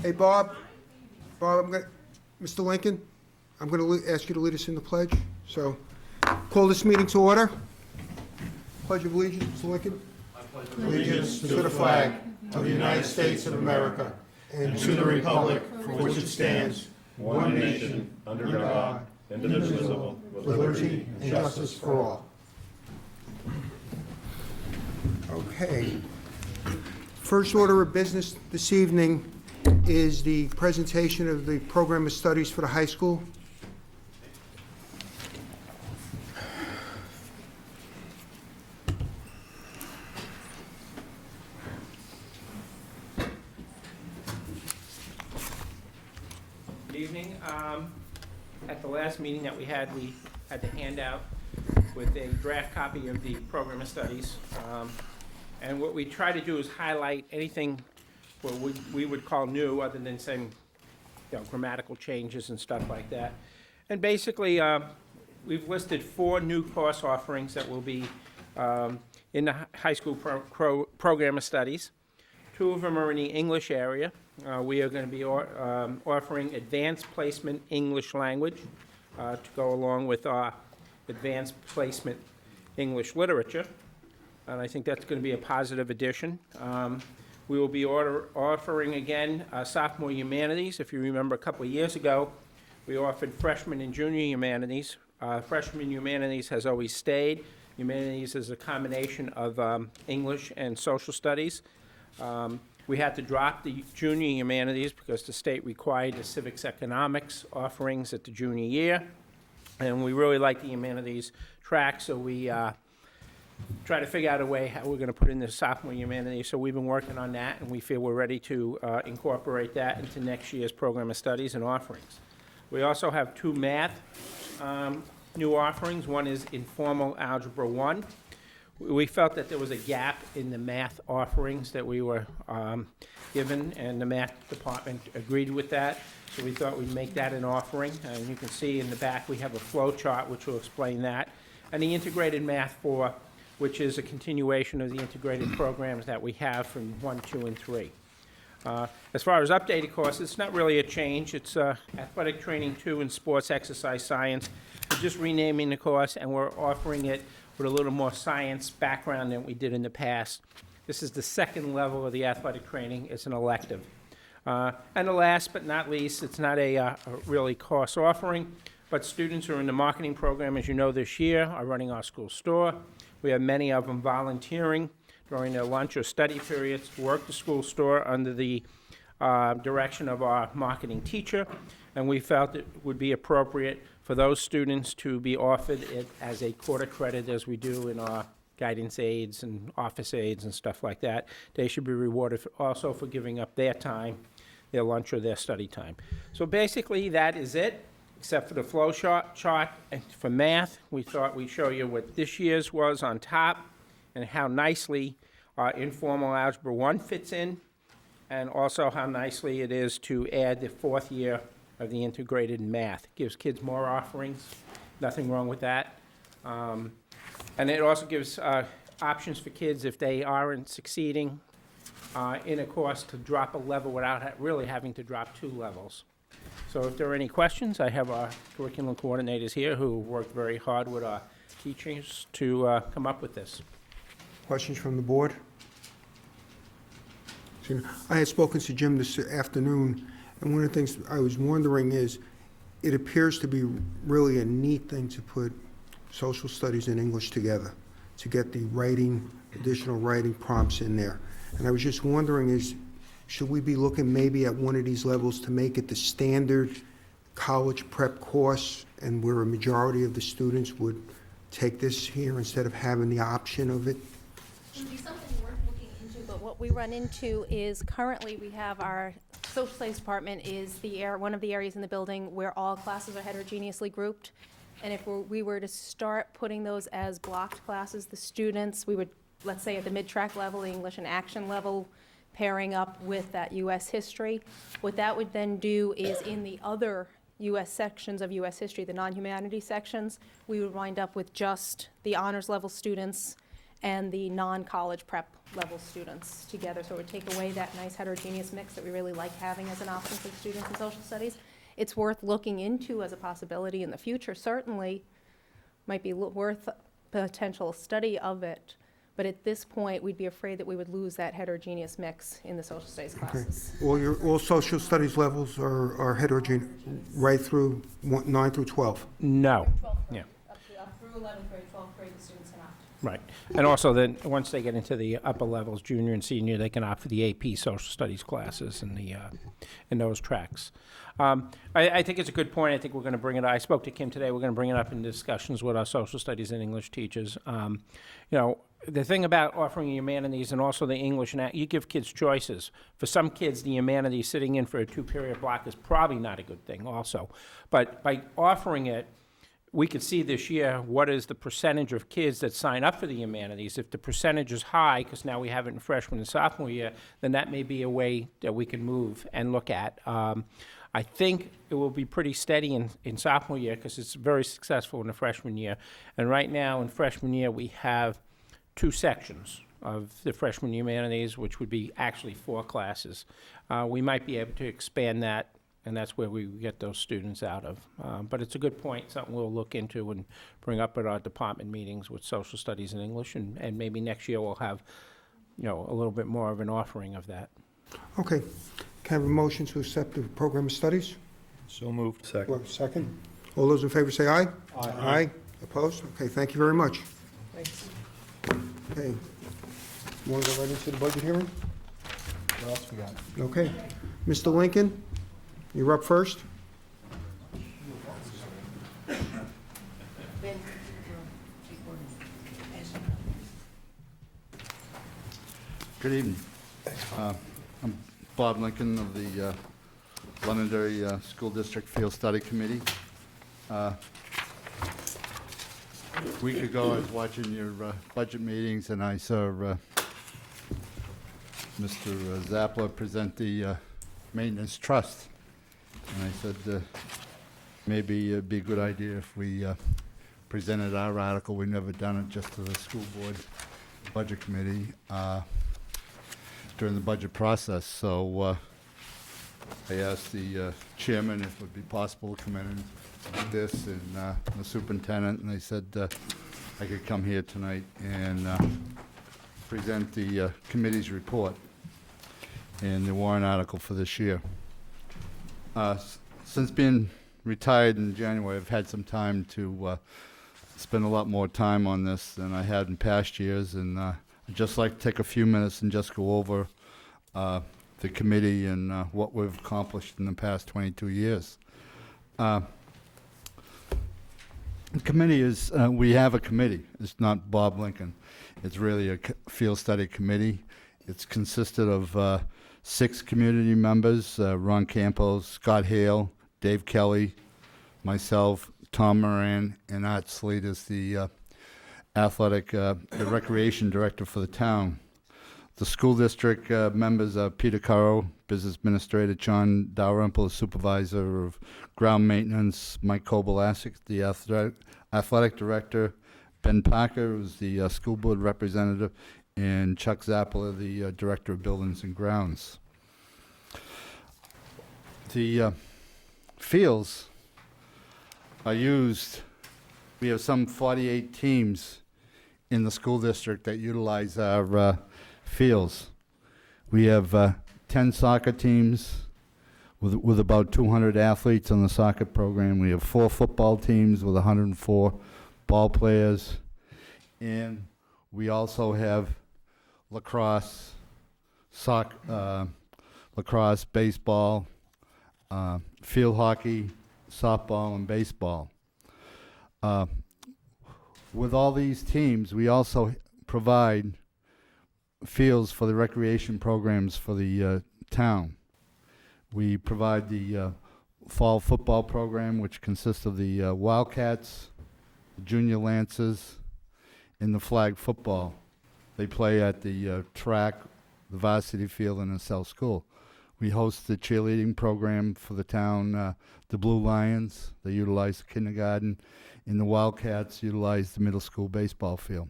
Hey, Bob, Mr. Lincoln, I'm going to ask you to lead us in the pledge. So, call this meeting to order. Pledge of allegiance, Mr. Lincoln. Allegiance to the flag of the United States of America and to the republic for which it stands, one nation, under God, indivisible, with liberty and justice for all. Okay. First order of business this evening is the presentation of the program of studies for the high school. Good evening. At the last meeting that we had the handout with a draft copy of the program of studies. And what we try to do is highlight anything what we would call new, other than saying, grammatical changes and stuff like that. And basically, we've listed 4 new course offerings that will be in the high school program of studies. 2 of them are in the English area. We are going to be offering advanced placement English language to go along with our advanced placement English literature. And I think that's going to be a positive addition. We will be offering again sophomore humanities. If you remember a couple of years ago, we offered freshman and junior humanities. Freshman humanities has always stayed. Humanities is a combination of English and social studies. We had to drop the junior humanities because the state required the civics economics offerings at the junior year. And we really like the humanities track, so we try to figure out a way how we're going to put in the sophomore humanities. So we've been working on that, and we feel we're ready to incorporate that into next year's program of studies and offerings. We also have 2 math new offerings. One is Informal Algebra 1. We felt that there was a gap in the math offerings that we were given, and the math department agreed with that. So we thought we'd make that an offering. And you can see in the back we have a flow chart which will explain that. And the Integrated Math 4, which is a continuation of the integrated programs that we have from 1, 2, and 3. As far as updated courses, it's not really a change. It's Athletic Training 2 and Sports Exercise Science. We're just renaming the course, and we're offering it with a little more science background than we did in the past. This is the 2nd level of the athletic training. It's an elective. And the last but not least, it's not a really course offering, but students who are in the marketing program, as you know, this year are running our school store. We have many of them volunteering during their lunch or study periods to work the school store under the direction of our marketing teacher, and we felt it would be appropriate for those students to be offered it as a quarter credit, as we do in our guidance aides and office aides and stuff like that. They should be rewarded also for giving up their time, their lunch or their study time. So basically that is it, except for the flow chart. And for math, we thought we'd show you what this year's was on top and how nicely Informal Algebra 1 fits in, and also how nicely it is to add the 4th year of the integrated math. It gives kids more offerings, nothing wrong with that. And it also gives options for kids if they aren't succeeding in a course to drop a level without really having to drop 2 levels. So if there are any questions, I have our curriculum coordinators here who worked very hard with our teachers to come up with this. Questions from the board? I had spoken to Jim this afternoon, and one of the things I was wondering is, it appears to be really a neat thing to put social studies and English together, to get the additional writing prompts in there. And I was just wondering, should we be looking maybe at one of these levels to make it the standard college prep course, and where a majority of the students would take this here instead of having the option of it? It would be something worth looking into, but what we run into is currently we have our social studies department is one of the areas in the building where all classes are heterogeneously grouped. And if we were to start putting those as blocked classes, the students, we would, let's say at the mid-track level, the English and action level, pairing up with that U.S. history. What that would then do is in the other U.S. sections of U.S. history, the non-humanities sections, we would wind up with just the honors level students and the non-college prep level students together. So it would take away that nice heterogeneous mix that we really like having as an option for students in social studies. It's worth looking into as a possibility in the future, certainly. Might be worth potential study of it. But at this point, we'd be afraid that we would lose that heterogeneous mix in the social studies Okay. classes. All social studies levels are heterogeneous, right through 9 through 12? No. Yeah. Up through 11th grade, 12th grade, the students can opt. Right. And also then, once they get into the upper levels, junior and senior, they can opt for the AP social studies classes and in those tracks. I think it's a good point. I think we're going to bring it, I spoke to Kim today, we're going to bring it up in discussions with our social studies and English teachers. The thing about offering humanities and also the English, and you give kids choices. For some kids, the humanities sitting in for a 2-period block is probably not a good thing also. But by offering it, we could see this year what is the percentage of kids that sign up for the humanities. If the percentage is high, because now we have it in freshman and sophomore year, then that may be a way that we can move and look at. I think it will be pretty steady in sophomore year because it's very successful in the freshman year. And right now in freshman year, we have 2 sections of the freshman humanities, which would be actually 4 classes. We might be able to expand that, and that's where we get those students out of. But it's a good point, something we'll look into and bring up at our department meetings with social studies and English, and maybe next year we'll have, a little bit more of an offering of that. Okay. Can I have a motion to accept the program of studies? So moved. Do I have a second? All those in favor say aye. Aye. Opposed? Okay, thank you very much. Thanks. Okay. You want to go right into the budget hearing? What else we got? Okay. Mr. Lincoln, you're up first. Good evening. I'm Bob Lincoln of the Londonderry School District Field Study Committee. A week ago, I was watching your budget meetings, and I saw Mr. Zappler present the Maintenance Trust. And I said, maybe it'd be a good idea if we presented our article. We've never done it just to the school board budget committee during the budget process. So I asked the chairman if it would be possible to come in and do this, and the superintendent, and they said I could come here tonight and present the committee's report and the warrant article for this year. Since being retired in January, I've had some time to spend a lot more time on this than I had in past years, and I'd just like to take a few minutes and just go over the committee and what we've accomplished in the past 22 years. The committee is, we have a committee. It's not Bob Lincoln. It's really a field study committee. It's consisted of 6 community members, Ron Campos, Scott Hale, Dave Kelly, myself, Tom Moran, and Art Sleet is the the recreation director for the town. The school district members are Peter Caro, business administrator, John Dalrymple, supervisor of ground maintenance, Mike Kobolasic, the athletic director, Ben Parker, who's the school board representative, and Chuck Zappler, the director of buildings and grounds. The fields are used. We have some 48 teams in the school district that utilize our fields. We have 10 soccer teams with about 200 athletes on the soccer program. We have 4 football teams with 104 ball players. And we also have lacrosse, lacrosse, baseball, field hockey, softball, and baseball. With all these teams, we also provide fields for the recreation programs for the town. We provide the fall football program, which consists of the Wildcats, the Junior Lancers, and the flag football. They play at the track, the varsity field, and the South School. We host the cheerleading program for the town, the Blue Lions. They utilize the kindergarten, and the Wildcats utilize the middle school baseball field.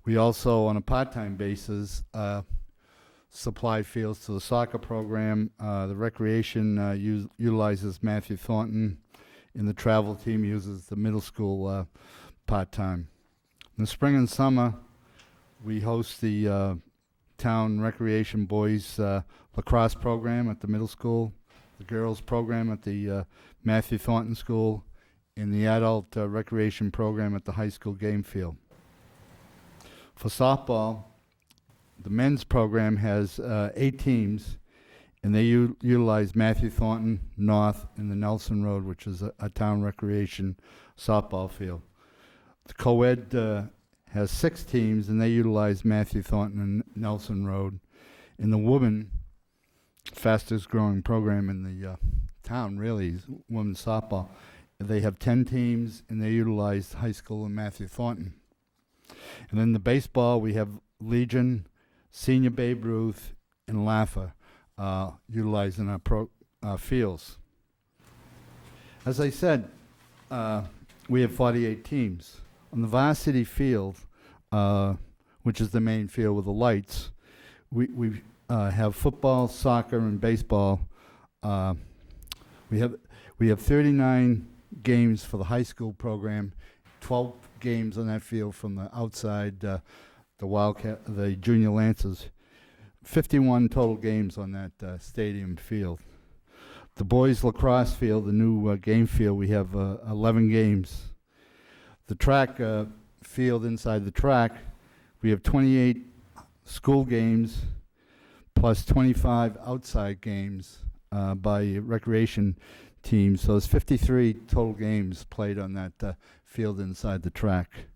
We also, on a part-time basis, supply fields to the soccer program. The recreation utilizes Matthew Thornton, and the travel team uses the middle school part-time. In the spring and summer, we host the town recreation boys lacrosse program at the middle school, the girls program at the Matthew Thornton School, and the adult recreation program at the high school game field. For softball, the men's program has 8 teams, and they utilize Matthew Thornton, North, and the Nelson Road, which is a town recreation softball field. The co-ed has 6 teams, and they utilize Matthew Thornton and Nelson Road. And the women, fastest growing program in the town, really, is women's softball. They have 10 teams, and they utilize high school and Matthew Thornton. And then the baseball, we have Legion, Senior Babe Ruth, and Laffer utilizing our fields. As I said, we have 48 teams. On the varsity field, which is the main field with the lights, we have football, soccer, and baseball. We have 39 games for the high school program, 12 games on that field from the outside, the Junior Lancers. 51 total games on that stadium field. The boys lacrosse field, the new game field, we have 11 games. The track field inside the track, we have 28 school games plus 25 outside games by recreation teams. So there's 53 total games played on that field inside the track.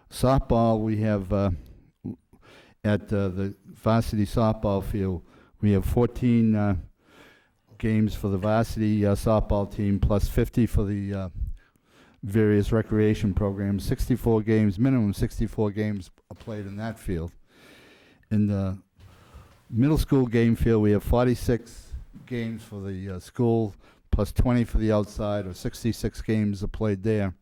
Softball, we have at the varsity softball field, we have 14 games for the varsity softball team plus 50 for the various recreation programs. 64 games, minimum 64 games are played in that field. In the middle school game field, we have 46 games for the school plus 20 for the outside, or 66 games are played there.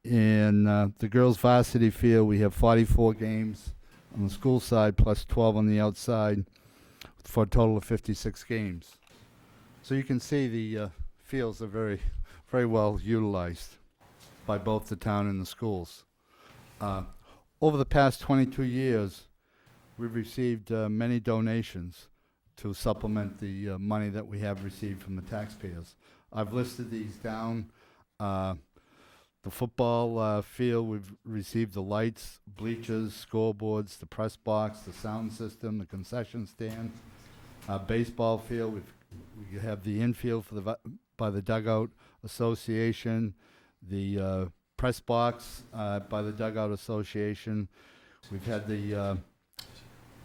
In the girls varsity field, we have 44 games on the school side plus 12 on the outside for a total of 56 games. So you can see the fields are very, very well utilized by both the town and the schools. Over the past 22 years, we've received many donations to supplement the money that we have received from the taxpayers. I've listed these down. The football field, we've received the lights, bleachers, scoreboards, the press box, the sound system, the concession stand. Baseball field, we have the infield for by the Dugout Association, the press box by the Dugout Association. We've had the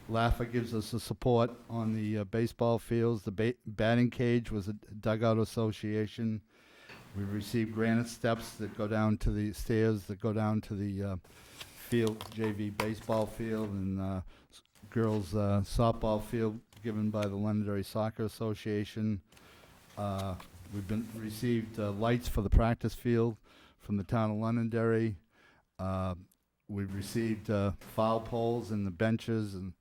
LAFA gives us the support on the baseball fields. The batting cage was a Dugout Association. We received granite steps that go down to the stairs that go down to the field, JV baseball field, and girls softball field given by the Londonderry Soccer Association. We've received lights for the practice field from the town of Londonderry. We've received foul poles and the benches and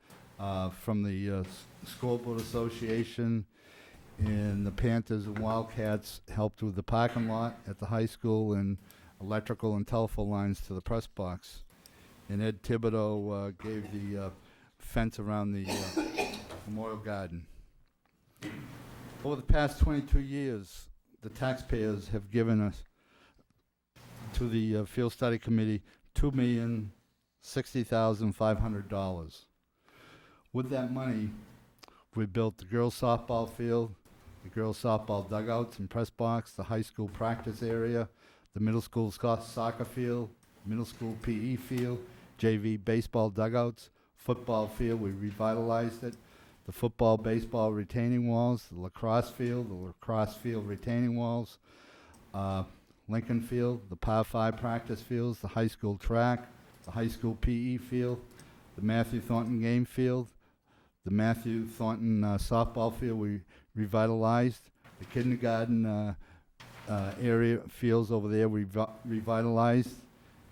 from the Scoreboard Association. And the Panthers and Wildcats helped with the parking lot at the high school and electrical and telephone lines to the press box. And Ed Thibodeau gave the fence around the Memorial Garden. Over the past 22 years, the taxpayers have given us to the Field Study Committee $2,060,500. With that money, we built the girls softball field, the girls softball dugouts and press box, the high school practice area, the middle school soccer field, middle school PE field, JV baseball dugouts, football field, we revitalized it, the football, baseball retaining walls, the lacrosse field retaining walls, Lincoln Field, the Par 5 practice fields, the high school track, the high school PE field, the Matthew Thornton game field, the Matthew Thornton softball field we revitalized, the kindergarten area fields over there we revitalized,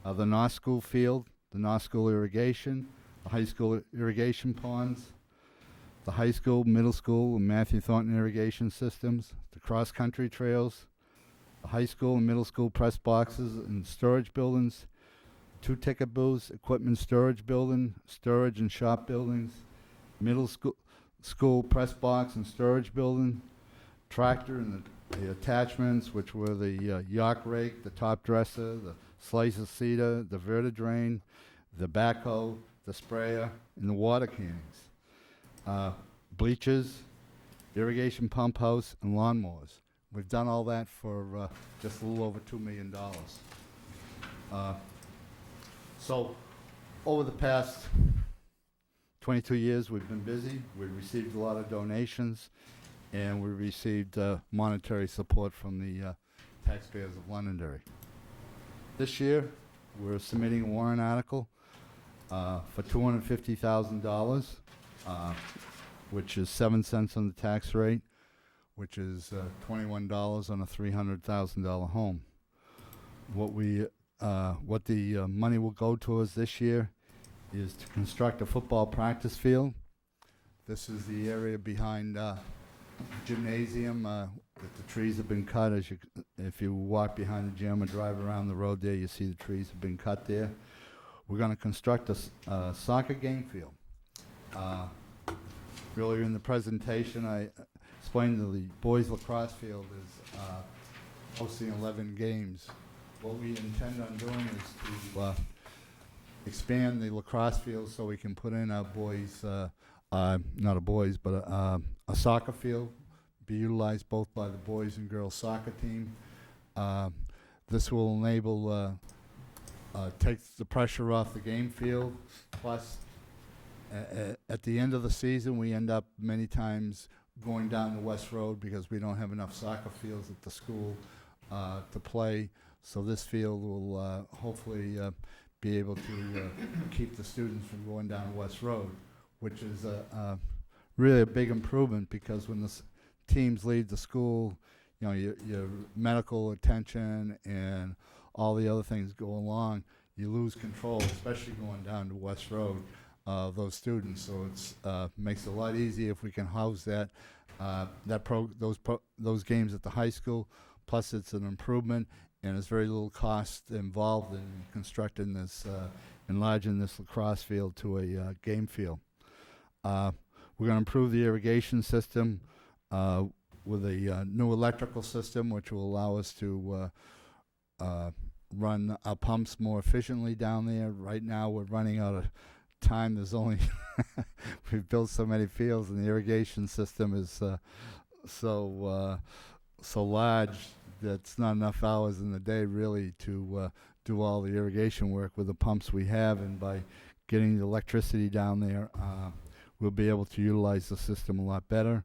the North School field, the the North School irrigation, the high school irrigation ponds, the high school, middle school, and Matthew Thornton irrigation systems, the cross-country trails, the high school and middle school press boxes and storage buildings, 2 ticket booths, equipment storage building, storage and shop buildings, middle school press box and storage building, tractor and the attachments, which were the yoke rake, the top dresser, the slicer seeder, the vertidrain, the backhoe, the sprayer, and the water cannons. Bleachers, irrigation pump house, and lawnmowers. We've done all that for just a little over $2 million. So, over the past 22 years, we've been busy. We've received a lot of donations, and we received monetary support from the taxpayers of Londonderry. This year, we're submitting a warrant article for $250,000, which is 7 cents on the tax rate, which is $21 on a $300,000 home. What the money will go towards this year is to construct a football practice field. This is the area behind gymnasium that the trees have been cut. If you walk behind the gym or drive around the road there, you see the trees have been cut there. We're going to construct a soccer game field. Earlier in the presentation, I explained that the boys lacrosse field is hosting 11 games. What we intend on doing is to expand the lacrosse field so we can put in a boys, not a boys, but a soccer field, be utilized both by the boys and girls soccer team. This will enable, takes the pressure off the game field, plus at the end of the season, we end up many times going down the West Road because we don't have enough soccer fields at the school to play. So this field will hopefully be able to keep the students from going down West Road, which is really a big improvement because when the teams leave the school, you know, your medical attention and all the other things go along, you lose control, especially going down to West Road. Those students, so it's makes it a lot easier if we can house those games at the high school. Plus, it's an improvement, and there's very little cost involved in constructing this, enlarging this lacrosse field to a game field. We're going to improve the irrigation system with a new electrical system, which will allow us to run our pumps more efficiently down there. Right now, we're running out of time. There's only we've built so many fields, and the irrigation system is so large that it's not enough hours in the day really to do all the irrigation work with the pumps we have. And by getting the electricity down there, we'll be able to utilize the system a lot better.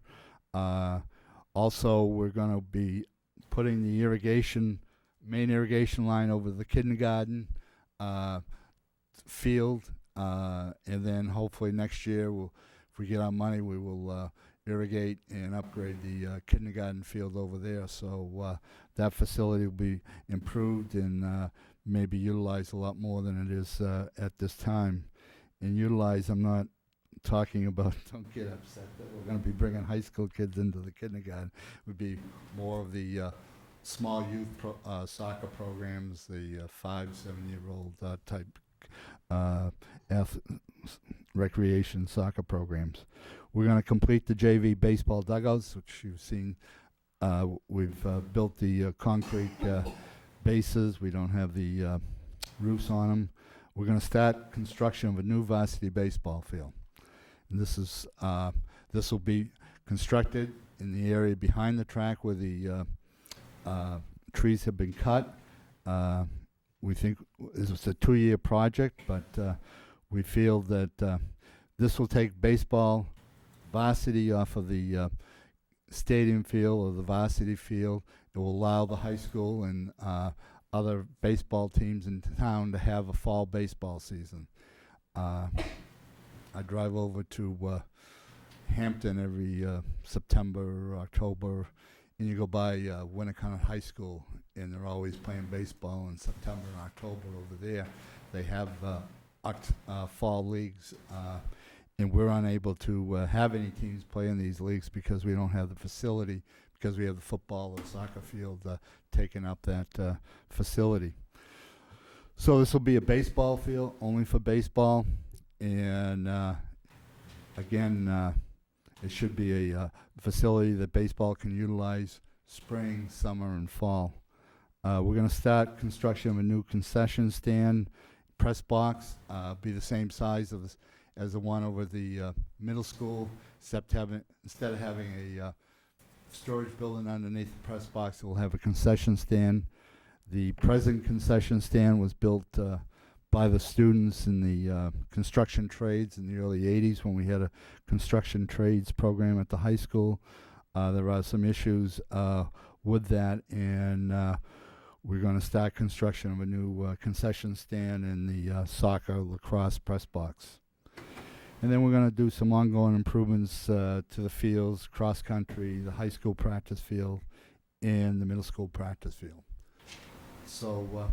Also, we're going to be putting the main irrigation line over the kindergarten field. And then hopefully next year, if we get our money, we will irrigate and upgrade the kindergarten field over there. So that facility will be improved and maybe utilized a lot more than it is at this time. And utilized, I'm not talking about, don't get upset that we're going to be bringing high school kids into the kindergarten. It would be more of the small youth soccer programs, the 5-7-year-old type recreation soccer programs. We're going to complete the JV baseball dugouts, which you've seen. We've built the concrete bases. We don't have the roofs on them. We're going to start construction of a new varsity baseball field. And this will be constructed in the area behind the track where the trees have been cut. We think this was a 2-year project, but we feel that this will take baseball varsity off of the stadium field or the varsity field. It will allow the high school and other baseball teams in town to have a fall baseball season. I drive over to Hampton every September or October, and you go by Winnicott High School, and they're always playing baseball in September and October over there. They have fall leagues, and we're unable to have any teams play in these leagues because we don't have the facility, because we have the football or soccer field taking up that facility. So this will be a baseball field, only for baseball, and again, it should be a facility that baseball can utilize spring, summer, and fall. We're going to start construction of a new concession stand, press box, be the same size as the one over the middle school, except instead of having a storage building underneath the press box, we'll have a concession stand. The present concession stand was built by the students in the construction trades in the early 80s when we had a construction trades program at the high school. There are some issues with that, and we're going to start construction of a new concession stand in the soccer lacrosse press box. And then we're going to do some ongoing improvements to the fields, cross country, the high school practice field, and the middle school practice field. So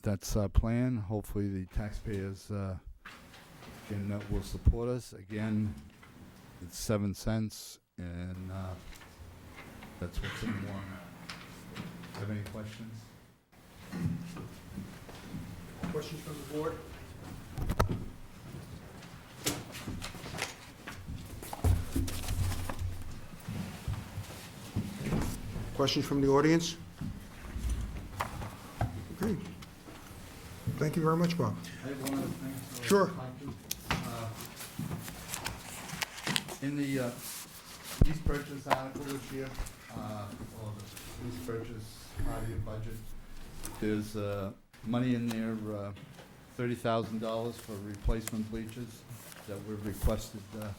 that's our plan. Hopefully the taxpayers will support us. Again, it's 7 cents, and that's what's in the warrant. Have any questions? Questions from the board? Questions from the audience? Okay. Thank you very much, Bob. I have one other thing. Sure. In the lease purchase article this year, or the lease purchase part of your budget, there's money in there, $30,000 for replacement bleachers that we've requested to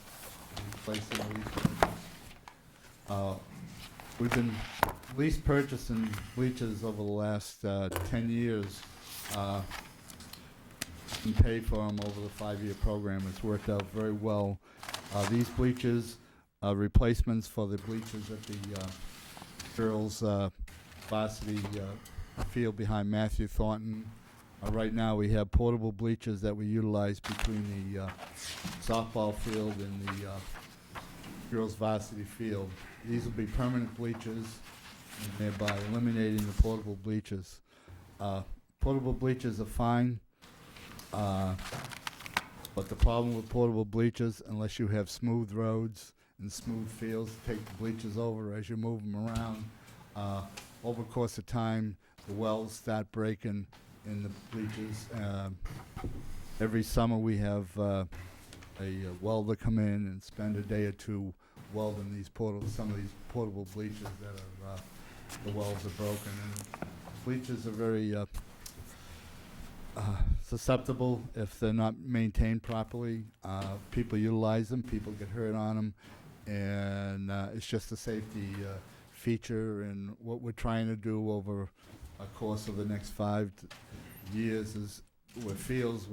replace in the lease purchase. We've been lease purchasing bleachers over the last 10 years and paid for them over the 5-year program. It's worked out very well. These bleachers are replacements for the bleachers at the girls' varsity field behind Matthew Thornton. Right now we have portable bleachers that we utilize between the softball field and the girls' varsity field. These will be permanent bleachers, and thereby eliminating the portable bleachers. Portable bleachers are fine, but the problem with portable bleachers, unless you have smooth roads and smooth fields, take the bleachers over as you move them around. Over the course of time, the wells start breaking in the bleachers. Every summer we have a welder come in and spend a day or two welding some of these portable bleachers that are the welds are broken. And bleachers are very susceptible if they're not maintained properly. People utilize them, people get hurt on them, and it's just a safety feature. And what we're trying to do over a course of the next 5 years is with fields,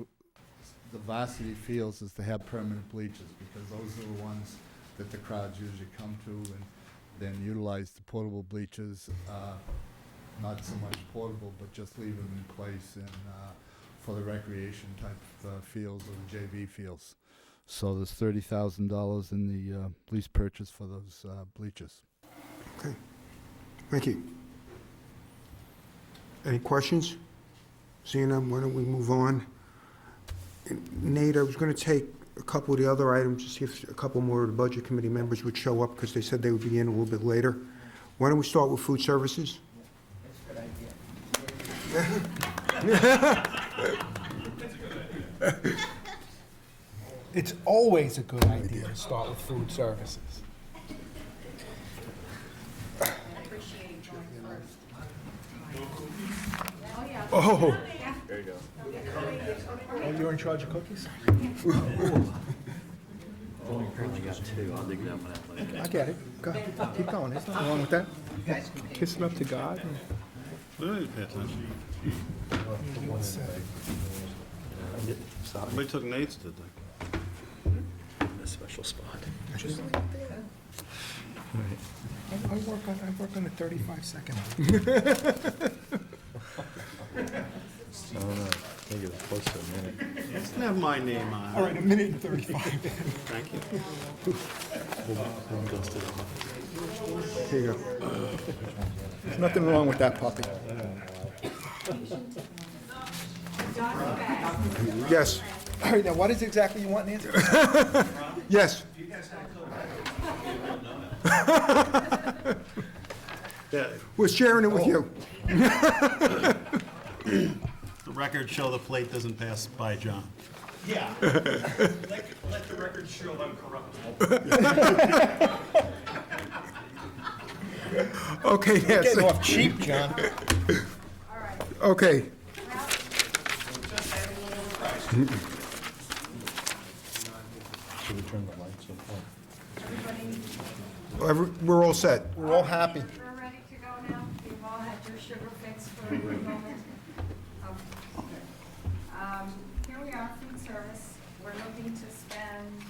the varsity fields, is to have permanent bleachers, because those are the ones that the crowds usually come to, and then utilize the portable bleachers, not so much portable, but just leave them in place and for the recreation type fields or the JV fields. So there's $30,000 in the lease purchase for those bleachers. Okay. Thank you. Any questions? Seeing none, why don't we move on? And Nate, I was going to take a couple of the other items to see if a couple more of the Budget Committee members would show up, because they said they would be in a little bit later. Why don't we start with food services? That's a good idea. It's always a good idea to start with food services. Oh, There you go. Oh, you're in charge of cookies? Only got 2. I'll dig that one out later. I get it. Go ahead. Keep going. There's nothing wrong with that. Kiss it up to God. We don't need to pay attention. Somebody took Nate's, did they? A special spot. Just like that. I work on a 35-second. I don't know. Make it close to a minute. Doesn't have my name on it. All right, a minute and 35. Thank you. Here you go. There's nothing wrong with that puppy. Yes, All right, now what is exactly you want, Nancy? yes. The We're sharing it with you. records show the plate doesn't pass by John. Yeah. Let the record show I'm corrupt. Okay, Getting Nancy. off cheap, John. Okay. Should we turn the lights on? We're all set. We're all happy. We're ready to go now? You've all had your sugar fix for the moment? Okay. Here we are, food service. We're looking to spend,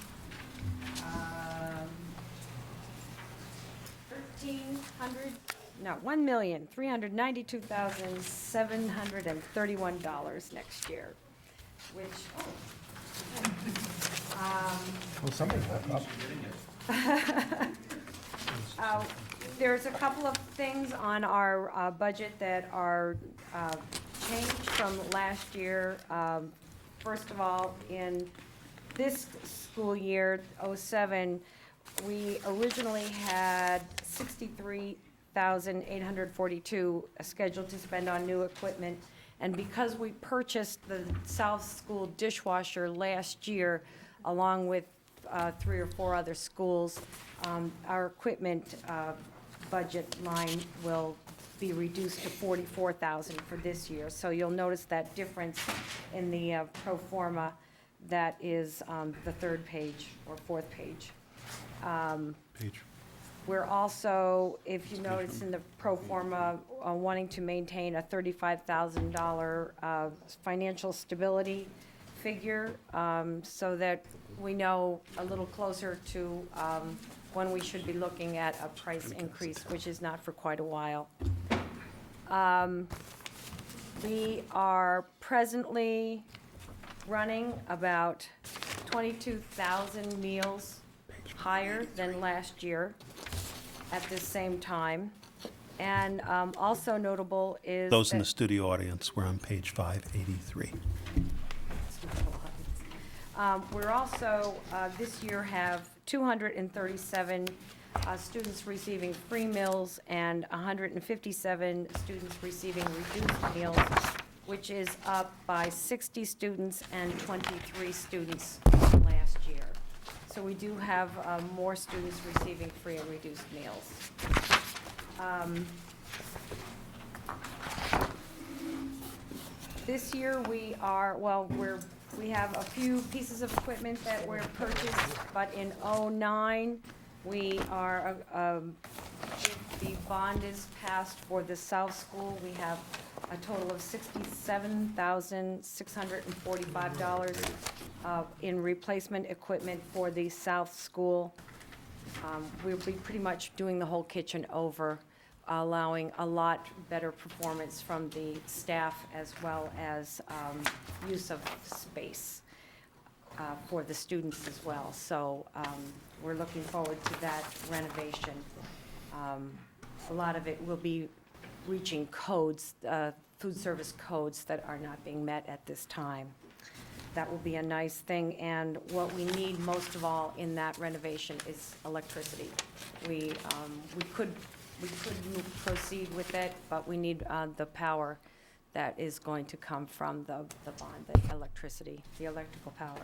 1,392,731 next year, which, Well, somebody woke up. there's a couple of things on our budget that are changed from last year. First of all, in this school year, '07, we originally had $63,842 scheduled to spend on new equipment. And because we purchased the South School dishwasher last year, along with 3 or 4 other schools, our equipment budget line will be reduced to $44,000 for this year. So you'll notice that difference in the pro forma that is the third page or fourth page. We're also, if you notice in the pro forma, wanting to maintain a $35,000 financial stability figure, so that we know a little closer to when we should be looking at a price increase, which is not for quite a while. We are presently running about 22,000 meals higher than last year at this same time. And also notable is Those in the that- studio audience, we're on page 583. We're also, this year, have 237 students receiving free meals and 157 students receiving reduced meals, which is up by 60 students and 23 students from last year. So we do have more students receiving free and reduced meals. This year, we have a few pieces of equipment that were purchased, but in '09, we are, if the bond is passed for the South School, we have a total of $67,645 in replacement equipment for the South School. We'll be pretty much doing the whole kitchen over, allowing a lot better performance from the staff as well as use of space for the students as well. So we're looking forward to that renovation. A lot of it will be reaching codes, food service codes that are not being met at this time. That will be a nice thing, and what we need most of all in that renovation is electricity. We could proceed with it, but we need the power that is going to come from the bond, the electricity, the electrical power.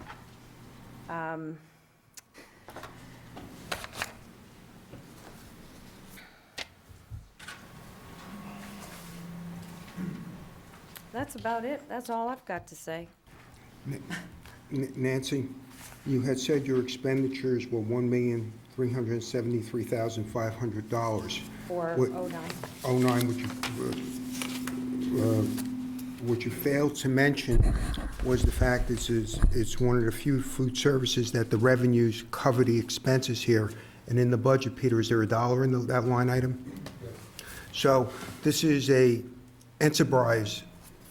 That's about it. That's all I've got to say. Nancy, you had said your expenditures were $1,373,500. For What- '09. '09, what you failed to mention was the fact that it's one of the few food services that the revenues cover the expenses here. And in the budget, Peter, is there a dollar in that line item? So this is a enterprise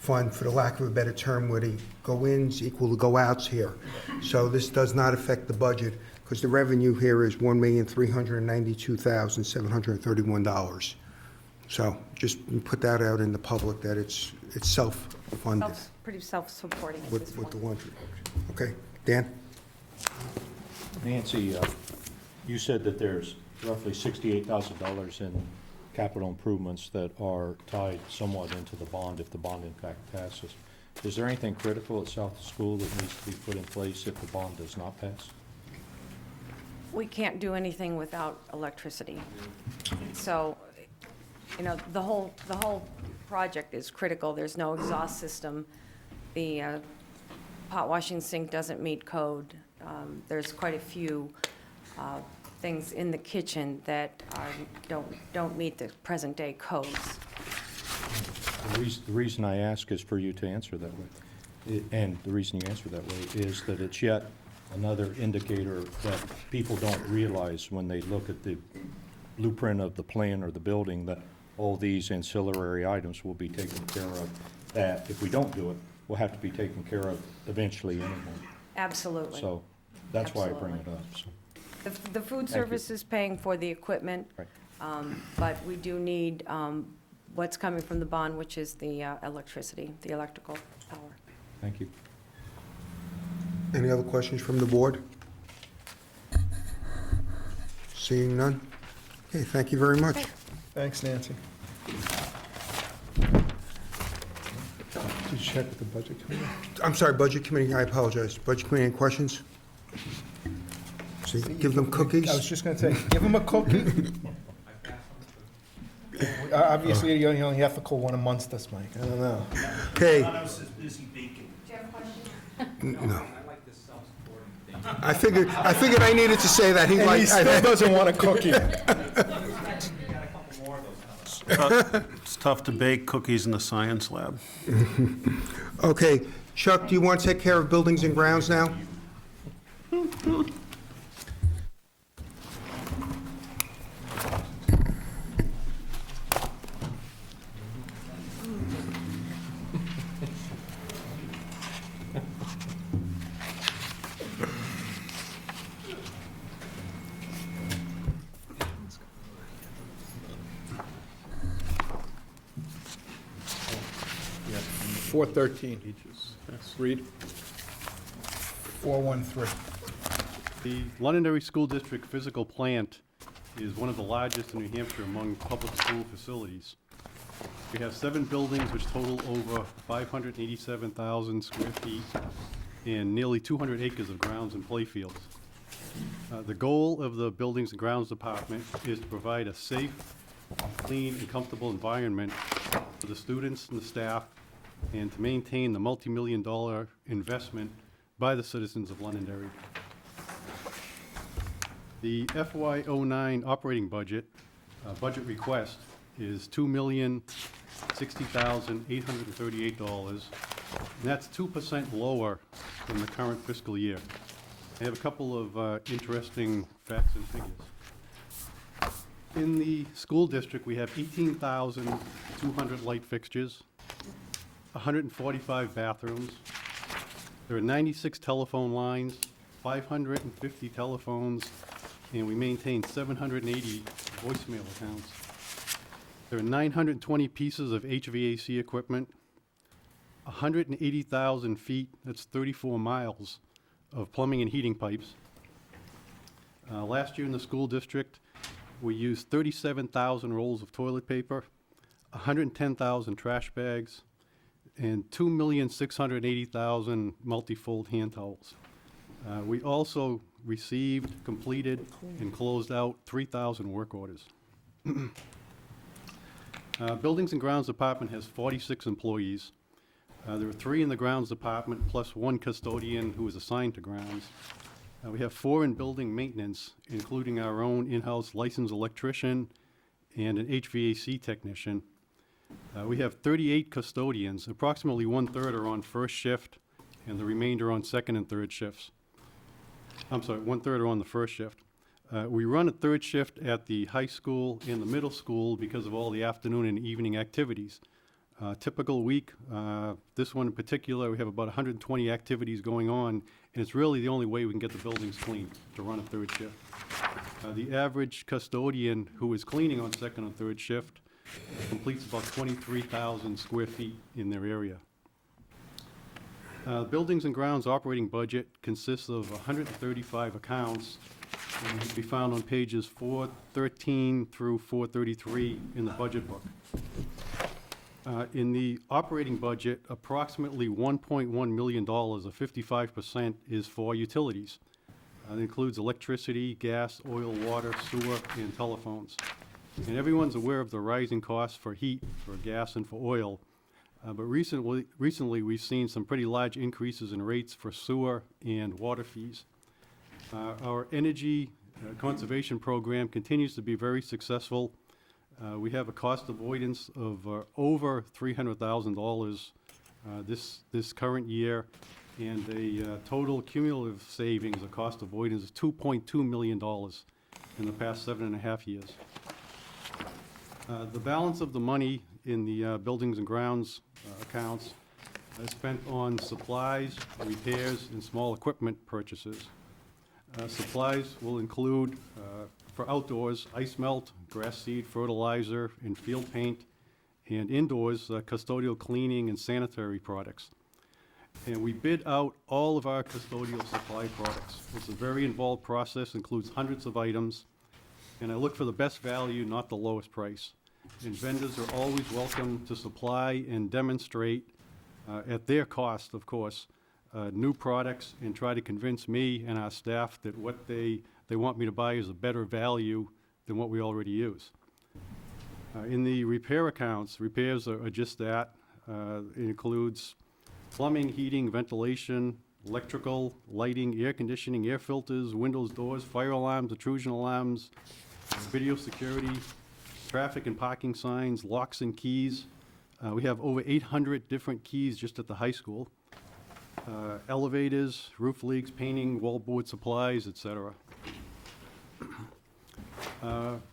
fund, for the lack of a better term, where the go-ins equal the go-outs here. So this does not affect the budget, because the revenue here is $1,392,731. So just put that out in the public, that it's self-funded Pretty self-supporting at this with the point. one. Okay, Dan? Nancy, you said that there's roughly $68,000 in capital improvements that are tied somewhat into the bond if the bond in fact passes. Is there anything critical at South School that needs to be put in place if the bond does not pass? We can't do anything without electricity. So, you know, the whole project is critical. There's no exhaust system. The pot washing sink doesn't meet code. There's quite a few things in the kitchen that don't meet the present-day codes. The reason I ask is for you to answer that way. And the reason you answer that way is that it's yet another indicator that people don't realize when they look at the blueprint of the plan or the building, that all these ancillary items will be taken care of, that if we don't do it, will have to be taken care of eventually anyway. Absolutely. So that's why I bring it up. So, The food you. service is paying for the equipment, right. but we do need what's coming from the bond, which is the electricity, the electrical power. Thank you. Any other questions from the board? Seeing none? Okay, thank you very much. Thanks, Nancy. Did you check with the budget committee? I'm sorry, Budget Committee, I apologize. Budget Committee, any questions? See, give them I was cookies? just gonna say, give them a cookie. Obviously, you're the only ethical one amongst us, Mike. I don't know. Okay, I was just busy baking. no. I figured I needed to say that. And he still doesn't want a cookie. It's tough to bake cookies in the science lab. Okay, Chuck, do you want to take care of buildings and grounds now? 413. Read. 413. The Londonderry School District physical plant is one of the largest in New Hampshire among public school facilities. We have 7 buildings which total over 587,000 square feet and nearly 200 acres of grounds and playfields. The goal of the Buildings and Grounds Department is to provide a safe, clean, and comfortable environment for the students and the staff, and to maintain the multi-million-dollar investment by the citizens of Londonderry. The FY09 operating budget request is $2,060,838, and that's 2% lower than the current fiscal year. I have a couple of interesting facts and figures. In the school district, we have 18,200 light fixtures, 145 bathrooms. There are 96 telephone lines, 550 telephones, and we maintain 780 voicemail accounts. There are 920 pieces of HVAC equipment, 180,000 feet, that's 34 miles, of plumbing and heating pipes. Last year in the school district, we used 37,000 rolls of toilet paper, 110,000 trash bags, and 2,680,000 multi-fold hand towels. We also received, completed, and closed out 3,000 work orders. Buildings and Grounds Department has 46 employees. There are 3 in the Grounds Department, plus 1 custodian who is assigned to grounds. We have 4 in building maintenance, including our own in-house licensed electrician and an HVAC technician. We have 38 custodians. Approximately 1/3 are on first shift, and the remainder on second and third shifts. I'm sorry, 1/3 are on the first shift. We run a third shift at the high school and the middle school because of all the afternoon and evening activities. Typical week, this one in particular, we have about 120 activities going on, and it's really the only way we can get the buildings clean, to run a third shift. The average custodian who is cleaning on second or third shift completes about 23,000 square feet in their area. Buildings and grounds operating budget consists of 135 accounts, and it can be found on pages 413 through 433 in the budget book. In the operating budget, approximately $1.1 million, or 55%, is for utilities. It includes electricity, gas, oil, water, sewer, and telephones. And everyone's aware of the rising costs for heat, for gas, and for oil. But recently, we've seen some pretty large increases in rates for sewer and water fees. Our energy conservation program continues to be very successful. We have a cost avoidance of over $300,000 this current year, and a total cumulative savings, a cost avoidance of $2.2 million in the past 7.5 years. The balance of the money in the buildings and grounds accounts is spent on supplies, repairs, and small equipment purchases. Supplies will include, for outdoors, ice melt, grass seed, fertilizer, and field paint, and indoors, custodial cleaning and sanitary products. And we bid out all of our custodial supply products. It's a very involved process, includes hundreds of items, and I look for the best value, not the lowest price. And vendors are always welcome to supply and demonstrate, at their cost, of course, new products, and try to convince me and our staff that what they want me to buy is a better value than what we already use. In the repair accounts, repairs are just that. It includes plumbing, heating, ventilation, electrical, lighting, air conditioning, air filters, windows, doors, fire alarms, intrusion alarms, video security, traffic and parking signs, locks and keys. We have over 800 different keys just at the high school. Elevators, roof leaks, painting, wallboard supplies, etc.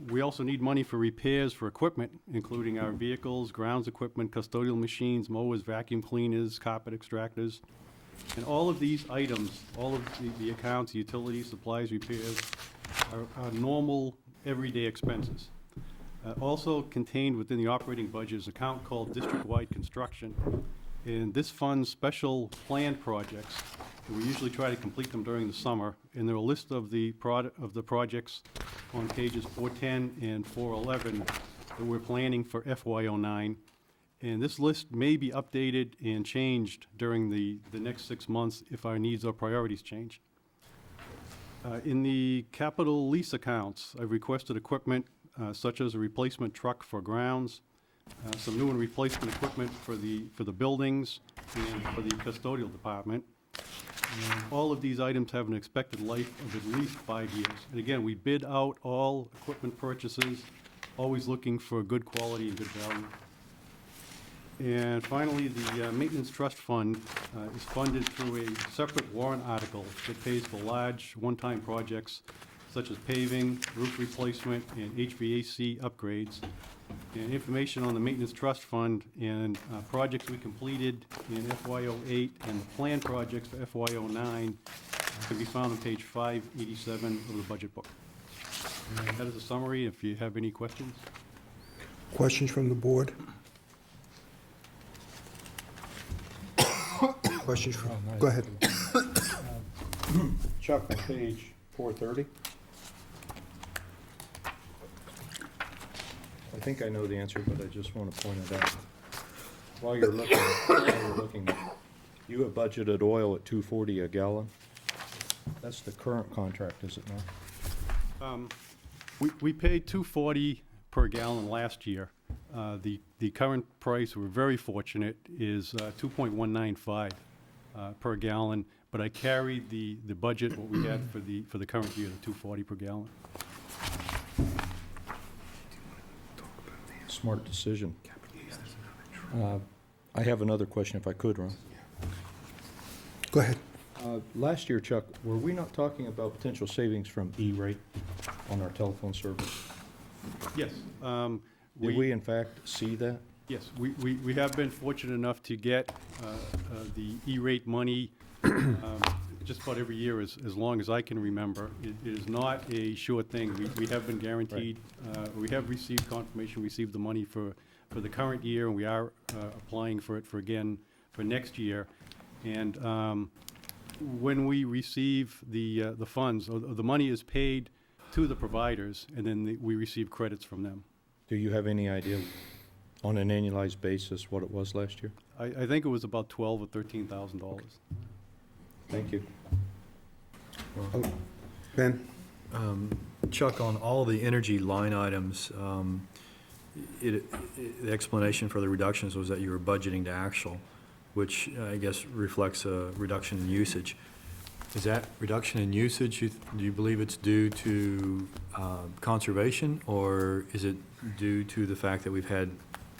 We also need money for repairs for equipment, including our vehicles, grounds equipment, custodial machines, mowers, vacuum cleaners, carpet extractors. And all of these items, all of the accounts, utilities, supplies, repairs, are normal, everyday expenses. Also contained within the operating budget is an account called district-wide construction. And this funds special planned projects. We usually try to complete them during the summer. And there are a list of the projects on pages 410 and 411 that we're planning for FY09. And this list may be updated and changed during the next 6 months if our needs or priorities change. In the capital lease accounts, I've requested equipment such as a replacement truck for grounds, some new and replacement equipment for the buildings and for the custodial department. And all of these items have an expected life of at least 5 years. And again, we bid out all equipment purchases, always looking for good quality and good value. And finally, the maintenance trust fund is funded through a separate warrant article that pays for large one-time projects such as paving, roof replacement, and HVAC upgrades. And information on the maintenance trust fund and projects we completed in FY08 and the planned projects for FY09 can be found on page 587 of the budget book. And that is a summary. If you have any questions. Questions from the board? Questions from, go ahead. Chuck, on page 430. I think I know the answer, but I just want to point it out. While you're looking, you have budgeted oil at $2.40 a gallon. That's the current contract, is it not? We paid $2.40 per gallon last year. The current price, we're very fortunate, is $2.195 per gallon. But I carried the budget what we had for the current year, the $2.40 per gallon. Smart decision. I have another question, if I could, Ron. Go ahead. Last year, Chuck, were we not talking about potential savings from E-rate on our telephone service? Yes. Did we in fact see that? Yes, we have been fortunate enough to get the E-rate money just about every year as long as I can remember. It is not a sure thing. We have been guaranteed, we have received confirmation, received the money for the current year, and we are applying for it for next year. And when we receive the funds, or the money is paid to the providers, and then we receive credits from them. Do you have any idea on an annualized basis what it was last year? I think it was about $12,000 or $13,000. Thank you. Ben? Chuck, on all the energy line items, the explanation for the reductions was that you were budgeting to actual, which I guess reflects a reduction in usage. Is that reduction in usage, do you believe it's due to conservation, or is it due to the fact that we've had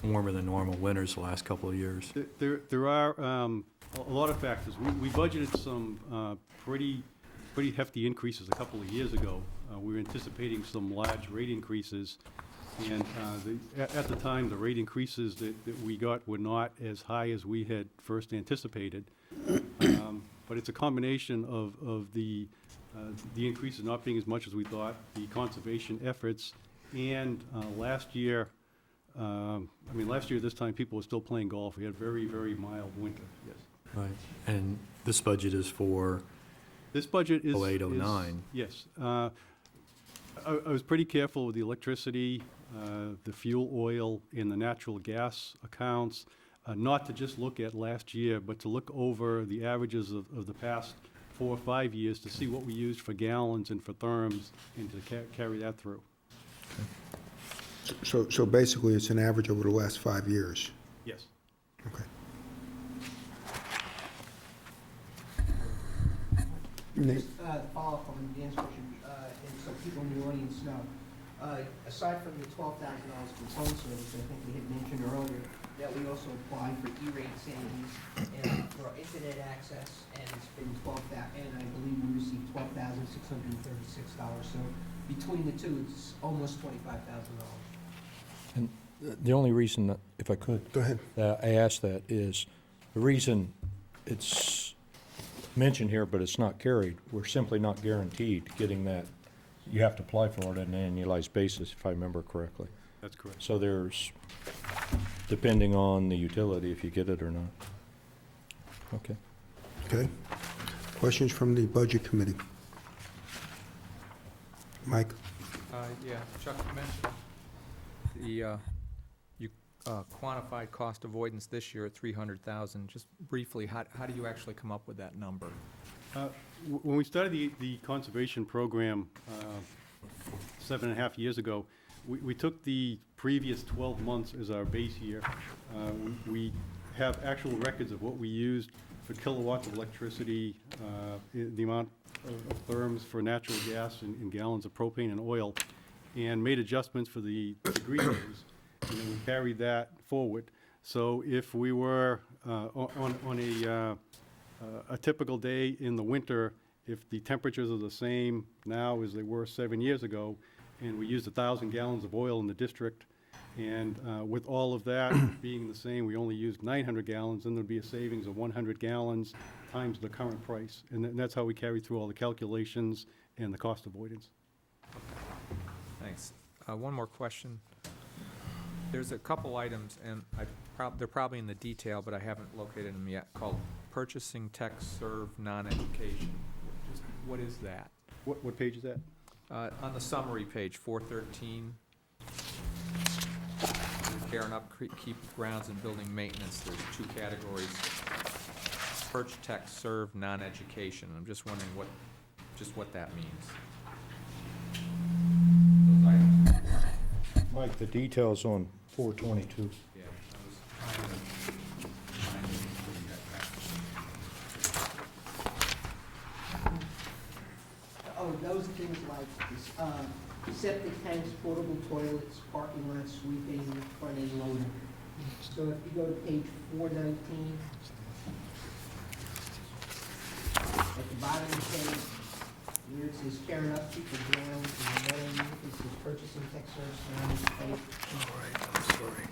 warmer than normal winters the last couple of years? There are a lot of factors. We budgeted some pretty hefty increases a couple of years ago. We were anticipating some large rate increases, and at the time, the rate increases that we got were not as high as we had first anticipated. But it's a combination of the increases not being as much as we thought, the conservation efforts, and last year, last year this time, people were still playing golf. We had a very, very mild winter, yes. Right, and this budget is for This budget is... 08, 09. Yes. I was pretty careful with the electricity, the fuel oil, and the natural gas accounts, not to just look at last year, but to look over the averages of the past 4 or 5 years to see what we used for gallons and for therms, and to carry that through. So basically, it's an average over the last 5 years? Yes. Okay. Nate? Follow up on Dan's question, and so people in the audience know, aside from the $12,000 for phone service, I think we had mentioned earlier, that we also applied for E-rate savings and for internet access, and it's been and I believe we received $12,636. So between the two, it's almost $25,000. And the only reason, that, if I could, Go ahead. that I asked that is, the reason it's mentioned here, but it's not carried, we're simply not guaranteed getting that. You have to apply for it on an annualized basis, if I remember correctly. That's correct. So there's, depending on the utility, if you get it or not. Okay. Okay. Questions from the Budget Committee? Mike? Yeah, Chuck mentioned you quantified cost avoidance this year at $300,000. Just briefly, how do you actually come up with that number? When we started the conservation program 7.5 years ago, we took the previous 12 months as our base year. We have actual records of what we used for kilowatts of electricity, the amount of therms for natural gas, and gallons of propane and oil, and made adjustments for the degree days, and then we carried that forward. So if we were on a typical day in the winter, if the temperatures are the same now as they were 7 years ago, and we used 1,000 gallons of oil in the district, and with all of that being the same, we only used 900 gallons, then there'd be a savings of 100 gallons times the current price. And that's how we carry through all the calculations and the cost avoidance. Thanks. One more question. There's a couple items, and they're probably in the detail, but I haven't located them yet, called purchasing tech serve non-education. What is that? What page is that? On the summary page, 413. Care and upkeep grounds and building maintenance. There's 2 categories. Perch tech serve non-education. I'm just wondering what that means. Those items. Mike, the details on 422. Yeah, I was trying to find it before you got back. Oh, those things like this, septic tanks, portable toilets, parking lot sweeping, front end loading. So if you go to page 419, at the bottom of the page, where it says care and upkeep of grounds and the mowing, it says purchasing tech service non-education. All right, I'm sorry.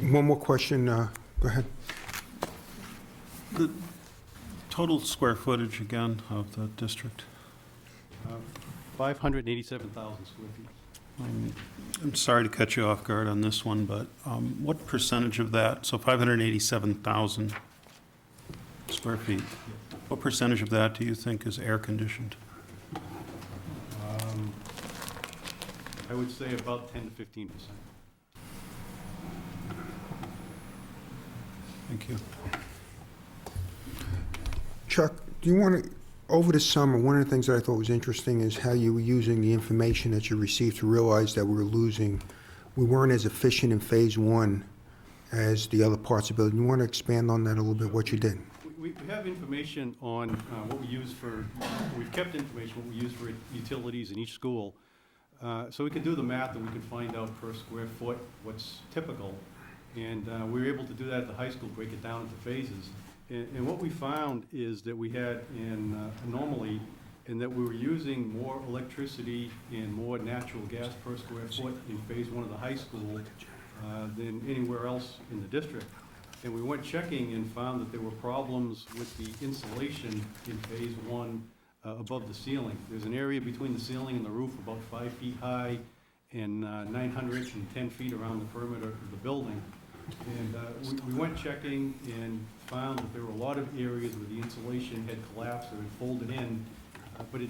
One more question, go ahead. The total square footage again of the district? 587,000 square feet. I'm sorry to cut you off guard on this one, but what percentage of that, so 587,000 square feet, what percentage of that do you think is air conditioned? I would say about 10 to 15%. Thank you. Chuck, do you want to, over the summer, one of the things that I thought was interesting is how you were using the information that you received to realize that we weren't as efficient in phase one as the other parts of the building. You want to expand on that a little bit, what you did? We have information on what we use for, we've kept information, what we use for utilities in each school. So we can do the math and we can find out per square foot what's typical. And we were able to do that at the high school, break it down into phases. And what we found is that we had normally, in that we were using more electricity and more natural gas per square foot in phase one of the high school than anywhere else in the district. And we went checking and found that there were problems with the insulation in phase one above the ceiling. There's an area between the ceiling and the roof about 5 feet high and 910 feet around the perimeter of the building. And we went checking and found that there were a lot of areas where the insulation had collapsed or had folded in, but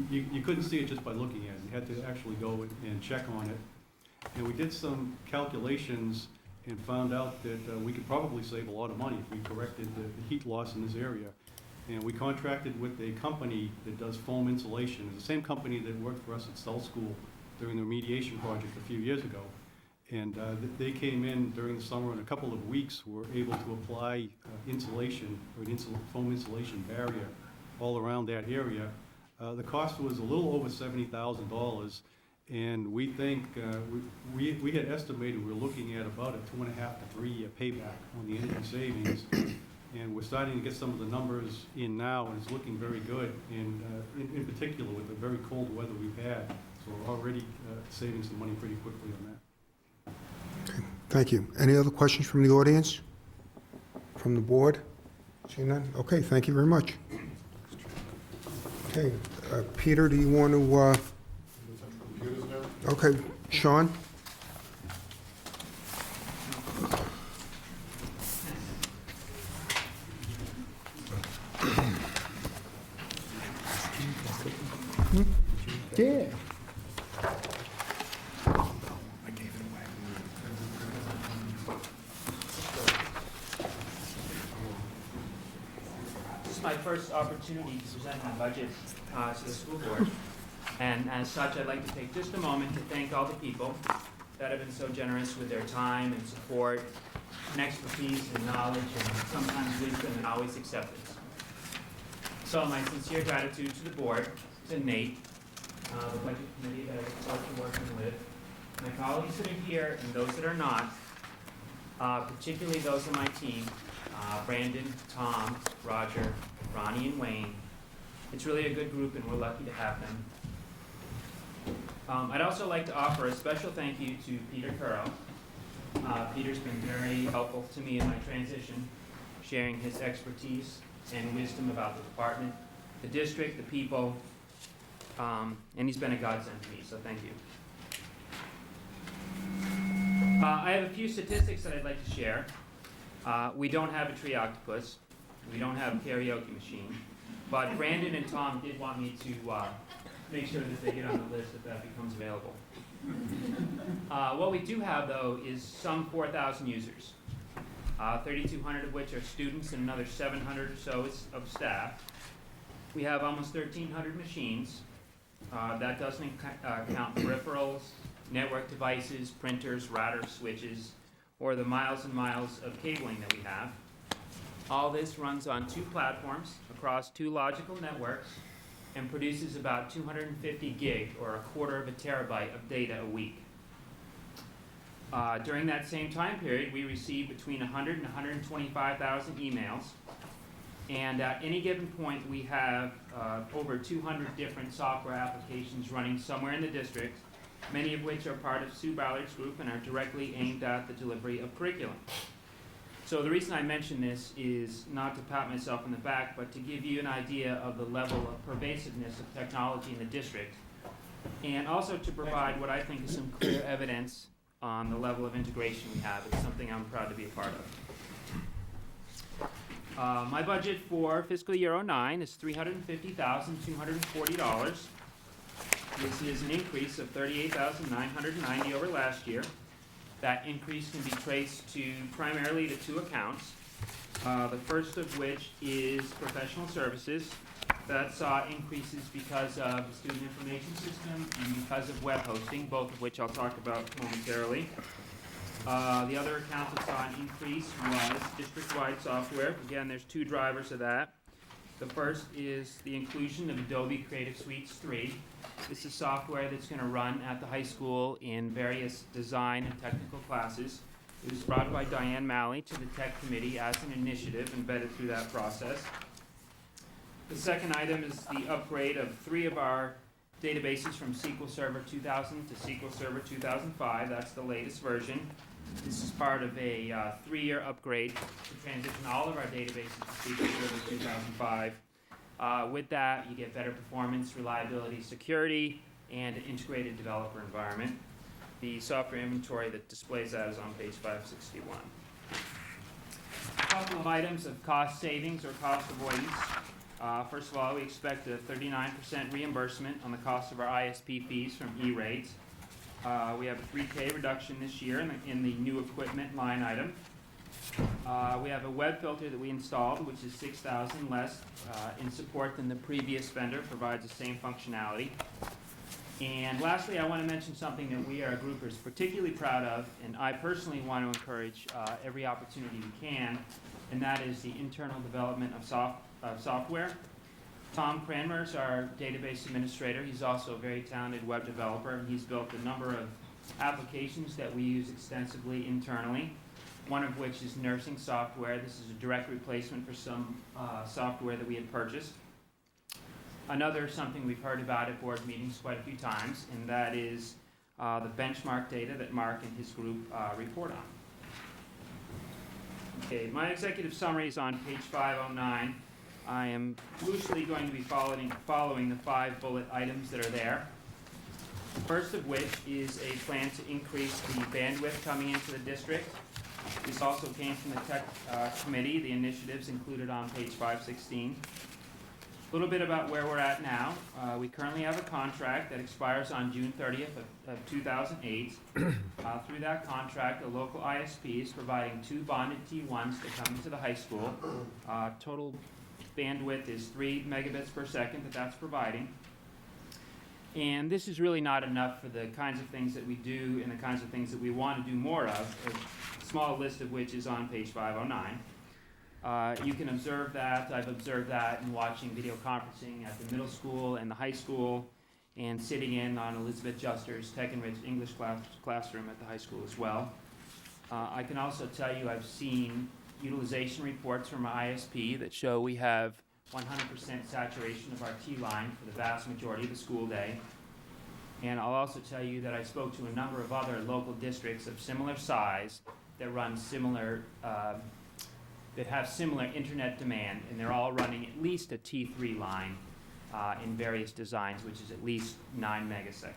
you couldn't see it just by looking at it. You had to actually go and check on it. And we did some calculations and found out that we could probably save a lot of money if we corrected the heat loss in this area. And we contracted with a company that does foam insulation. It's the same company that worked for us at South School during the remediation project a few years ago. And they came in during the summer, in a couple of weeks were able to apply insulation, or an foam insulation barrier all around that area. The cost was a little over $70,000, and we think, we had estimated we were looking at about a 2.5 to 3 year payback on the energy savings. And we're starting to get some of the numbers in now, and it's looking very good, and in particular with the very cold weather we've had. So we're already saving some money pretty quickly on that. Okay, thank you. Any other questions from the audience? From the board? Seeing none? Okay, thank you very much. Okay, Peter, do you want to, okay, Sean? Yeah. This is my first opportunity to present my budget to the school board. And as such, I'd like to take just a moment to thank all the people that have been so generous with their time and support and expertise and knowledge and sometimes wisdom and always acceptance. So my sincere gratitude to the board, to Nate, the budget committee that I've been working with, my colleagues that are here and those that are not, particularly those on my team, Brandon, Tom, Roger, Ronnie, and Wayne. It's really a good group and we're lucky to have them. I'd also like to offer a special thank you to Peter Currow. Peter's been very helpful to me in my transition, sharing his expertise and wisdom about the department, the district, the people, and he's been a godsend to me, so thank you. I have a few statistics that I'd like to share. We don't have a tree octopus. We don't have a karaoke machine. But Brandon and Tom did want me to make sure that they get on the list if that becomes available. What we do have, though, is some 4,000 users, 3,200 of which are students and another 700 or so of staff. We have almost 1,300 machines. That doesn't count peripherals, network devices, printers, routers, switches, or the miles and miles of cabling that we have. All this runs on 2 platforms across 2 logical networks and produces about 250 gig, or a quarter of a terabyte of data a week. During that same time period, we receive between 100 and 125,000 emails. And at any given point, we have over 200 different software applications running somewhere in the district many of which are part of Sue Ballard's group and are directly aimed at the delivery of curriculum. So the reason I mention this is not to pat myself on the back, but to give you an idea of the level of pervasiveness of technology in the district, and also to provide what I think is some clear evidence on the level of integration we have. It's something I'm proud to be a part of. My budget for fiscal year '09 is $350,240. This is an increase of $38,990 over last year. That increase can be traced to primarily to two accounts. The first of which is professional services. That saw increases because of the student information system and because of web hosting, both of which I'll talk about momentarily. The other account that saw an increase was district-wide software. Again, there's two drivers of that. The first is the inclusion of Adobe Creative Suite 3. This is software that's going to run at the high school in various design and technical classes. It was brought by Diane Malley to the Tech Committee as an initiative embedded through that process. The second item is the upgrade of 3 of our databases from SQL Server 2000 to SQL Server 2005. That's the latest version. This is part of a 3-year upgrade to transition all of our databases to SQL Server 2005. With that, you get better performance, reliability, security, and an integrated developer environment. The software inventory that displays that is on page 561. A couple of items of cost savings or cost avoidance. First of all, we expect a 39% reimbursement on the cost of our ISP fees from E-rates. We have a $3K reduction this year in the new equipment line item. We have a web filter that we installed, which is $6,000 less in support than the previous vendor, provides the same functionality. And lastly, I want to mention something that we, our groupers, particularly proud of, and I personally want to encourage every opportunity we can, and that is the internal development of software. Tom Cranmer is our database administrator. He's also a very talented web developer, and he's built a number of applications that we use extensively internally, one of which is nursing software. This is a direct replacement for some software that we had purchased. Another something we've heard about at board meetings quite a few times, and that is the benchmark data that Mark and his group report on. Okay, my executive summary is on page 509. I am loosely going to be following the 5 bullet items that are there. The first of which is a plan to increase the bandwidth coming into the district. This also came from the Tech Committee, the initiatives included on page 516. A little bit about where we're at now. We currently have a contract that expires on June 30th of 2008. Through that contract, a local ISP is providing 2 bonded T1s to come into the high school. Total bandwidth is 3 megabits per second that's providing. And this is really not enough for the kinds of things that we do and the kinds of things that we want to do more of, a small list of which is on page 509. You can observe that. I've observed that in watching video conferencing at the middle school and the high school, and sitting in on Elizabeth Juster's tech-enriched English classroom at the high school as well. I can also tell you I've seen utilization reports from our ISP that show we have 100% saturation of our T-line for the vast majority of the school day. And I'll also tell you that I spoke to a number of other local districts of similar size that run similar, that have similar internet demand, and they're all running at least a T3 line in various designs, which is at least 9 megaseconds.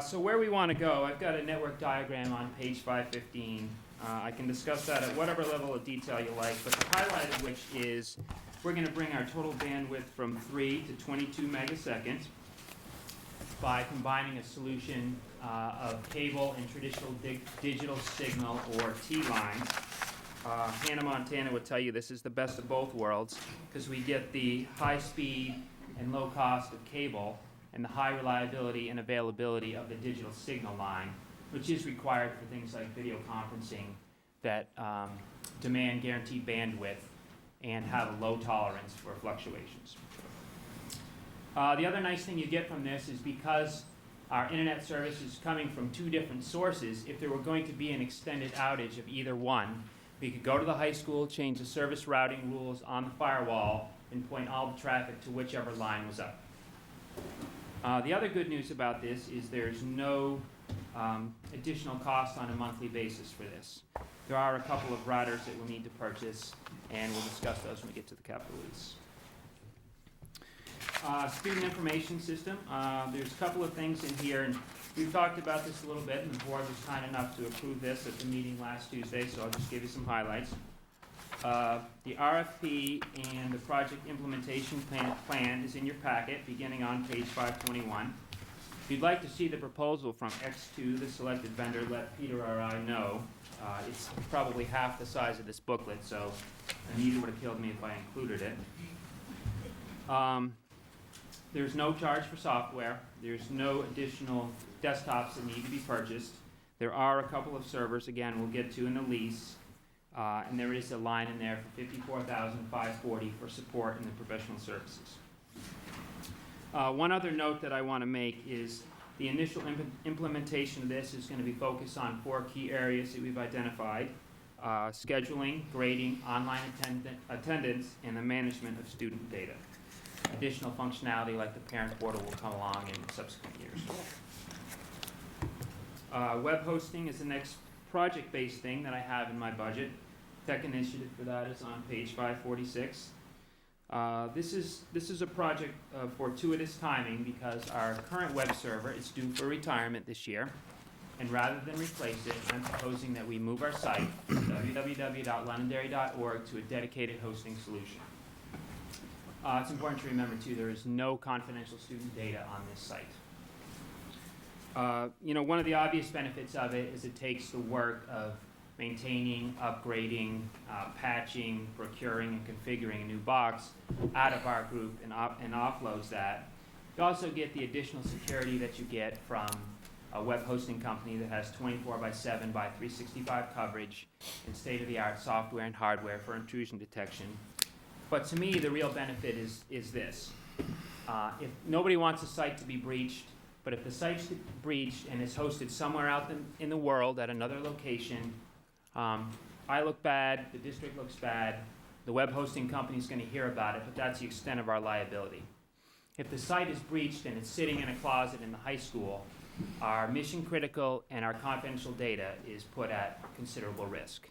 So where we want to go, I've got a network diagram on page 515. I can discuss that at whatever level of detail you like, but the highlight of which is we're going to bring our total bandwidth from 3 to 22 megaseconds by combining a solution of cable and traditional digital signal or T-lines. Hannah Montana would tell you this is the best of both worlds because we get the high speed and low cost of cable and the high reliability and availability of the digital signal line, which is required for things like video conferencing that demand guaranteed bandwidth and have a low tolerance for fluctuations. The other nice thing you get from this is because our internet service is coming from 2 different sources, if there were going to be an extended outage of either one, we could go to the high school, change the service routing rules on the firewall, and point all the traffic to whichever line was up. The other good news about this is there's no additional cost on a monthly basis for this. There are a couple of routers that we'll need to purchase, and we'll discuss those when we get to the capital lease. Student information system. There's a couple of things in here, and we've talked about this a little bit, and the board was kind enough to approve this at the meeting last Tuesday, so I'll just give you some highlights. The RFP and the project implementation plan is in your packet, beginning on page 521. If you'd like to see the proposal from X2, the selected vendor, let Peter or I know. It's probably half the size of this booklet, so Anita would have killed me if I included it. There's no charge for software. There's no additional desktops that need to be purchased. There are a couple of servers, again, we'll get to in the lease. And there is a line in there for $54,540 for support in the professional services. One other note that I want to make is the initial implementation of this is going to be focused on 4 key areas that we've identified: scheduling, grading, online attendance, and the management of student data. Additional functionality like the parent portal will come along in subsequent years. Web hosting is the next project-based thing that I have in my budget. Tech initiative for that is on page 546. This is a project of fortuitous timing because our current web server is due for retirement this year, and rather than replace it, I'm proposing that we move our site, www.londonderry.org, to a dedicated hosting solution. It's important to remember, too, there is no confidential student data on this site. One of the obvious benefits of it is it takes the work of maintaining, upgrading, patching, procuring, and configuring a new box out of our group and offloads that. You also get the additional security that you get from a web hosting company that has 24/7 by 365 coverage and state-of-the-art software and hardware for intrusion detection. But to me, the real benefit is this. If nobody wants a site to be breached, but if the site's breached and is hosted somewhere out in the world at another location, I look bad, the district looks bad, the web hosting company's going to hear about it, but that's the extent of our liability. If the site is breached and it's sitting in a closet in the high school, our mission critical and our confidential data is put at considerable risk.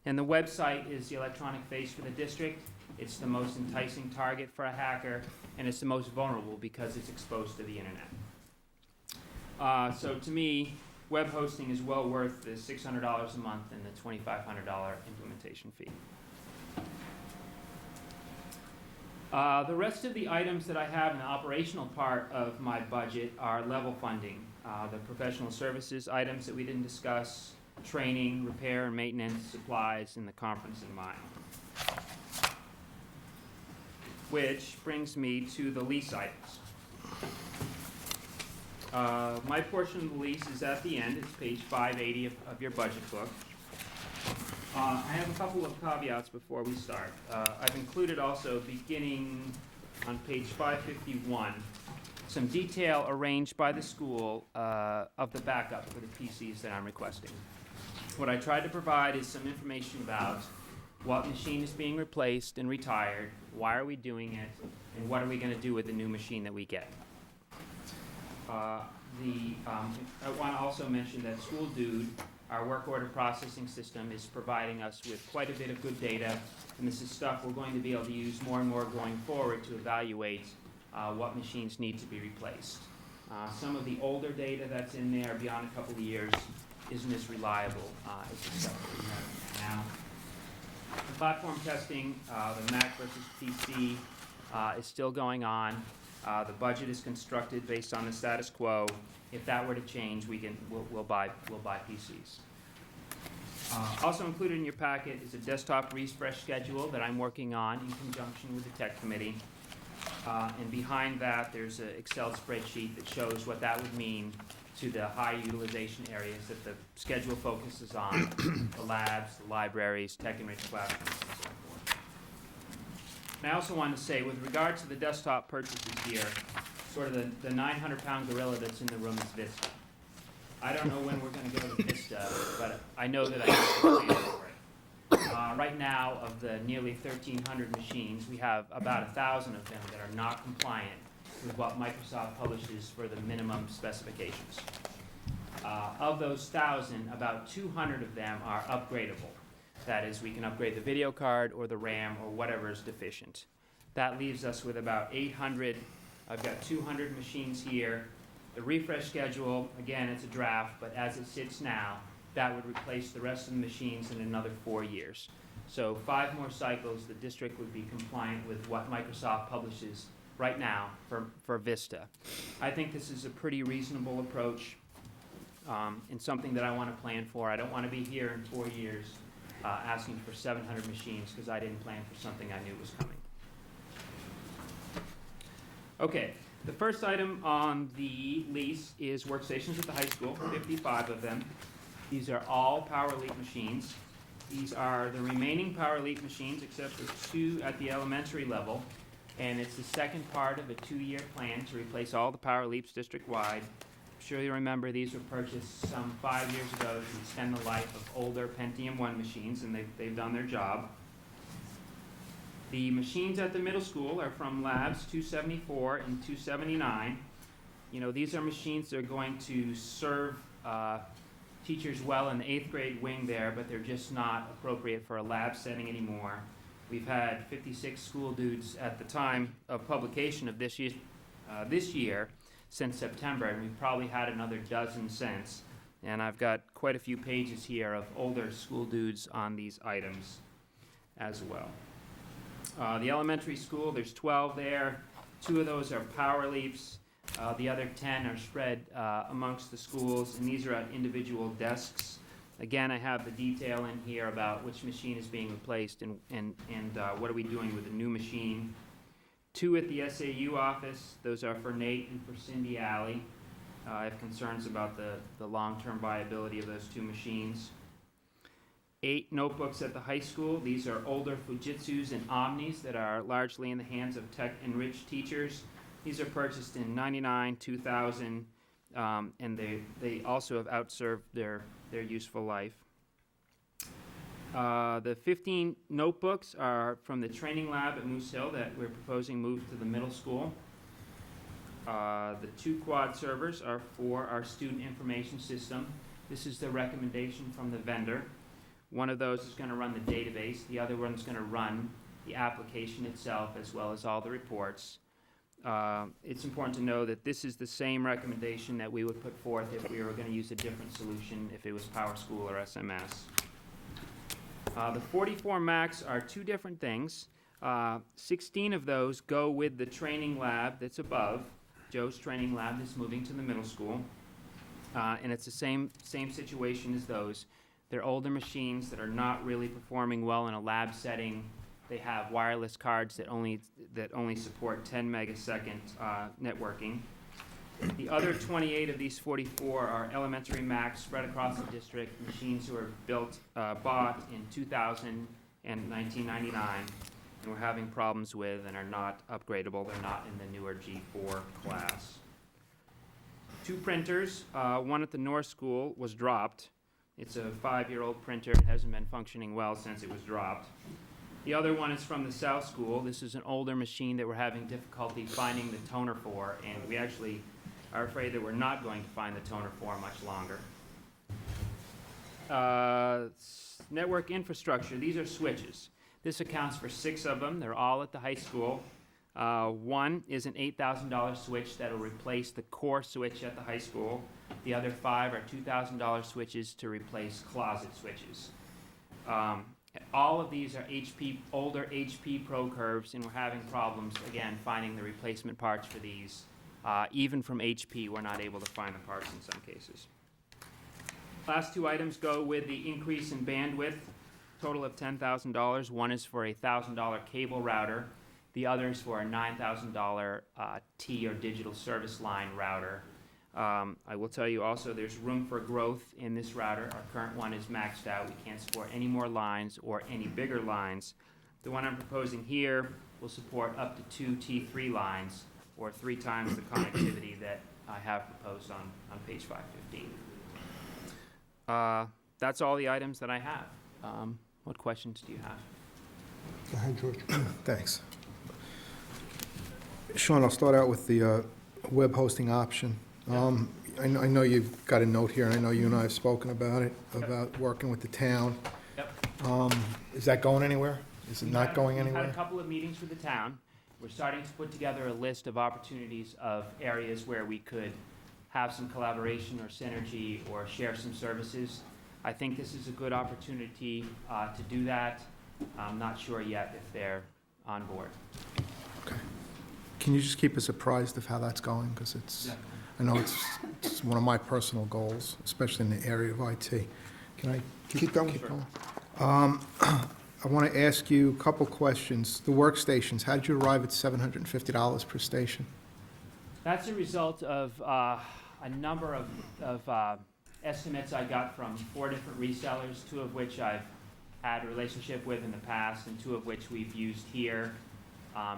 And the website is the electronic face for the district. It's the most enticing target for a hacker, and it's the most vulnerable because it's exposed to the internet. So to me, web hosting is well worth the $600 a month and the $2,500 implementation fee. The rest of the items that I have in the operational part of my budget are level funding. The professional services items that we didn't discuss, training, repair and maintenance, supplies, and the conference in mind. Which brings me to the lease items. My portion of the lease is at the end. It's page 580 of your budget book. I have a couple of caveats before we start. I've included also, beginning on page 551, some detail arranged by the school of the backup for the PCs that I'm requesting. What I tried to provide is some information about what machine is being replaced and retired, why are we doing it, and what are we going to do with the new machine that we get. I want to also mention that School Dude, our work order processing system, is providing us with quite a bit of good data, and this is stuff we're going to be able to use more and more going forward to evaluate what machines need to be replaced. Some of the older data that's in there beyond a couple of years isn't as reliable as the stuff that we have now. The platform testing, the Mac versus PC, is still going on. The budget is constructed based on the status quo. If that were to change, we'll buy PCs. Also included in your packet is a desktop refresh schedule that I'm working on in conjunction with the tech committee. And behind that, there's an Excel spreadsheet that shows what that would mean to the high utilization areas that the schedule focuses on, the labs, the libraries, tech-enriched classrooms, and so forth. And I also want to say, with regard to the desktop purchases here, sort of the 900-pound gorilla that's in the room is Vista. I don't know when we're going to go to Vista, but I know that I need to plan for it. Right now, of the nearly 1,300 machines, we have about 1,000 of them that are not compliant with what Microsoft publishes for the minimum specifications. Of those 1,000, about 200 of them are upgradable. That is, we can upgrade the video card or the RAM or whatever is deficient. That leaves us with about 800. I've got 200 machines here. The refresh schedule, again, it's a draft, but as it sits now, that would replace the rest of the machines in another 4 years. So 5 more cycles, the district would be compliant with what Microsoft publishes right now for Vista. I think this is a pretty reasonable approach and something that I want to plan for. I don't want to be here in 4 years asking for 700 machines because I didn't plan for something I knew was coming. Okay, the first item on the lease is workstations at the high school, 55 of them. These are all Power Elite machines. These are the remaining Power Elite machines except for 2 at the elementary level, and it's the second part of a 2-year plan to replace all the Power Elites district-wide. I'm sure you remember these were purchased some 5 years ago to extend the life of older Pentium 1 machines, and they've done their job. The machines at the middle school are from labs 274 and 279. You know, these are machines that are going to serve teachers well in the 8th grade wing there, but they're just not appropriate for a lab setting anymore. We've had 56 school dudes at the time of publication of this year since September, and we've probably had another dozen since. And I've got quite a few pages here of older school dudes on these items as well. The elementary school, there's 12 there. 2 of those are Power Leaps. The other 10 are spread amongst the schools, and these are at individual desks. Again, I have the detail in here about which machine is being replaced and what are we doing with the new machine. 2 at the SAU office. Those are for Nate and for Cindy Alley. I have concerns about the long-term viability of those 2 machines. 8 notebooks at the high school. These are older Fujitsus and Omnis that are largely in the hands of tech-enriched teachers. These are purchased in '99, 2000, and they also have outserved their useful life. The 15 notebooks are from the training lab at Moose Hill that we're proposing moved to the middle school. The 2 quad servers are for our student information system. This is the recommendation from the vendor. One of those is going to run the database. The other one is going to run the application itself as well as all the reports. It's important to know that this is the same recommendation that we would put forth if we were going to use a different solution, if it was PowerSchool or SMS. The 44 Macs are 2 different things. 16 of those go with the training lab that's above. Joe's training lab is moving to the middle school. And it's the same situation as those. They're older machines that are not really performing well in a lab setting. They have wireless cards that only support 10 megasecond networking. The other 28 of these 44 are elementary Macs spread across the district, machines who were bought in 2000 and 1999, and we're having problems with and are not upgradable. They're not in the newer G4 class. 2 printers, one at the North School was dropped. It's a 5-year-old printer. It hasn't been functioning well since it was dropped. The other one is from the South School. This is an older machine that we're having difficulty finding the toner for, and we actually are afraid that we're not going to find the toner for much longer. Network infrastructure, these are switches. This accounts for 6 of them. They're all at the high school. One is an $8,000 switch that will replace the core switch at the high school. The other 5 are $2,000 switches to replace closet switches. All of these are older HP Pro Curves, and we're having problems, again, finding the replacement parts for these. Even from HP, we're not able to find the parts in some cases. Last 2 items go with the increase in bandwidth, total of $10,000. One is for a $1,000 cable router. The other is for a $9,000 T or digital service line router. I will tell you also there's room for growth in this router. Our current one is maxed out. We can't support any more lines or any bigger lines. The one I'm proposing here will support up to 2 T3 lines, or 3 times the connectivity that I have proposed on page 515. That's all the items that I have. What questions do you have? Go ahead, George. Thanks. Sean, I'll start out with the web hosting option. I know you've got a note here, and I know you and I have spoken about it, about working with the town. Yep. Is that going anywhere? Is it not going We've anywhere? had a couple of meetings with the town. We're starting to put together a list of opportunities of areas where we could have some collaboration or synergy or share some services. I think this is a good opportunity to do that. I'm not sure yet if they're on board. Okay. Can you just keep us apprised of how that's going? Because I know it's one of my personal goals, especially in the area of IT. Can I Keep going. keep going? I want to ask you a couple questions. The workstations, how did you arrive at $750 per station? That's a result of a number of estimates I got from 4 different resellers, 2 of which I've had a relationship with in the past and 2 of which we've used here.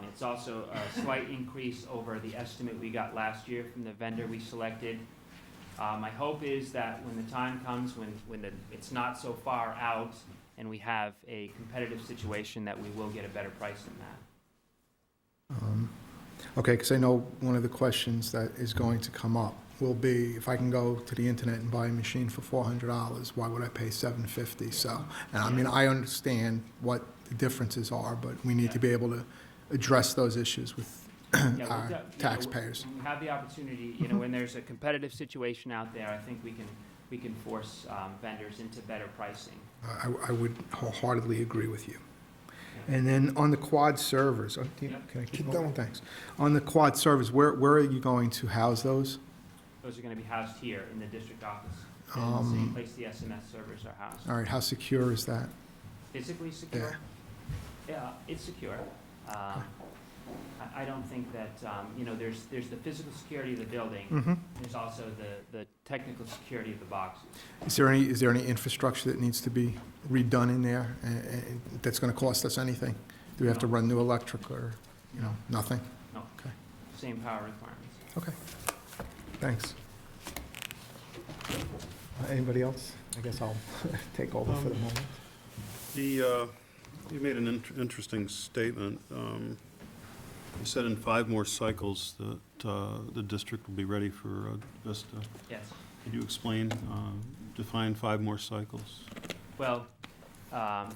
It's also a slight increase over the estimate we got last year from the vendor we selected. My hope is that when the time comes, when it's not so far out and we have a competitive situation, that we will get a better price than that. Okay, because I know one of the questions that is going to come up will be, if I can go to the internet and buy a machine for $400, why would I pay $750? So, and I mean, I understand what the differences are, but we need to be able to address those issues with our taxpayers. When we have the opportunity, when there's a competitive situation out there, I think we can force vendors into better pricing. I would wholeheartedly agree with you. And then on the quad servers, can I keep going? Thanks. On the quad servers, where are you going to house those? Those are going to be housed here in the district office, in the same place the SMS servers are housed. All right, how secure is that? Physically secure? Yeah, it's secure. I don't think that, there's the physical security of the building. There's also the technical security of the boxes. Is there any infrastructure that needs to be redone in there that's going to cost us anything? Do we have to run new electric or, nothing? No. Okay. Same power requirements. Okay. Thanks. Anybody else? I guess I'll take over for the moment. You made an interesting statement. You said in 5 more cycles that the district will be ready for Vista. Yes. Could you explain, define 5 more cycles? Well, I'm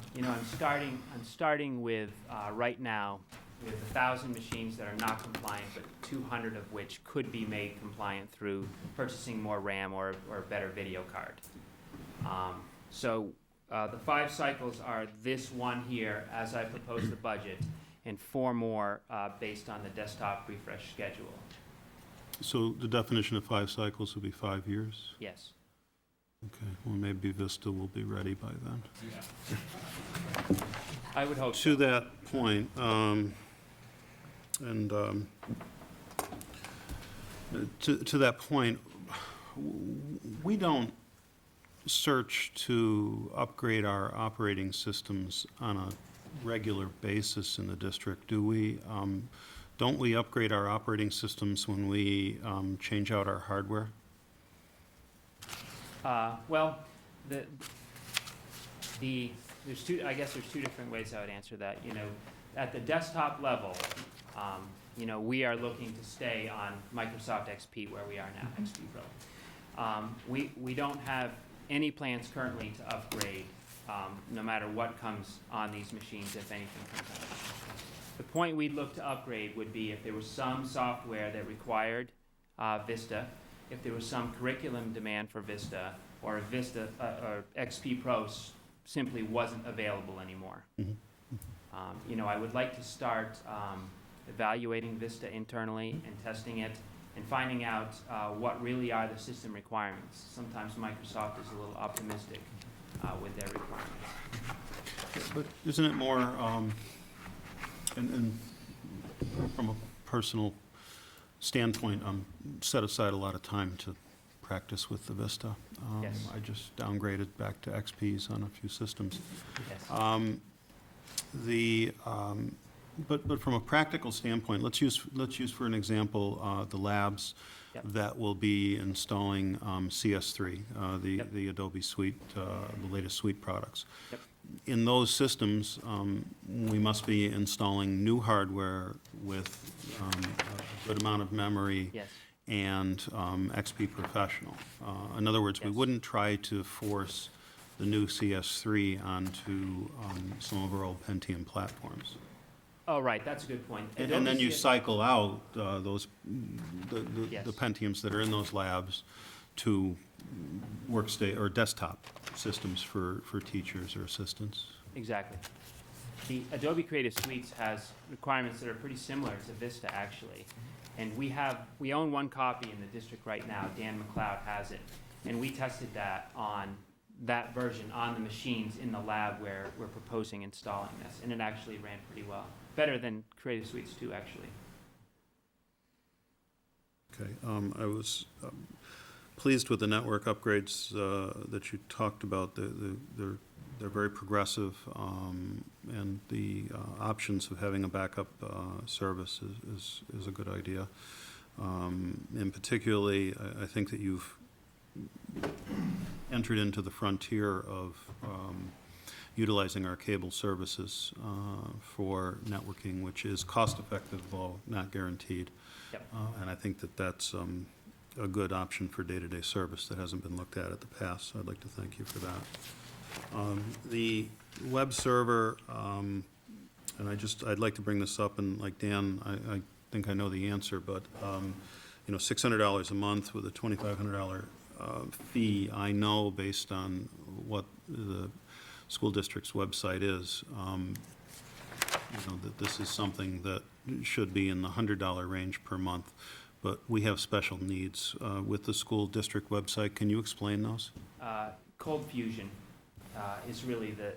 starting with, right now, with 1,000 machines that are not compliant, but 200 of which could be made compliant through purchasing more RAM or better video card. So the 5 cycles are this one here, as I propose the budget, and 4 more based on the desktop refresh schedule. So the definition of 5 cycles would be 5 years? Yes. Okay, well, maybe Vista will be ready by then. Yeah. I would hope To so. that point, to that point, we don't search to upgrade our operating systems on a regular basis in the district, do we? Don't we upgrade our operating systems when we change out our hardware? Well, there's two different ways I would answer that. At the desktop level, we are looking to stay on Microsoft XP where we are now, XP Pro. We don't have any plans currently to upgrade, no matter what comes on these machines, if anything comes out. The point we'd look to upgrade would be if there was some software that required Vista, if there was some curriculum demand for Vista, or if Vista or XP Pro simply wasn't available anymore. I would like to start evaluating Vista internally and testing it and finding out what really are the system requirements. Sometimes Microsoft is a little optimistic with their requirements. But isn't it more, and from a personal standpoint, set aside a lot of time to practice with the Vista. Yes. I just downgraded back to XPs on a few systems. Yes. But from a practical standpoint, let's use for an example the labs Yep. that will be installing CS3, the Adobe Suite, the latest Suite products. Yep. in those systems, we must be installing new hardware with a good amount of memory Yes. and XP Professional. In other words, we Yes. wouldn't try to force the new CS3 onto some of our old Pentium platforms. Oh, right, that's a good point. And then you Adobe CS cycle out those, Yes. the Pentiums that are in those labs to or desktop systems for teachers or assistants. Exactly. The Adobe Creative Suites has requirements that are pretty similar to Vista, actually. And we own one copy in the district right now. Dan McLeod has it. And we tested that version on the machines in the lab where we're proposing installing this. And it actually ran pretty well. Better than Creative Suites 2, actually. Okay, I was pleased with the network upgrades that you talked about. They're very progressive, and the options of having a backup service is a good idea. And particularly, I think that you've entered into the frontier of utilizing our cable services for networking, which is cost-effective, though not guaranteed. Yep. And I think that that's a good option for day-to-day service that hasn't been looked at the past, so I'd like to thank you for that. The web server, and I'd like to bring this up, and like Dan, I think I know the answer, but, $600 a month with a $2,500 fee, I know based on what the school district's website is, that this is something that should be in the $100 range per month. But we have special needs with the school district website. Can you explain those? Cold Fusion is really the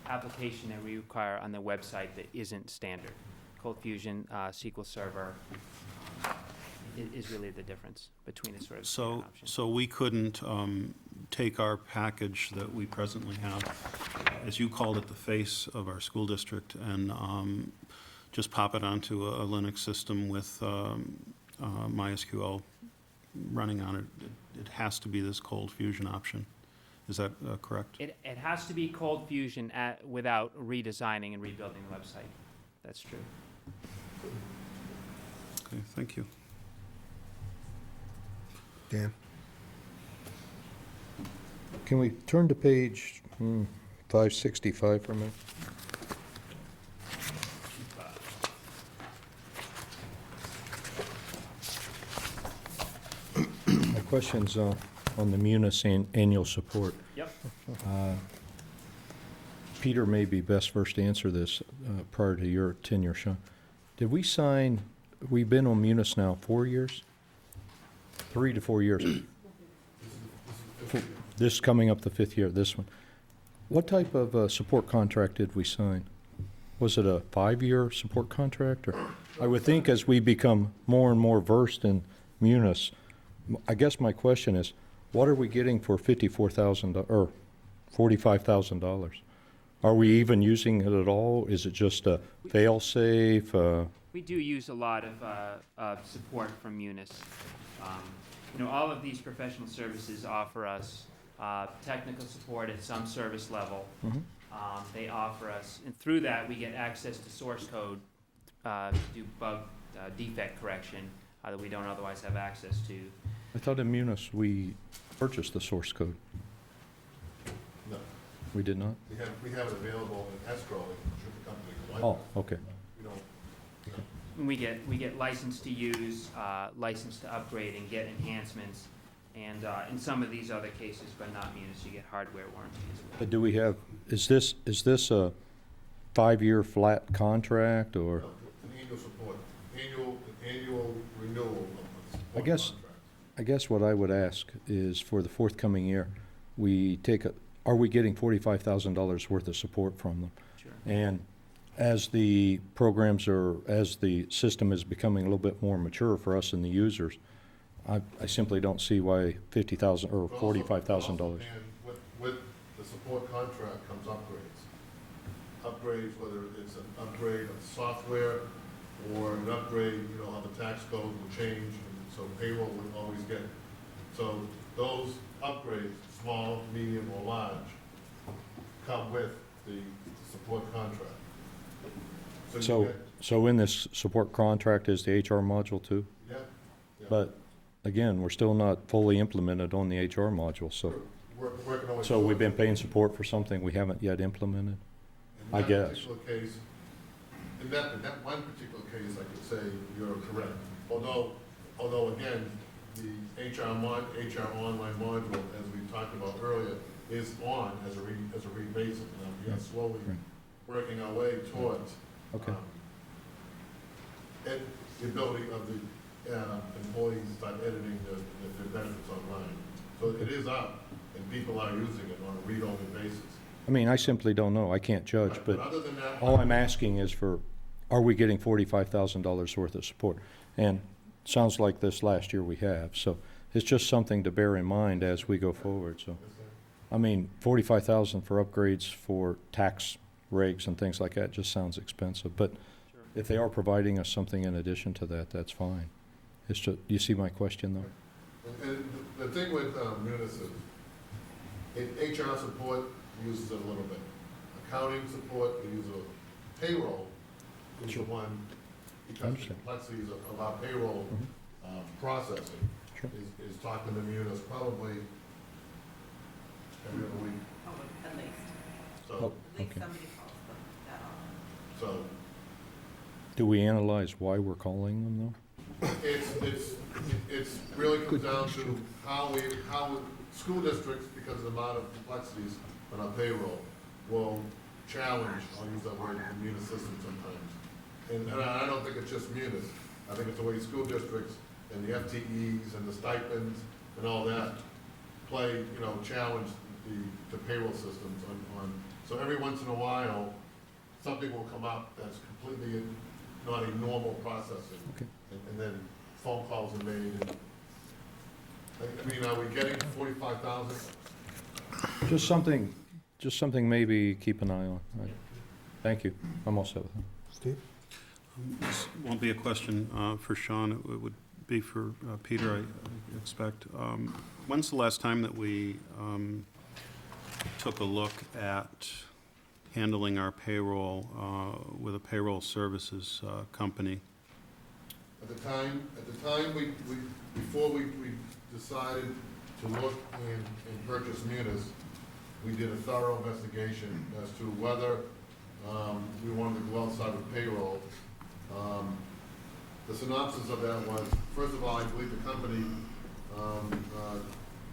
application that we require on the website that isn't standard. Cold Fusion, SQL Server is really the difference between the sort of standard options. So we couldn't take our package that we presently have, as you called it, the face of our school district, and just pop it onto a Linux system with MySQL running on it. It has to be this Cold Fusion option. Is that correct? It has to be Cold Fusion without redesigning and rebuilding the website. That's true. Okay, thank you. Dan? Can we turn to page 565 for a minute? My question's on the Munis annual support. Yep. Peter may be best first to answer this prior to your tenure, Sean. Did we sign, we've been on Munis now 4 years? 3 to 4 years. This is coming up the 5th year, this one. What type of support contract did we sign? Was it a 5-year support contract? Or I would think as we become more and more versed in Munis, I guess my question is, what are we getting for $54,000 or $45,000? Are we even using it at all? Is it just a fail-safe? We do use a lot of support from Munis. All of these professional services offer us technical support at some service level. They offer us, and through that we get access to source code to do bug defect correction that we don't otherwise have access to. I thought in Munis we purchased the source code. No, We did not? we have it available in escrow, should the company like Oh, okay. We don't, And we get license to use, license to upgrade, and get enhancements. And in some of these other cases, but not Munis, you get hardware warranty as well. But do we have, is this a 5-year flat contract or? no, an annual support, annual renewal of the support guess- contract. I guess what I would ask is for the forthcoming year, are we getting $45,000 worth of support from them? Sure. And as the as the system is becoming a little bit more mature for us and the users, I simply don't see why $50,000 or $45,000. And with the support contract comes upgrades. Upgrades, whether it's an upgrade of software or an upgrade, how the tax code will change, and so payroll would always get. So those upgrades, small, medium, or large, come with the support contract. you So, get- so in this support contract is the HR module too? Yeah. yeah. But again, we're still not fully implemented on the HR module, so, We're working on it. so we've been paying support for something we haven't yet implemented? In I that guess. particular case, in that one particular case, I could say you're correct. Although again, the HR online module, as we talked about earlier, is on as a rebasing. We are slowly Right. working our way towards Okay. the ability of the employees to start editing their benefits online. So it is up, and people are using it on a read-only basis. I mean, I simply don't know. I can't judge, but other than that, all I'm asking is for, are we getting $45,000 worth of support? And sounds like this last year we have, so it's just something to bear in mind as we go forward, so. I mean, 45,000 for upgrades for tax regs and things like that just sounds expensive, but if they are providing us something in addition to that, that's fine. It's just, you see my question though? And the thing with Munis is, HR support uses it a little bit. Accounting support, we use a payroll, is the one, because the Understand. complexities of our payroll processing, Sure. is talking to Munis probably every other week. At least. So, Oh, At least okay. somebody calls them that often. so Do we analyze why we're calling them though? it's really comes down to how school districts, because of the amount of complexities on our payroll, will challenge, I'll use that word, the Munis system sometimes. And I don't think it's just Munis. I think it's the way school districts and the FTEs and the stipends and all that play, challenge the payroll systems on. So every once in a while, something will come up that's completely not a normal processing. Okay. And then phone calls are made and, I mean, are we getting 45,000? Just something maybe keep an eye on. Right. Thank you. I'm all set with that. Steve? This won't be a question for Sean, it would be for Peter, I expect. When's the last time that we took a look at handling our payroll with a payroll services company? At the time, before we decided to look and purchase Munis, we did a thorough investigation as to whether we wanted to go outside of payroll. The synopsis of that was, first of all, I believe the company,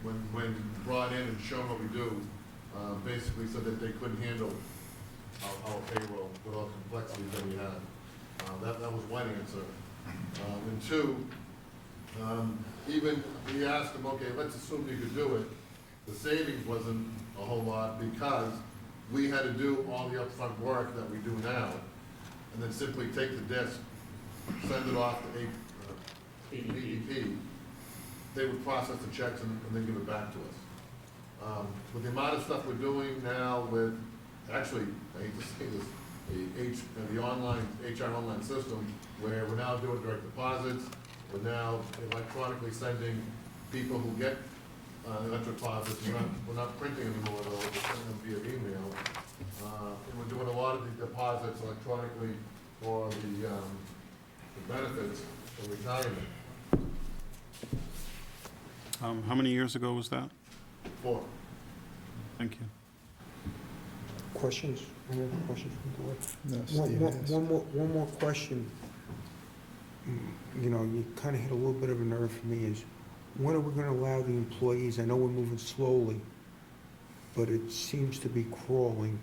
when brought in and shown what we do, basically said that they couldn't handle our payroll with all the complexities that we had. That was one answer. And two, even we asked them, okay, let's assume you could do it. The savings wasn't a whole lot because we had to do all the upfront work that we do now, and then simply take the disc, send it off to ADP. They would process the checks and then give it back to us. With the amount of stuff we're doing now with, actually, I hate to say this, the online, HR online system, where we're now doing direct deposits, we're now electronically sending people who get electric deposits, we're not printing anymore, though, we're sending them via email. And we're doing a lot of the deposits electronically for the benefits for retirement. How many years ago was that? 4. Thank you. Questions? Any other questions from the board? No, Steve has. One more question. You kind of hit a little bit of a nerve for me is, when are we going to allow the employees, I know we're moving slowly, but it seems to be crawling,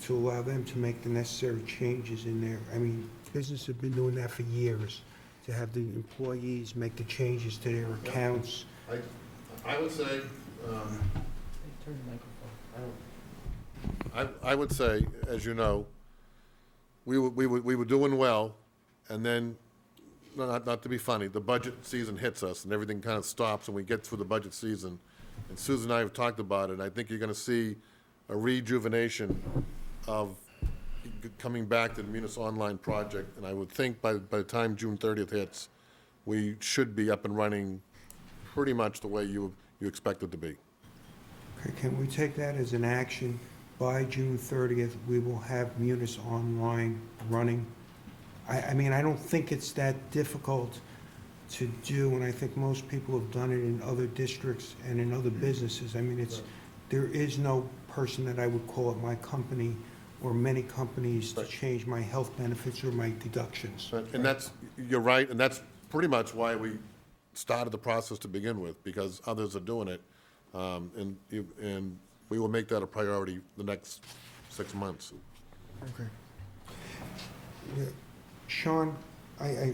to allow them to make the necessary changes in there? I mean, businesses have been doing that for years, to have the employees make the changes to their accounts. I would say, Turn the microphone. I would say, as you know, we were doing well, and then, not to be funny, the budget season hits us, and everything kind of stops, and we get through the budget season. And Susan and I have talked about it, and I think you're gonna see a rejuvenation of coming back to the Munis Online project, and I would think by the time June 30th hits, we should be up and running pretty much the way you expect it to be. Okay, can we take that as an action by June 30th, we will have Munis online running. I mean, I don't think it's that difficult to do, and I think most people have done it in other districts and in other businesses. I mean, there is no person that I would call at my company or many companies to change my health benefits or my deductions. And that's, you're right, and that's pretty much why we started the process to begin with, because others are doing it. And we will make that a priority the next 6 months. Okay. Yeah. Sean, I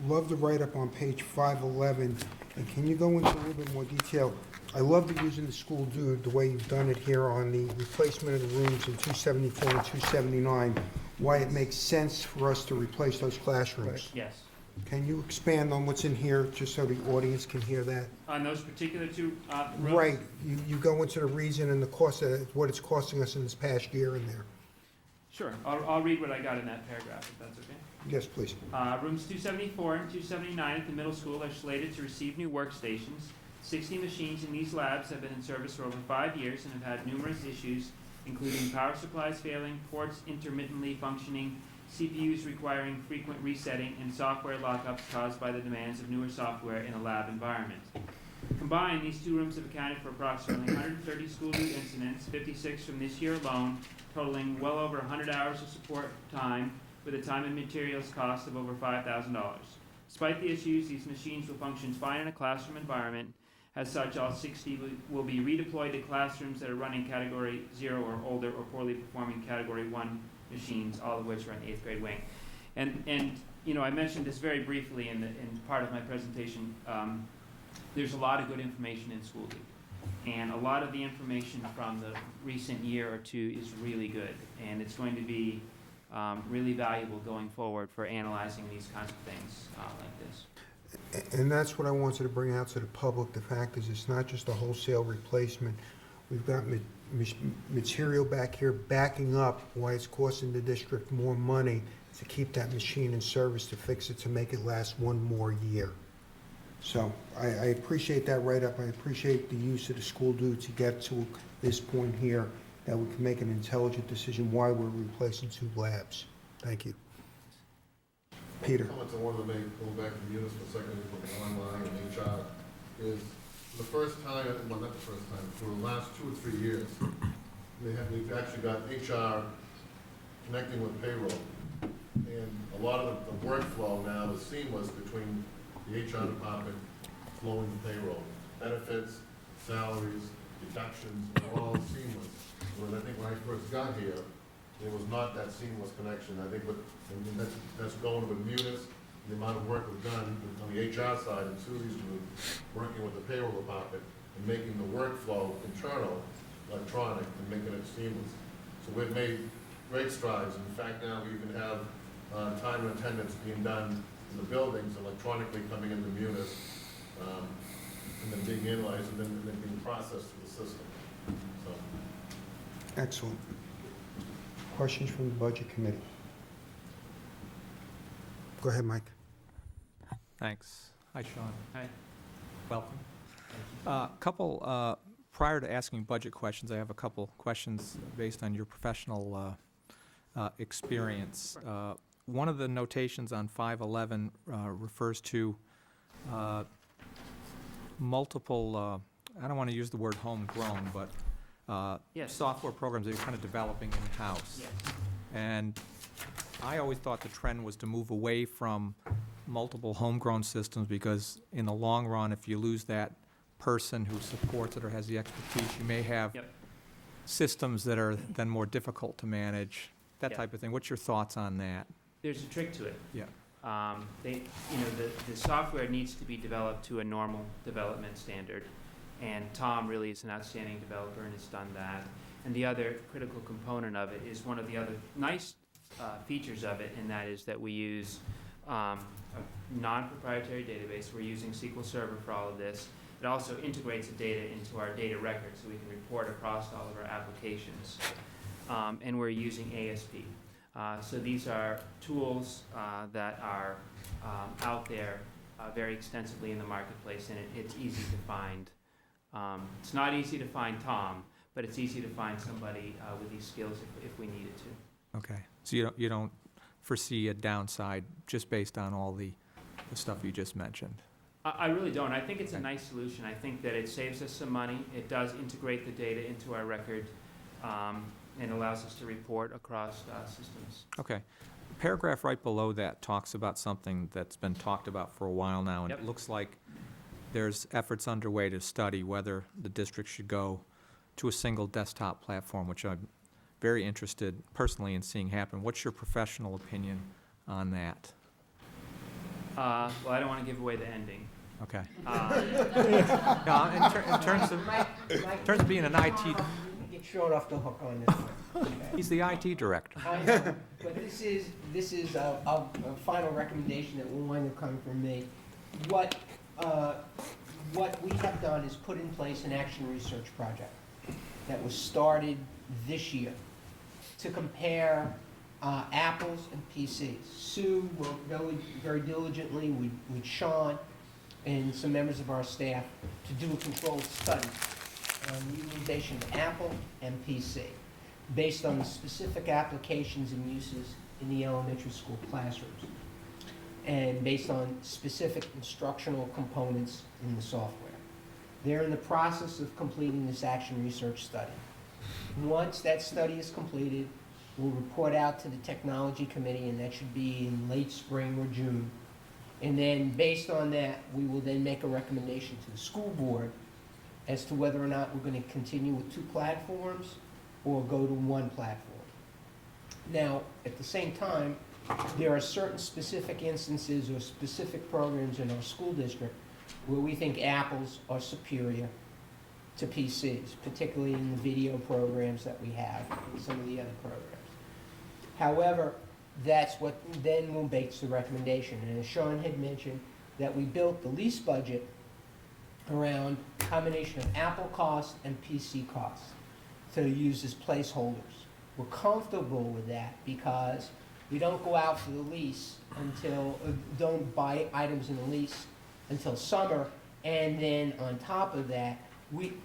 love the write-up on page 511, and can you go into a little bit more detail? I love the using the school dude, the way you've done it here on the replacement of the rooms in 274 and 279, why it makes sense for us to replace those classrooms. Yes. Can you expand on what's in here, just so the audience can hear that? On those particular two rooms? Right, you go into the reason and the cost, of what it's costing us in this past year in there. Sure. I'll read what I got in that paragraph, if that's okay. Yes, please. Rooms 274 and 279 at the middle school are slated to receive new workstations. 60 machines in these labs have been in service for over 5 years and have had numerous issues, including power supplies failing, ports intermittently functioning, CPUs requiring frequent resetting, and software lockups caused by the demands of newer software in a lab environment. Combined, these two rooms have accounted for approximately 130 school loot incidents, 56 from this year alone, totaling well over 100 hours of support time, with a time and materials cost of over $5,000. Despite the issues, these machines will function fine in a classroom environment. As such, all 60 will be redeployed to classrooms that are running Category 0 or older or poorly performing Category 1 machines, all of which are in the 8th grade wing. And you know, I mentioned this very briefly in part of my presentation. There's a lot of good information in School Week, and a lot of the information from the recent year or two is really good, and it's going to be really valuable going forward for analyzing these kinds of things like this. And that's what I wanted to bring out to the public. The fact is, it's not just a wholesale replacement. We've got material back here backing up why it's costing the district more money to keep that machine in service, to fix it, to make it last one more year. So I appreciate that write-up. I appreciate the use of the school dude to get to this point here, that we can make an intelligent decision why we're replacing 2 labs. Thank you. Peter. Comment I wanted to make, going back to Munis for a second, with online and HR, is the first time, well, not the first time, for the last 2 or 3 years, we've actually got HR connecting with payroll. And a lot of the workflow now is seamless between the HR department flowing to payroll. Benefits, salaries, deductions, are all seamless. Whereas I think when I first got here, it was not that seamless connection. I think that's going with Munis, the amount of work we've done on the HR side and Susie's group, working with the payroll department and making the workflow internal, electronic, and making it seamless. So we've made great strides. In fact, now we even have time and attendance being done in the buildings, electronically coming into Munis, and then being analyzed and then being processed through the system. So. Excellent. Questions from the Budget Committee? Go ahead, Mike. Thanks. Hi, Sean. Hi. Welcome. Prior to asking budget questions, I have a couple questions based on your professional experience. One of the notations on 511 refers to multiple, I don't want to use the word homegrown, but Yes. software programs that you're kind of developing in-house. Yes. And I always thought the trend was to move away from multiple homegrown systems, because in the long run, if you lose that person who supports it or has the expertise, you may have Yep. systems that are then more difficult to manage, that Yeah. type of thing. What's your thoughts on that? There's a trick to it. Yeah. The software needs to be developed to a normal development standard, and Tom really is an outstanding developer and has done that. And the other critical component of it is one of the other nice features of it, and that is that we use a non-proprietary database. We're using SQL Server for all of this. It also integrates the data into our data record so we can report across all of our applications. And we're using ASP. So these are tools that are out there very extensively in the marketplace, and it's easy to find. It's not easy to find Tom, but it's easy to find somebody with these skills if we needed to. Okay, so you don't foresee a downside just based on all the stuff you just mentioned? I really don't. I think it's a nice solution. I think that it saves us some money. It does integrate the data into our record, and allows us to report across systems. Okay. Paragraph right below that talks about something that's been talked about for a while now, and Yep. it looks like there's efforts underway to study whether the district should go to a single desktop platform, which I'm very interested personally in seeing happen. What's your professional opinion on that? Well, I don't want to give away the ending. Okay. Uh, In terms of being an IT, You get thrown off the hook on this one. Okay. he's the IT director. I know, but this is a final recommendation that will wind up coming from me. What we have done is put in place an action research project that was started this year to compare apples and PCs. Sue worked very diligently with Sean and some members of our staff to do a controlled study on the utilization of Apple and PC based on the specific applications and uses in the elementary school classrooms and based on specific instructional components in the software. They're in the process of completing this action research study. Once that study is completed, we'll report out to the technology committee, and that should be in late spring or June. And then, based on that, we will then make a recommendation to the school board as to whether or not we're going to continue with 2 platforms or go to 1 platform. Now, at the same time, there are certain specific instances or specific programs in our school district where we think apples are superior to PCs, particularly in the video programs that we have and some of the other programs. However, that's what then will base the recommendation. And as Sean had mentioned, that we built the lease budget around a combination of Apple costs and PC costs to use as placeholders. We're comfortable with that because we don't go out for the lease until, don't buy items in the lease until summer, and then on top of that,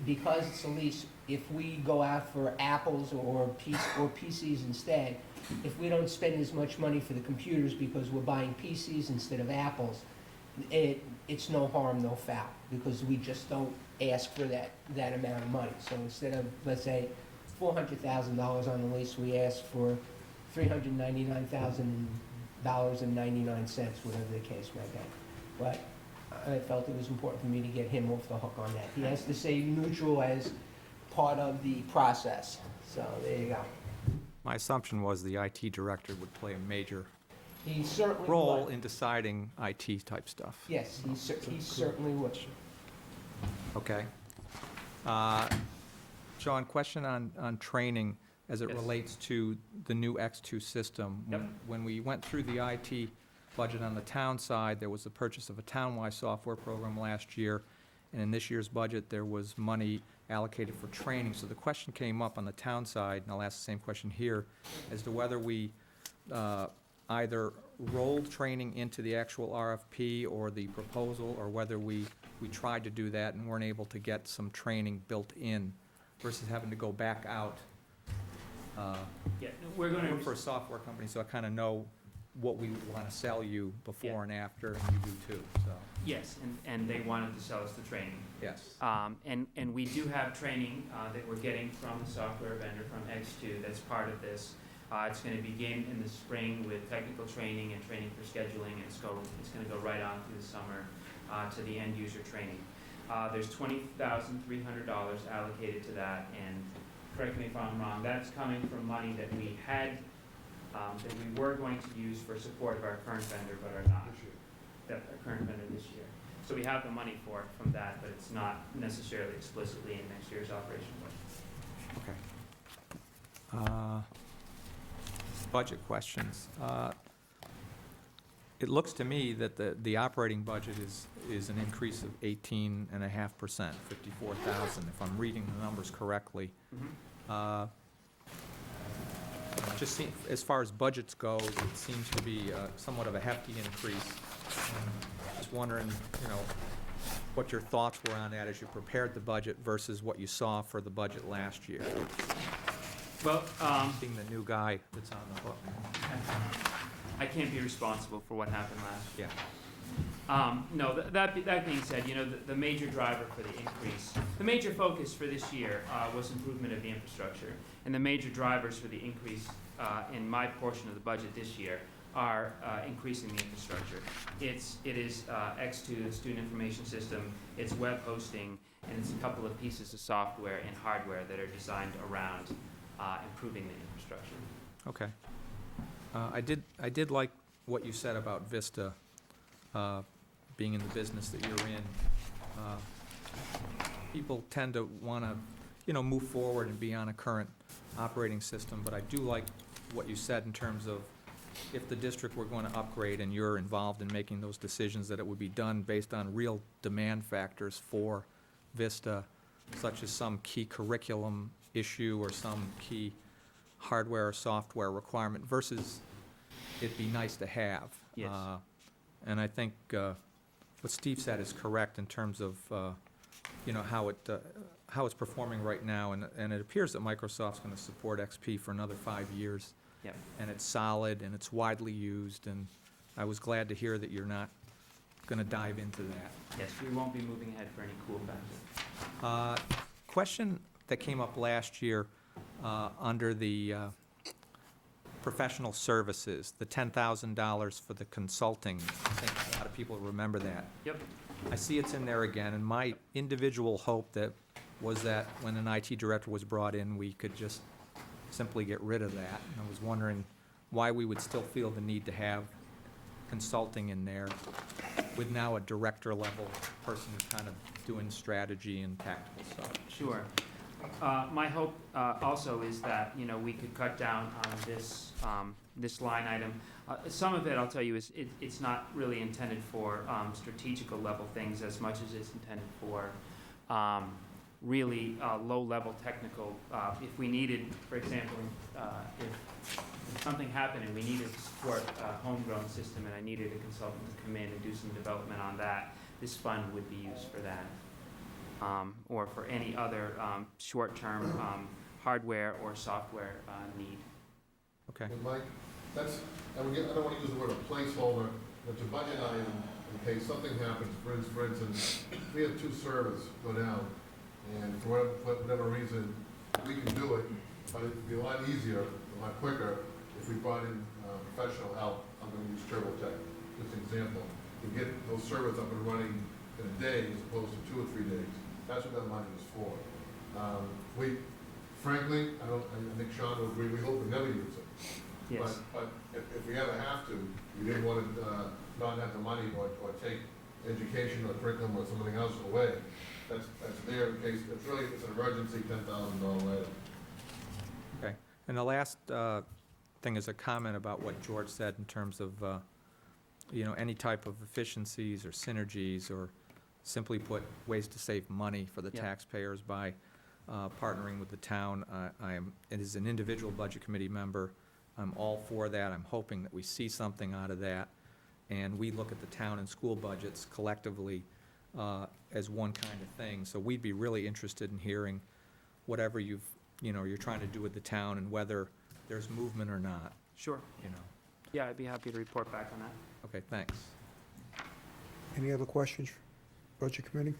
because it's a lease, if we go out for apples or PCs instead, if we don't spend as much money for the computers because we're buying PCs instead of apples, it's no harm, no foul, because we just don't ask for that amount of money. So instead of, let's say, $400,000 on the lease, we ask for $399,000.99, whatever the case may be. But I felt it was important for me to get him off the hook on that. He has to stay neutral as part of the process. So there you go. My assumption was the IT director would play a major He certainly role would. in deciding IT type stuff. Yes, he certainly would. Okay. John, question on training as it Yes. relates to the new X2 system. Yep. When we went through the IT budget on the town side, there was the purchase of a town-wide software program last year, and in this year's budget, there was money allocated for training. So the question came up on the town side, and I'll ask the same question here, as to whether we either rolled training into the actual RFP or the proposal, or whether we tried to do that and weren't able to get some training built in versus having to go back out. Yeah, we're going Work for a to, software company, so I kind of know what we want to sell you before Yeah. and after, and you do too, so, yes, and they wanted to sell us the training. yes. And we do have training that we're getting from the software vendor, from X2, that's part of this. It's going to begin in the spring with technical training and training for scheduling, and it's going to go right on through the summer to the end user training. There's $20,300 allocated to that, and correct me if I'm wrong, that's coming from money that we had, that we were going to use for support of our current vendor, but are not. That our current vendor this year. So we have the money for it from that, but it's not necessarily explicitly in next year's operation budget. Okay. Budget questions. It looks to me that the operating budget is an increase of 18.5%, 54,000, if I'm reading the numbers correctly. Just as far as budgets go, it seems to be somewhat of a hefty increase. Just wondering, what your thoughts were on that as you prepared the budget versus what you saw for the budget last year. Well, Being the new guy that's on the hook. I can't be responsible for what happened last year. Yeah. No, that being said, you know, the major driver for the increase, the major focus for this year was improvement of the infrastructure. And the major drivers for the increase in my portion of the budget this year are increasing the infrastructure. It is X2, the student information system, it's web hosting, and it's a couple of pieces of software and hardware that are designed around improving the infrastructure. Okay. I did like what you said about Vista being in the business that you're in. People tend to want to, move forward and be on a current operating system, but I do like what you said in terms of if the district were going to upgrade and you're involved in making those decisions, that it would be done based on real demand factors for Vista, such as some key curriculum issue or some key hardware or software requirement versus it'd be nice to have. Yes. And I think what Steve said is correct in terms of, how it's performing right now. And it appears that Microsoft's going to support XP for another 5 years. Yep. And it's solid and it's widely used. And I was glad to hear that you're not going to dive into that. Yes, we won't be moving ahead for any cool factor. Question that came up last year under the professional services, the $10,000 for the consulting. I think a lot of people remember that. Yep. I see it's in there again, and my individual hope was that when an IT director was brought in, we could just simply get rid of that. And I was wondering why we would still feel the need to have consulting in there with now a director level person kind of doing strategy and tactical stuff. Sure. My hope also is that, we could cut down on this line item. Some of it, I'll tell you, is it's not really intended for strategical level things as much as it's intended for really low-level technical. If we needed, for example, if something happened and we needed to support a homegrown system and I needed a consultant to come in and do some development on that, this fund would be used for that. Or for any other short-term hardware or software need. Okay. And Mike, I don't want to use the word a placeholder, but it's a budget item in case something happens. For instance, we have 2 servers go down, and for whatever reason, we can do it, but it'd be a lot easier, a lot quicker, if we brought in professional help. I'm going to use TurboTech, just an example, to get those servers up and running in a day as opposed to 2 or 3 days. That's what that money is for. Frankly, I think Sean will agree, we hope we never use it. Yes. But if we ever have to, we didn't want to not have the money or take education or curriculum or something else away. That's there in case, it's an emergency $10,000 item. Okay. And the last thing is a comment about what George said in terms of, any type of efficiencies or synergies or simply put, ways to save money for the taxpayers by partnering with the town. As an individual budget committee member, I'm all for that. I'm hoping that we see something out of that, and we look at the town and school budgets collectively as one kind of thing. So we'd be really interested in hearing whatever you're trying to do with the town and whether there's movement or not. Sure. Yeah, I'd be happy to report back on that. Okay, thanks. Any other questions, Budget Committee?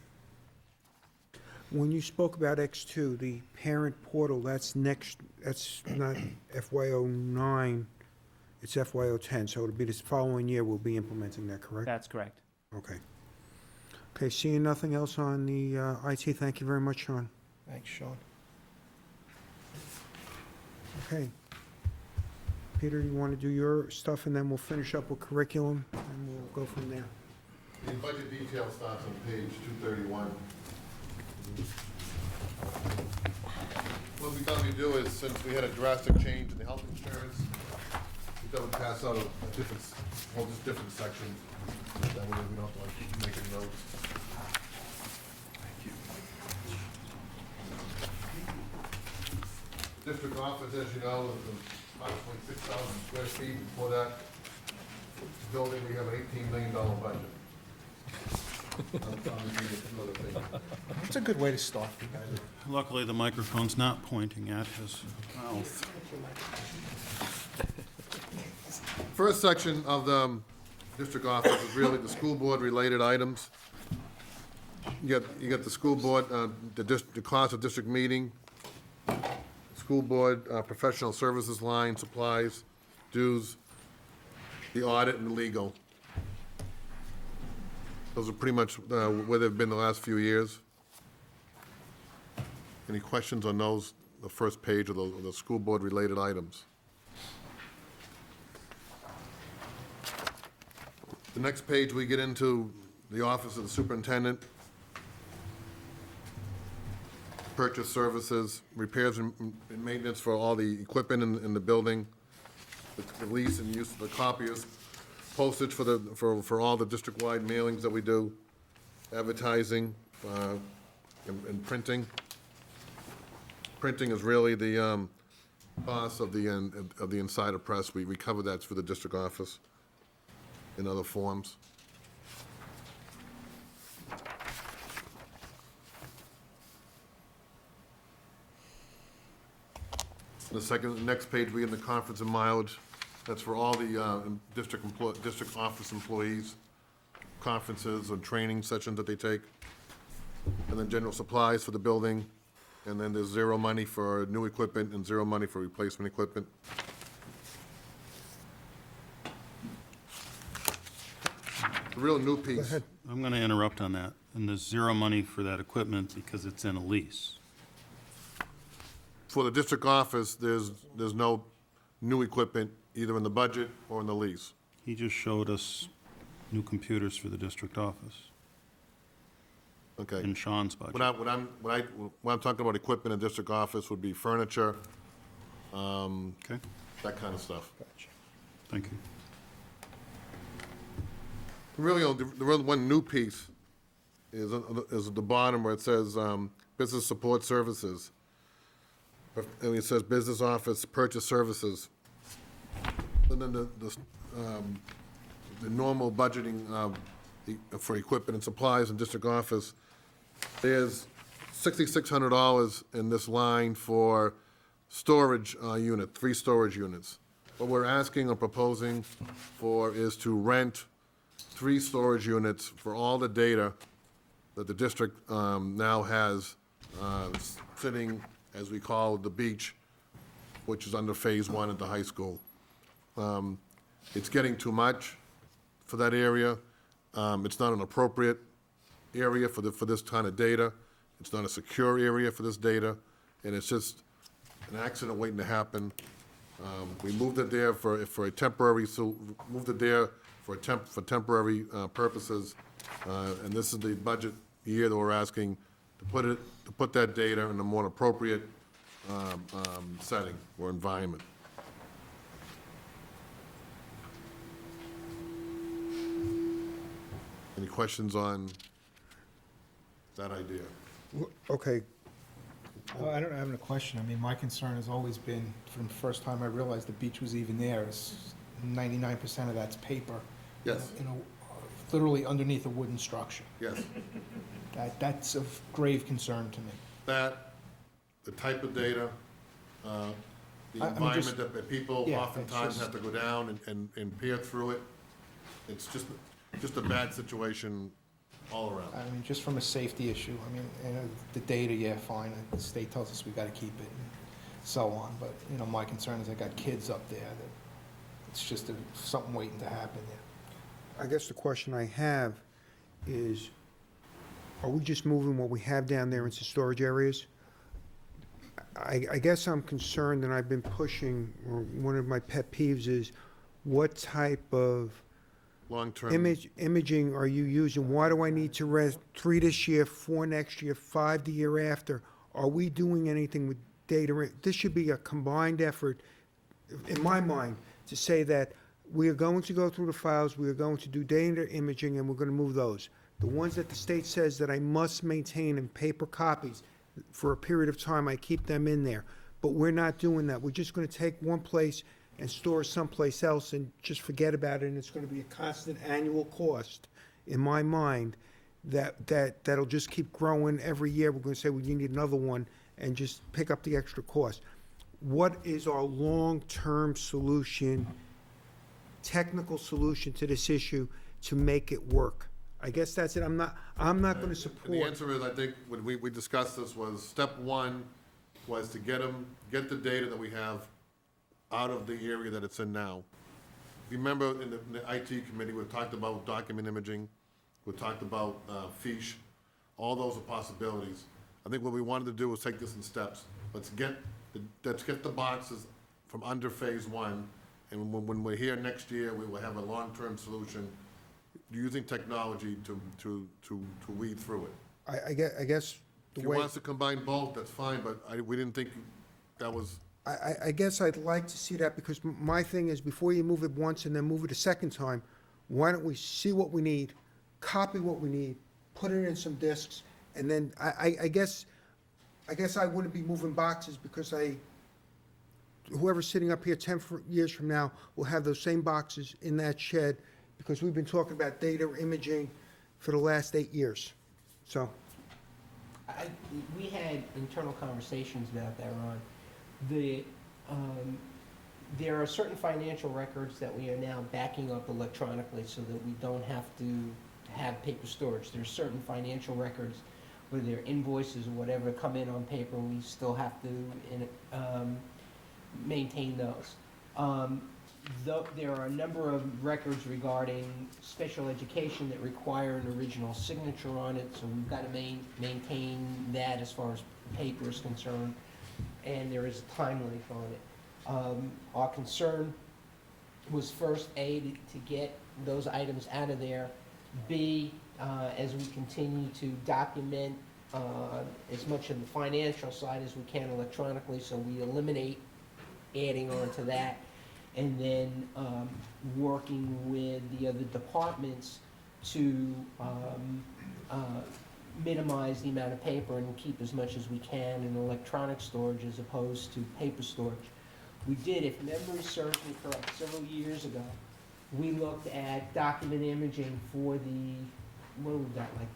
When you spoke about X2, the parent portal, that's not FY09, it's FY10, so it'll be this following year we'll be implementing that, correct? That's correct. Okay. Okay, seeing nothing else on the IT, thank you very much, Sean. Thanks, Sean. Okay. Peter, you want to do your stuff, and then we'll finish up with curriculum, and we'll go from there. The budget detail starts on page 231. What we thought we'd do is, since we had a drastic change in the health insurance, we thought we'd pass out a different section. That way we don't have to keep making notes. Thank you. District office, as you know, is approximately 6,000 square feet. For that building, we have an $18 million budget. It's a good way to start. Luckily, the microphone's not pointing at his mouth. First section of the district office is really the school board-related items. You get the school board, the cost of district meeting, school board, professional services line, supplies, dues, the audit, and legal. Those are pretty much where they've been the last few years. Any questions on those, the first page of the school board-related items? The next page, we get into the office of the superintendent, purchase services, repairs and maintenance for all the equipment in the building, the lease and use of the copiers, postage for all the district-wide mailings that we do, advertising, and printing. Printing is really the cost of the insider press. We cover that for the district office in other forms. The next page, we get the conference and mileage. That's for all the district office employees, conferences or training sessions that they take. And then general supplies for the building. And then there's zero money for new equipment and zero money for replacement equipment. The real new piece. I'm going to interrupt on that. And there's zero money for that equipment because it's in a lease. For the district office, there's no new equipment, either in the budget or in the lease. He just showed us new computers for the district office Okay. in Sean's budget. When I'm talking about equipment in district office would be furniture, Okay, that kind of stuff. thank you. Really, the real one new piece is at the bottom where it says, business support services. And it says business office purchase services. And then the normal budgeting for equipment and supplies in district office, there's $6,600 in this line for storage unit, 3 storage units. What we're asking or proposing for is to rent 3 storage units for all the data that the district now has sitting, as we call the beach, which is under Phase 1 at the high school. It's getting too much for that area. It's not an appropriate area for this kind of data. It's not a secure area for this data, and it's just an accident waiting to happen. We moved it there for a temporary, for temporary purposes, and this is the budget year that we're asking to put that data in a more appropriate setting or environment. Any questions on that idea? Okay, I don't have a question. I mean, my concern has always been, from the first time I realized the beach was even there, is 99% of that's paper. Yes. Literally underneath a wooden structure. Yes. That's of grave concern to me. That, the type of data, the I'm environment just- that people yeah, oftentimes it's have to go down and peer through it. It's just a bad situation all around. I mean, just from a safety issue, I mean, the data, yeah, fine, the state tells us we gotta keep it and so on, but, my concern is I got kids up there that it's just something waiting to happen there. I guess the question I have is, are we just moving what we have down there into storage areas? I guess I'm concerned, and I've been pushing, or one of my pet peeves is, what type of Long-term. imaging are you using? Why do I need to rent 3 this year, 4 next year, 5 the year after? Are we doing anything with data? This should be a combined effort, in my mind, to say that we are going to go through the files, we are going to do data imaging, and we're going to move those. The ones that the state says that I must maintain in paper copies for a period of time, I keep them in there. But we're not doing that. We're just going to take one place and store someplace else and just forget about it, and it's going to be a constant annual cost, in my mind, that'll just keep growing every year. We're gonna say, well, you need another one, and just pick up the extra cost. What is our long-term solution, technical solution to this issue to make it work? I guess that's it. I'm not gonna And the support. answer is, I think, when we discussed this, was step one was to get the data that we have out of the area that it's in now. If you remember, in the IT committee, we've talked about document imaging, we've talked about fiche, all those are possibilities. I think what we wanted to do was take this in steps. Let's get the boxes from under phase one, and when we're here next year, we will have a long-term solution using technology to weed through it. I guess the If you way. want us to combine both, that's fine, but we didn't think that was, I guess I'd like to see that, because my thing is, before you move it once and then move it a second time, why don't we see what we need, copy what we need, put it in some disks, and then I guess I wouldn't be moving boxes, because whoever's sitting up here 10 years from now will have those same boxes in that shed, because we've been talking about data imaging for the last 8 years. So, We had internal conversations about that, Ron. There are certain financial records that we are now backing up electronically so that we don't have to have paper storage. There's certain financial records, whether they're invoices or whatever, come in on paper, we still have to maintain those. There are a number of records regarding special education that require an original signature on it, so we've got to maintain that as far as paper is concerned, and there is a time limit on it. Our concern was first, A, to get those items out of there, B, as we continue to document as much of the financial side as we can electronically, so we eliminate adding on to that, and then working with the other departments to minimize the amount of paper and keep as much as we can in electronic storage as opposed to paper storage. We did, if memory serves me correct, several years ago, we looked at document imaging for what was that, like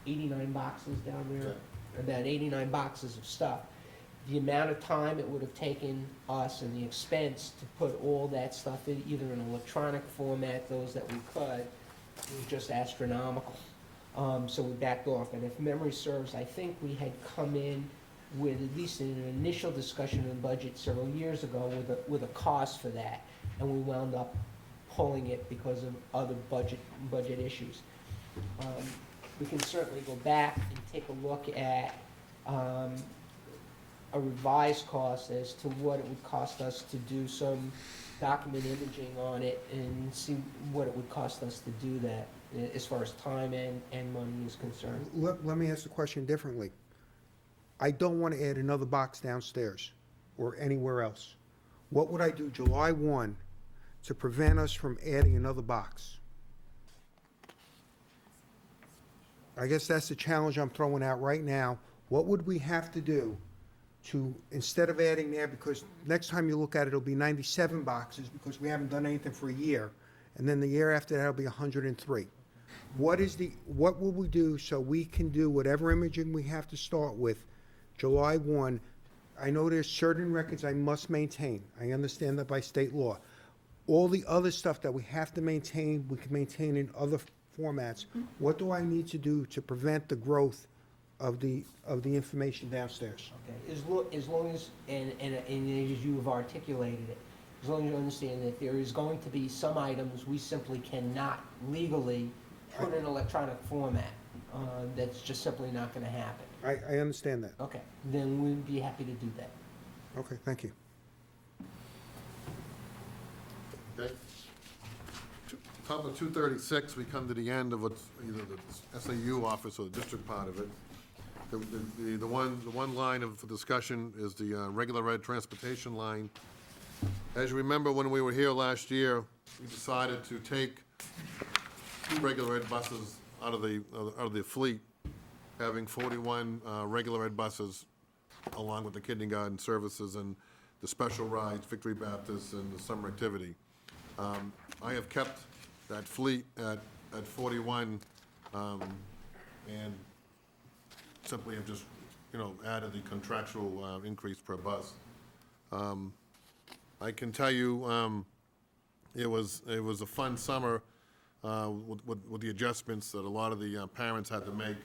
89 boxes down there? About 89 boxes of stuff. The amount of time it would have taken us and the expense to put all that stuff in, either in electronic format, those that we could, was just astronomical. So we backed off, and if memory serves, I think we had come in with, at least in an initial discussion of the budget several years ago, with a cost for that, and we wound up pulling it because of other budget issues. We can certainly go back and take a look at a revised cost as to what it would cost us to do some document imaging on it, and see what it would cost us to do that, as far as time and money is concerned. let me ask the question differently. I don't want to add another box downstairs or anywhere else. What would I do July 1 to prevent us from adding another box? I guess that's the challenge I'm throwing out right now. What would we have to do to, instead of adding there, because next time you look at it, it'll be 97 boxes, because we haven't done anything for a year, and then the year after that, it'll be 103. What will we do so we can do whatever imaging we have to start with July 1? I know there's certain records I must maintain. I understand that by state law. All the other stuff that we have to maintain, we can maintain in other formats. What do I need to do to prevent the growth of the information downstairs? Okay, as long as, and as you have articulated it, as long as you understand that there is going to be some items we simply cannot legally put in electronic format. That's just simply not going to happen. I understand that. Okay, then we'd be happy to do that. Okay, thank you. okay? Top of 236, we come to the end of what's either the SAU office or the district part of it. The one line of discussion is the regular ed transportation line. As you remember, when we were here last year, we decided to take 2 regular ed buses out of the fleet, having 41 regular ed buses, along with the kindergarten services and the special rides, Victory Baptist, and the summer activity. I have kept that fleet at 41 and simply have just, added the contractual increase per bus. I can tell you, it was a fun summer with the adjustments that a lot of the parents had to make.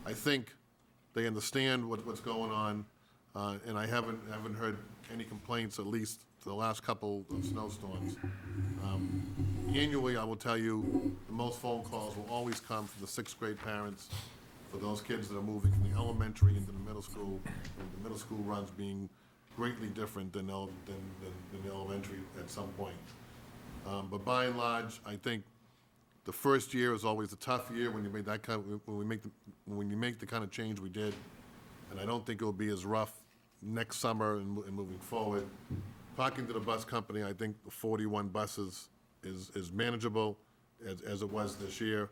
I think they understand what's going on, and I haven't heard any complaints, at least for the last couple of snowstorms. Annually, I will tell you, the most phone calls will always come from the sixth grade parents for those kids that are moving from the elementary into the middle school, and the middle school runs being greatly different than the elementary at some point. But by and large, I think the first year is always a tough year when you make that when you make the kind of change we did, and I don't think it'll be as rough next summer and moving forward. Talking to the bus company, I think the 41 buses is manageable as it was this year,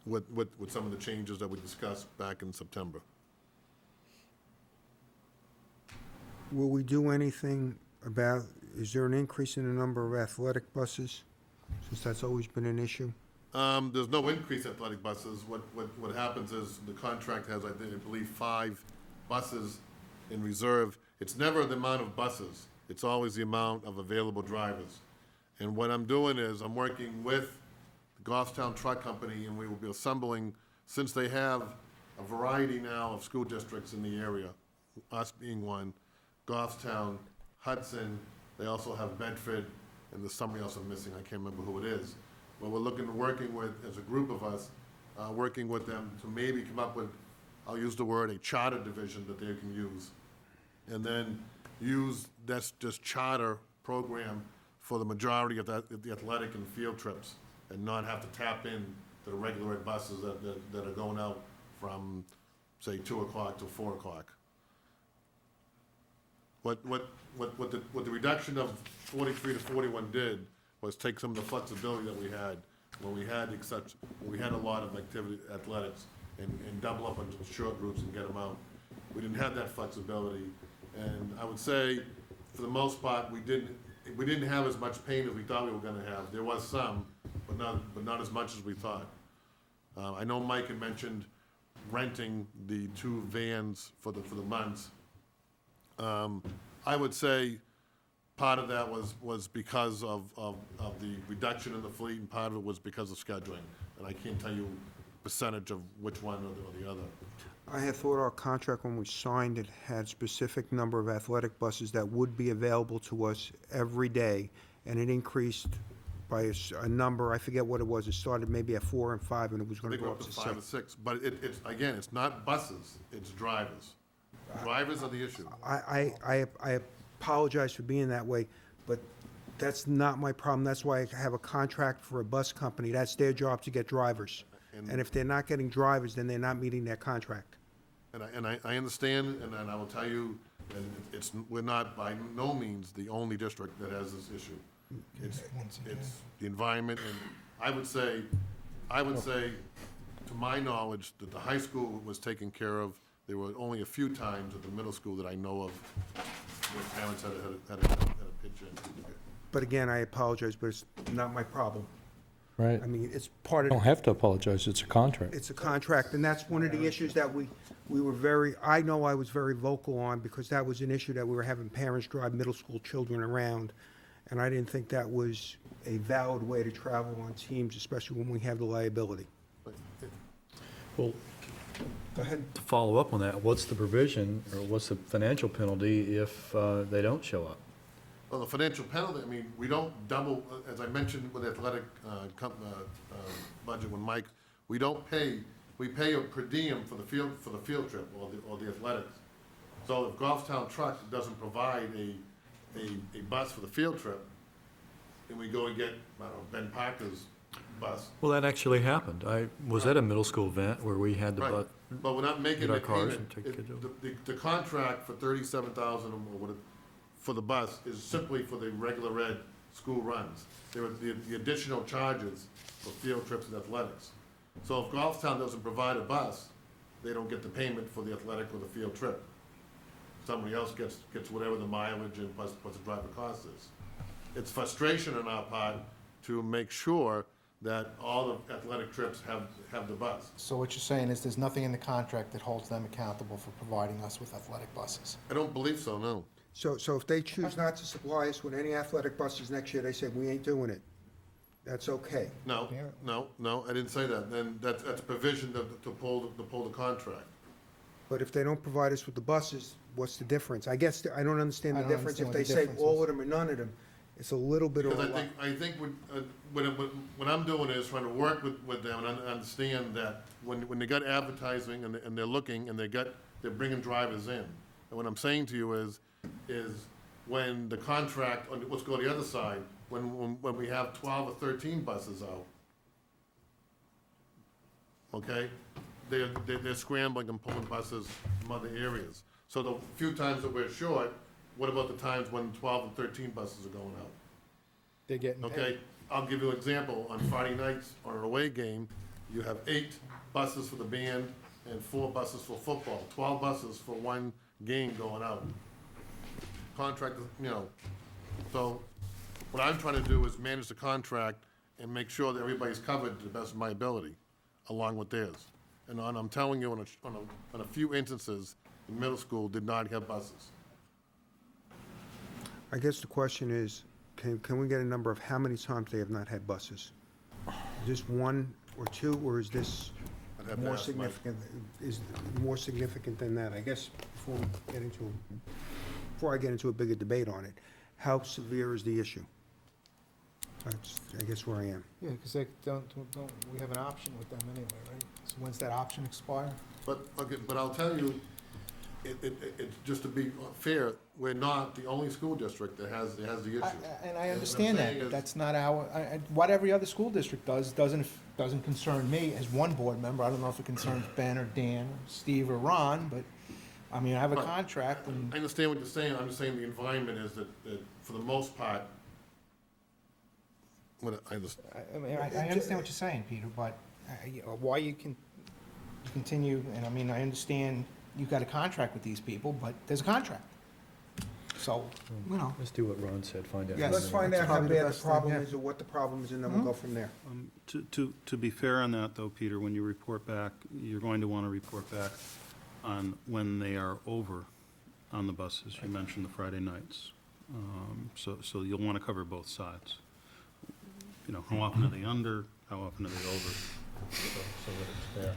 with some of the changes that we discussed back in September. Will we do anything about, is there an increase in the number of athletic buses, since that's always been an issue? There's no increase in athletic buses. What happens is the contract has, I believe, 5 buses in reserve. It's never the amount of buses. It's always the amount of available drivers. And what I'm doing is I'm working with the Goffstown Truck Company, and we will be assembling, since they have a variety now of school districts in the area, us being one, Goffstown, Hudson, they also have Bedford, and there's somebody else I'm missing, I can't remember who it is. But we're working with, as a group of us, working with them to maybe come up with, I'll use the word, a charter division that they can use. And then use this charter program for the majority of the athletic and field trips, and not have to tap in to the regular ed buses that are going out from, say, 2 o'clock to 4 o'clock. What the reduction of 43 to 41 did was take some of the flexibility that we had when we had a lot of athletics, and double up on short routes and get them out. We didn't have that flexibility, and I would say, for the most part, we didn't have as much pain as we thought we were going to have. There was some, but not as much as we thought. I know Mike had mentioned renting the 2 vans for the months. I would say part of that was because of the reduction in the fleet, and part of it was because of scheduling. And I can't tell you percentage of which one or the other. I had thought our contract, when we signed it, had specific number of athletic buses that would be available to us every day, and it increased by a number, I forget what it was. It started maybe at 4 and 5, and it was I going to think we're go up up to to 5 or 6, but it's not buses, it's drivers. Drivers are the issue. I apologize for being that way, but that's not my problem. That's why I have a contract for a bus company. That's their job, to get drivers. And if they're not getting drivers, then they're not meeting their contract. And I understand, and I will tell you, and we're not by no means the only district that has this issue. It's the environment, and I would say, to my knowledge, that the high school was taken care of. There were only a few times at the middle school that I know of where parents had a pitch in. But again, I apologize, but it's not my problem. Right. I mean, it's part You of, don't have to apologize, it's a contract. it's a contract, and that's one of the issues that we were very, I know I was very vocal on, because that was an issue that we were having parents drive middle school children around, and I didn't think that was a valid way to travel on teams, especially when we have the liability. Well, Go ahead. to follow up on that, what's the provision, or what's the financial penalty if they don't show up? Well, the financial penalty, I mean, we don't double, as I mentioned with the athletic budget with Mike, we pay a per diem for the field trip or the athletics. So if Goffstown Truck doesn't provide a bus for the field trip, and we go and get, I don't know, Ben Parker's bus. Well, that actually happened. I was at a middle school event where we had the Right, bus, but we're not making get our the cars payment. and take kids over. The contract for $37,000 or whatever for the bus is simply for the regular ed school runs. There are the additional charges for field trips and athletics. So if Goffstown doesn't provide a bus, they don't get the payment for the athletic or the field trip. Somebody else gets whatever the mileage and plus the driver cost is. It's frustration on our part to make sure that all the athletic trips have the bus. So what you're saying is there's nothing in the contract that holds them accountable for providing us with athletic buses? I don't believe so, no. So if they choose not to supply us with any athletic buses next year, they say, we ain't doing it, that's okay. No, I didn't say that. Then that's a provision to pull the contract. But if they don't provide us with the buses, what's the difference? I guess, I don't understand I the don't difference. If understand they what the say difference all is. of them or none of them, it's a little bit of a Because lot. I think what I'm doing is trying to work with them and understand that when they got advertising and they're looking and they're bringing drivers in. And what I'm saying to you is when the contract, let's go to the other side, when we have 12 or 13 buses out, okay? They're scrambling and pulling buses from other areas. So the few times that we're short, what about the times when 12 and 13 buses are going out? They're getting paid. Okay, I'll give you an example. On Friday nights, on an away game, you have 8 buses for the band and 4 buses for football, 12 buses for one game going out. Contract, so what I'm trying to do is manage the contract and make sure that everybody's covered to the best of my ability, along with theirs. And I'm telling you, on a few instances, the middle school did not have buses. I guess the question is, can we get a number of how many times they have not had buses? Is this 1 or 2, or is this I'd have to more ask Mike. significant? Is more significant than that? I guess before I get into a bigger debate on it, how severe is the issue? That's, I guess, where I am. Yeah, because they don't, we have an option with them anyway, right? So when's that option expire? But I'll tell you, it's just to be fair, we're not the only school district that has the issue. And I what understand I'm saying that, is- but that's not what every other school district does doesn't concern me as one board member. I don't know if it concerns Ben or Dan or Steve or Ron, but, I mean, I have a Right. contract and, I understand what you're saying, I'm just saying the environment is that for the most part, I mean, I understand what you're saying, Peter, but why you can continue, and I mean, I understand you've got a contract with these people, but there's a contract. So, Let's do what Ron said, find out. Yes. Let's find out how probably the bad the best thing, problem yeah. is or what the problem is, and then we'll go from there. To be fair on that, though, Peter, when you report back, you're going to want to report back on when they are over on the buses. You mentioned the Friday nights. So you'll want to cover both sides. How often are they under, how often are they over, so that it's fair.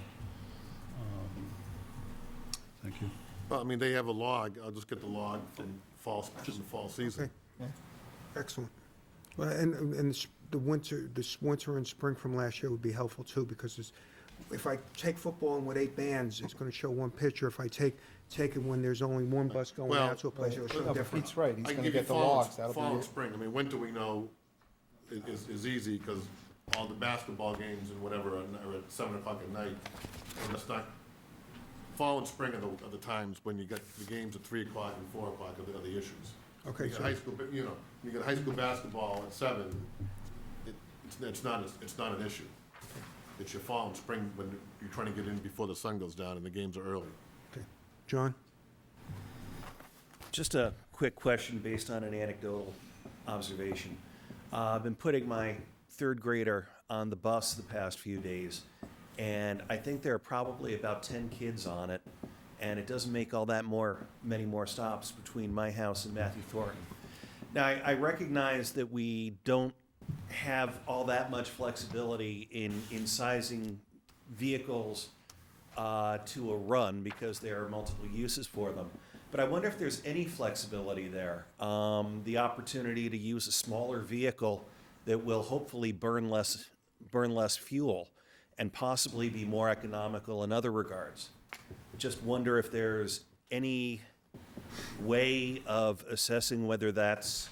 Thank you. well, I mean, they have a log, I'll just get the log from the fall season. Okay. Excellent. Well, and the winter and spring from last year would be helpful too, because if I take football and with 8 bands, it's gonna show one picture. If I take it when there's only one bus going Well, out to a place, it'll no, show but different. Pete's right, he's I can gonna give you get the fall logs, that'll and be, spring, I mean, winter we know is easy, because all the basketball games and whatever are at 7 o'clock at night. And that's not, fall and spring are the times when you get the games at 3 o'clock and 4 o'clock are the issues. Okay, You got so- high school, you got high school basketball at 7, it's not an issue. It's your fall and spring when you're trying to get in before the sun goes down and the games are early. Okay. John? Just a quick question based on an anecdotal observation. I've been putting my 3rd grader on the bus the past few days, and I think there are probably about 10 kids on it, and it doesn't make all that many more stops between my house and Matthew Thornton. Now, I recognize that we don't have all that much flexibility in sizing vehicles to a run because there are multiple uses for them. But I wonder if there's any flexibility there. The opportunity to use a smaller vehicle that will hopefully burn less fuel and possibly be more economical in other regards. Just wonder if there's any way of assessing whether that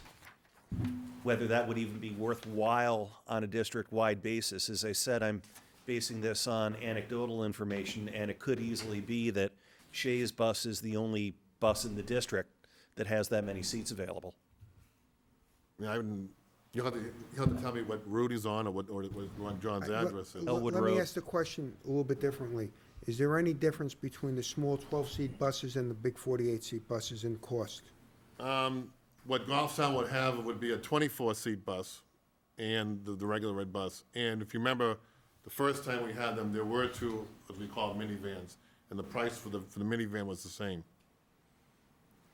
would even be worthwhile on a district-wide basis. As I said, I'm basing this on anecdotal information, and it could easily be that Shays Bus is the only bus in the district that has that many seats available. I mean, you'll have to tell me what route he's on or what John's address is. Elwood Let me Road. ask the question a little bit differently. Is there any difference between the small 12-seat buses and the big 48-seat buses in cost? What Goffstown would have would be a 24-seat bus, and the regular red bus. And if you remember, the first time we had them, there were two, what we call minivans, and the price for the minivan was the same.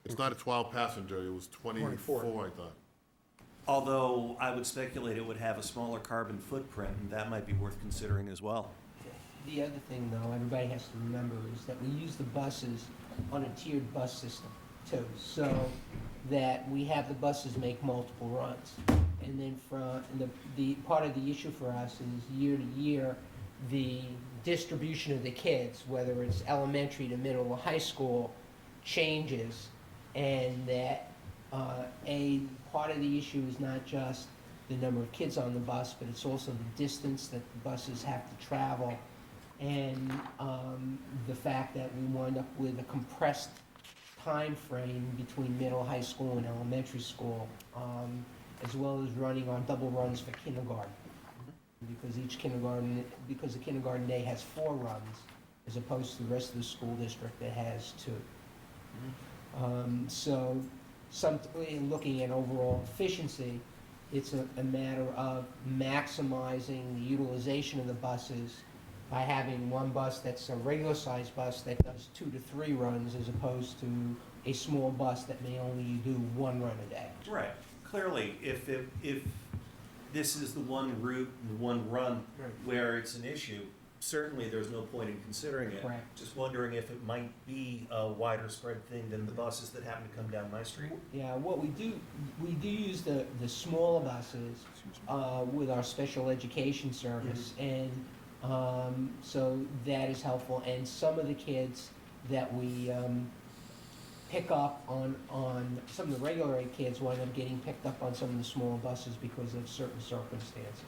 It's not a 12-passenger, it was 24, I thought. Although I would speculate it would have a smaller carbon footprint, and that might be worth considering as well. The other thing, though, everybody has to remember is that we use the buses on a tiered bus system, too, so that we have the buses make multiple runs. And then the part of the issue for us is year to year, the distribution of the kids, whether it's elementary to middle or high school, changes, and that a part of the issue is not just the number of kids on the bus, but it's also the distance that the buses have to travel, and the fact that we wind up with a compressed time frame between middle, high school, and elementary school, as well as running on double runs for kindergarten. Because the kindergarten day has 4 runs, as opposed to the rest of the school district that has 2. So, in looking at overall efficiency, it's a matter of maximizing the utilization of the buses by having one bus that's a regular sized bus that does 2 to 3 runs, as opposed to a small bus that may only do 1 run a day. Right. Clearly, if this is the one route and the one run where it's an issue, certainly there's no point in considering it. Correct. Just wondering if it might be a wider spread thing than the buses that happen to come down my street. Yeah, what we do use the smaller buses with our special education service, and so that is helpful. And some of the kids that we pick up on some of the regular ed kids wind up getting picked up on some of the smaller buses because of certain circumstances.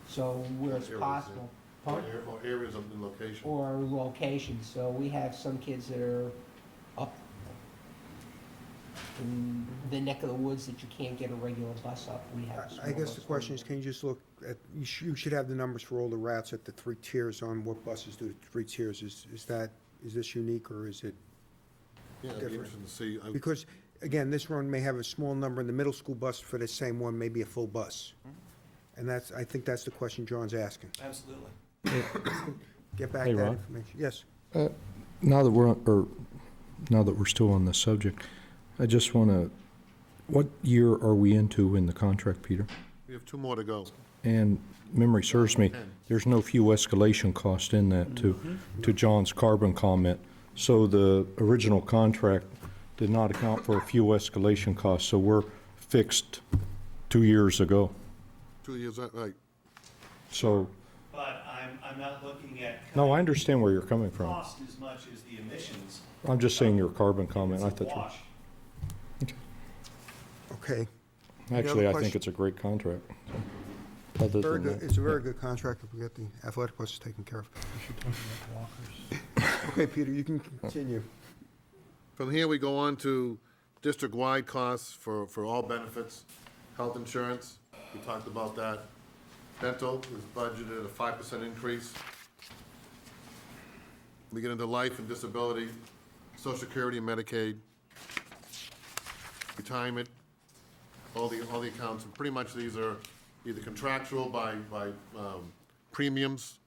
So where it's possible. Or areas of the location. Or locations. So we have some kids that are up in the neck of the woods that you can't get a regular bus up. We have a small I guess bus the question is, can you just look at, you should have the numbers for all the routes at the 3 tiers on what buses do the 3 tiers. Is this unique, or is it Yeah, it'd be different? interesting to see. Because, again, this run may have a small number, and the middle school bus for the same one may be a full bus. And I think that's the question John's asking. Absolutely. Get back Hey, that Ron. information. Yes. Now that we're still on this subject, I just want to, what year are we into in the contract, Peter? We have 2 more to go. And memory serves me, there's no fuel escalation cost in that, to John's carbon comment. So the original contract did not account for a fuel escalation cost, so we're fixed 2 years ago. 2 years, right. So, But I'm not looking at no, I understand where you're coming from. cost as much as the emissions. I'm just saying your carbon comment, I It's a thought, wash. Okay. actually, I question? think it's a great contract. Other Very than good. that. It's a very good contract if we get the athletic buses taken care of. Okay, Peter, you can continue. From here, we go on to district-wide costs for all benefits, health insurance, we talked about that. Dental is budgeted a 5% increase. We get into life and disability, Social Security and Medicaid, retirement, all the accounts, and pretty much these are either contractual by premiums,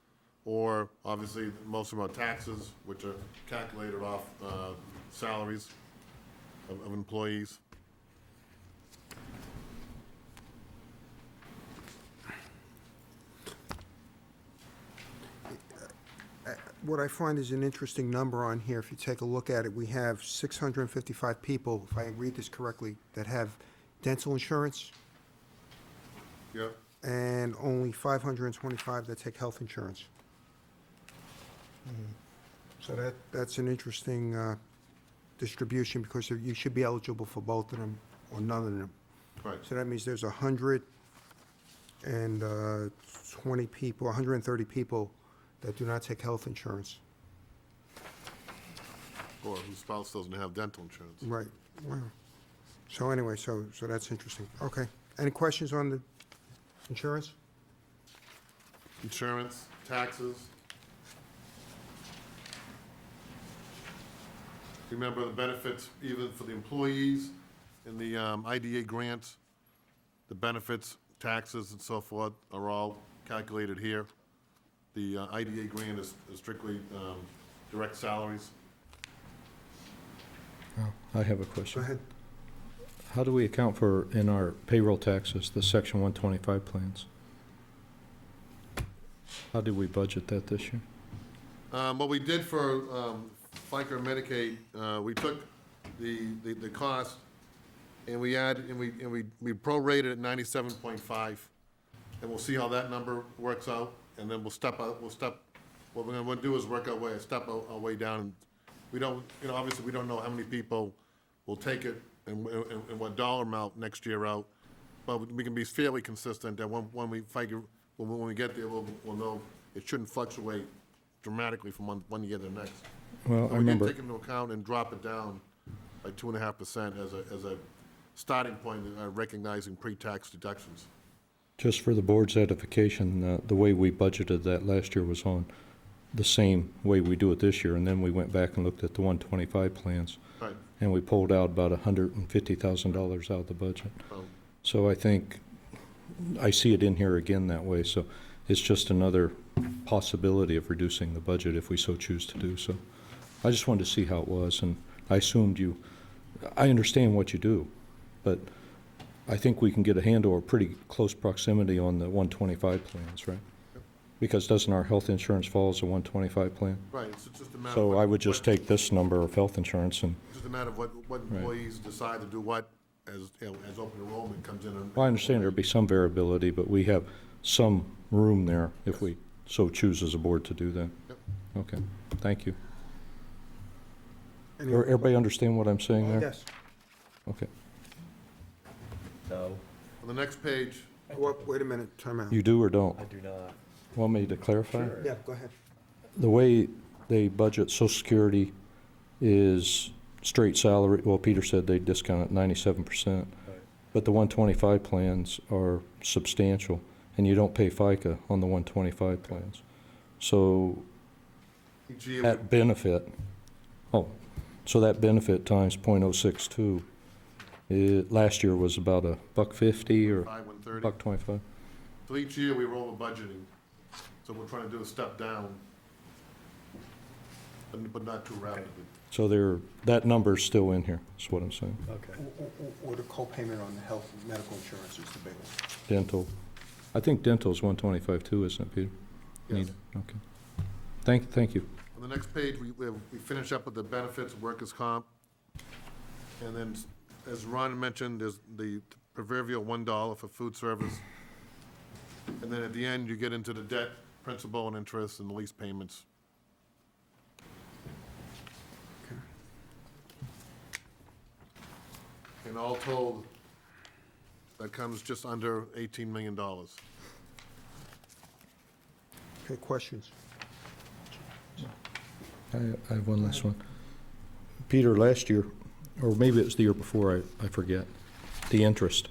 or obviously most of them are taxes, which are calculated off salaries of employees. What I find is an interesting number on here. If you take a look at it, we have 655 people, if I read this correctly, that have dental insurance, Yeah, and only 525 that take health insurance. So that's an interesting distribution, because you should be eligible for both of them or none of them. right. So that means there's 120 people, 130 people that do not take health insurance. Or whose spouse doesn't have dental insurance. Right, wow. So anyway, so that's interesting. Okay. Any questions on the insurance? Insurance, taxes. Remember the benefits, even for the employees in the IDA grants, the benefits taxes and so forth are all calculated here. The IDA grant is strictly direct salaries. I have a Go question. ahead. How do we account for, in our payroll taxes, the Section 125 plans? How did we budget that this year? What we did for FICA and Medicaid, we took the cost and we prorated at 97.5, and we'll see how that number works out, and then what we're gonna do is work step our way down. And we don't, obviously we don't know how many people will take it and what dollar amount next year out, but we can be fairly consistent that when we get there, we'll know it shouldn't fluctuate dramatically from one year to the next. Well, So I we did remember, take into account and drop it down by 2.5% as a starting point, recognizing pre-tax deductions. just for the board's edification, the way we budgeted that last year was on the same way we do it this year, and then we went back and looked at the 125 plans, Right. and we pulled out about $150,000 out of the budget. So, So I think, I see it in here again that way, so it's just another possibility of reducing the budget if we so choose to do so. I just wanted to see how it was, and I assumed I understand what you do, but I think we can get a handle or pretty close proximity on the 125 plans, right? Because doesn't our health insurance follow as a 125 plan? right, it's just a matter of. So I would just take this number of health insurance and, Just a matter of what employees decide to do what as open enrollment comes in. well, I understand there'd be some variability, but we have some room there if we so choose as a board to do that. Yep. Okay, thank you. Any- Everybody understand what I'm saying there? Yes. Okay. No, On the next page, Wait a minute, time out. You do or don't? I do not. Want me to clarify? Yeah, go ahead. The way they budget Social Security is straight salary. Well, Peter said they discount it 97%. But the 125 plans are substantial, and you don't pay FICA on the 125 plans. So each year, that benefit, so that benefit times .062, last year was about $1.50 or $1.30. $1.25. So each year we roll over budgeting. So we're trying to do a step down, but not too rapidly. So that number's still in here, is what I'm saying. Okay. Or the co-payment on the health and medical insurance is the big one. Dental. I think dental's 125 too, isn't it, Peter? Yes. Okay. Thank you. On the next page, we finish up with the benefits of workers' comp. And then, as Ron mentioned, there's the proverbial $1 for food service. And then at the end, you get into the debt, principal and interest, and lease payments. And all told, that comes just under $18 million. Okay, questions? I have one last one. Peter, last year, or maybe it was the year before, I forget, the interest.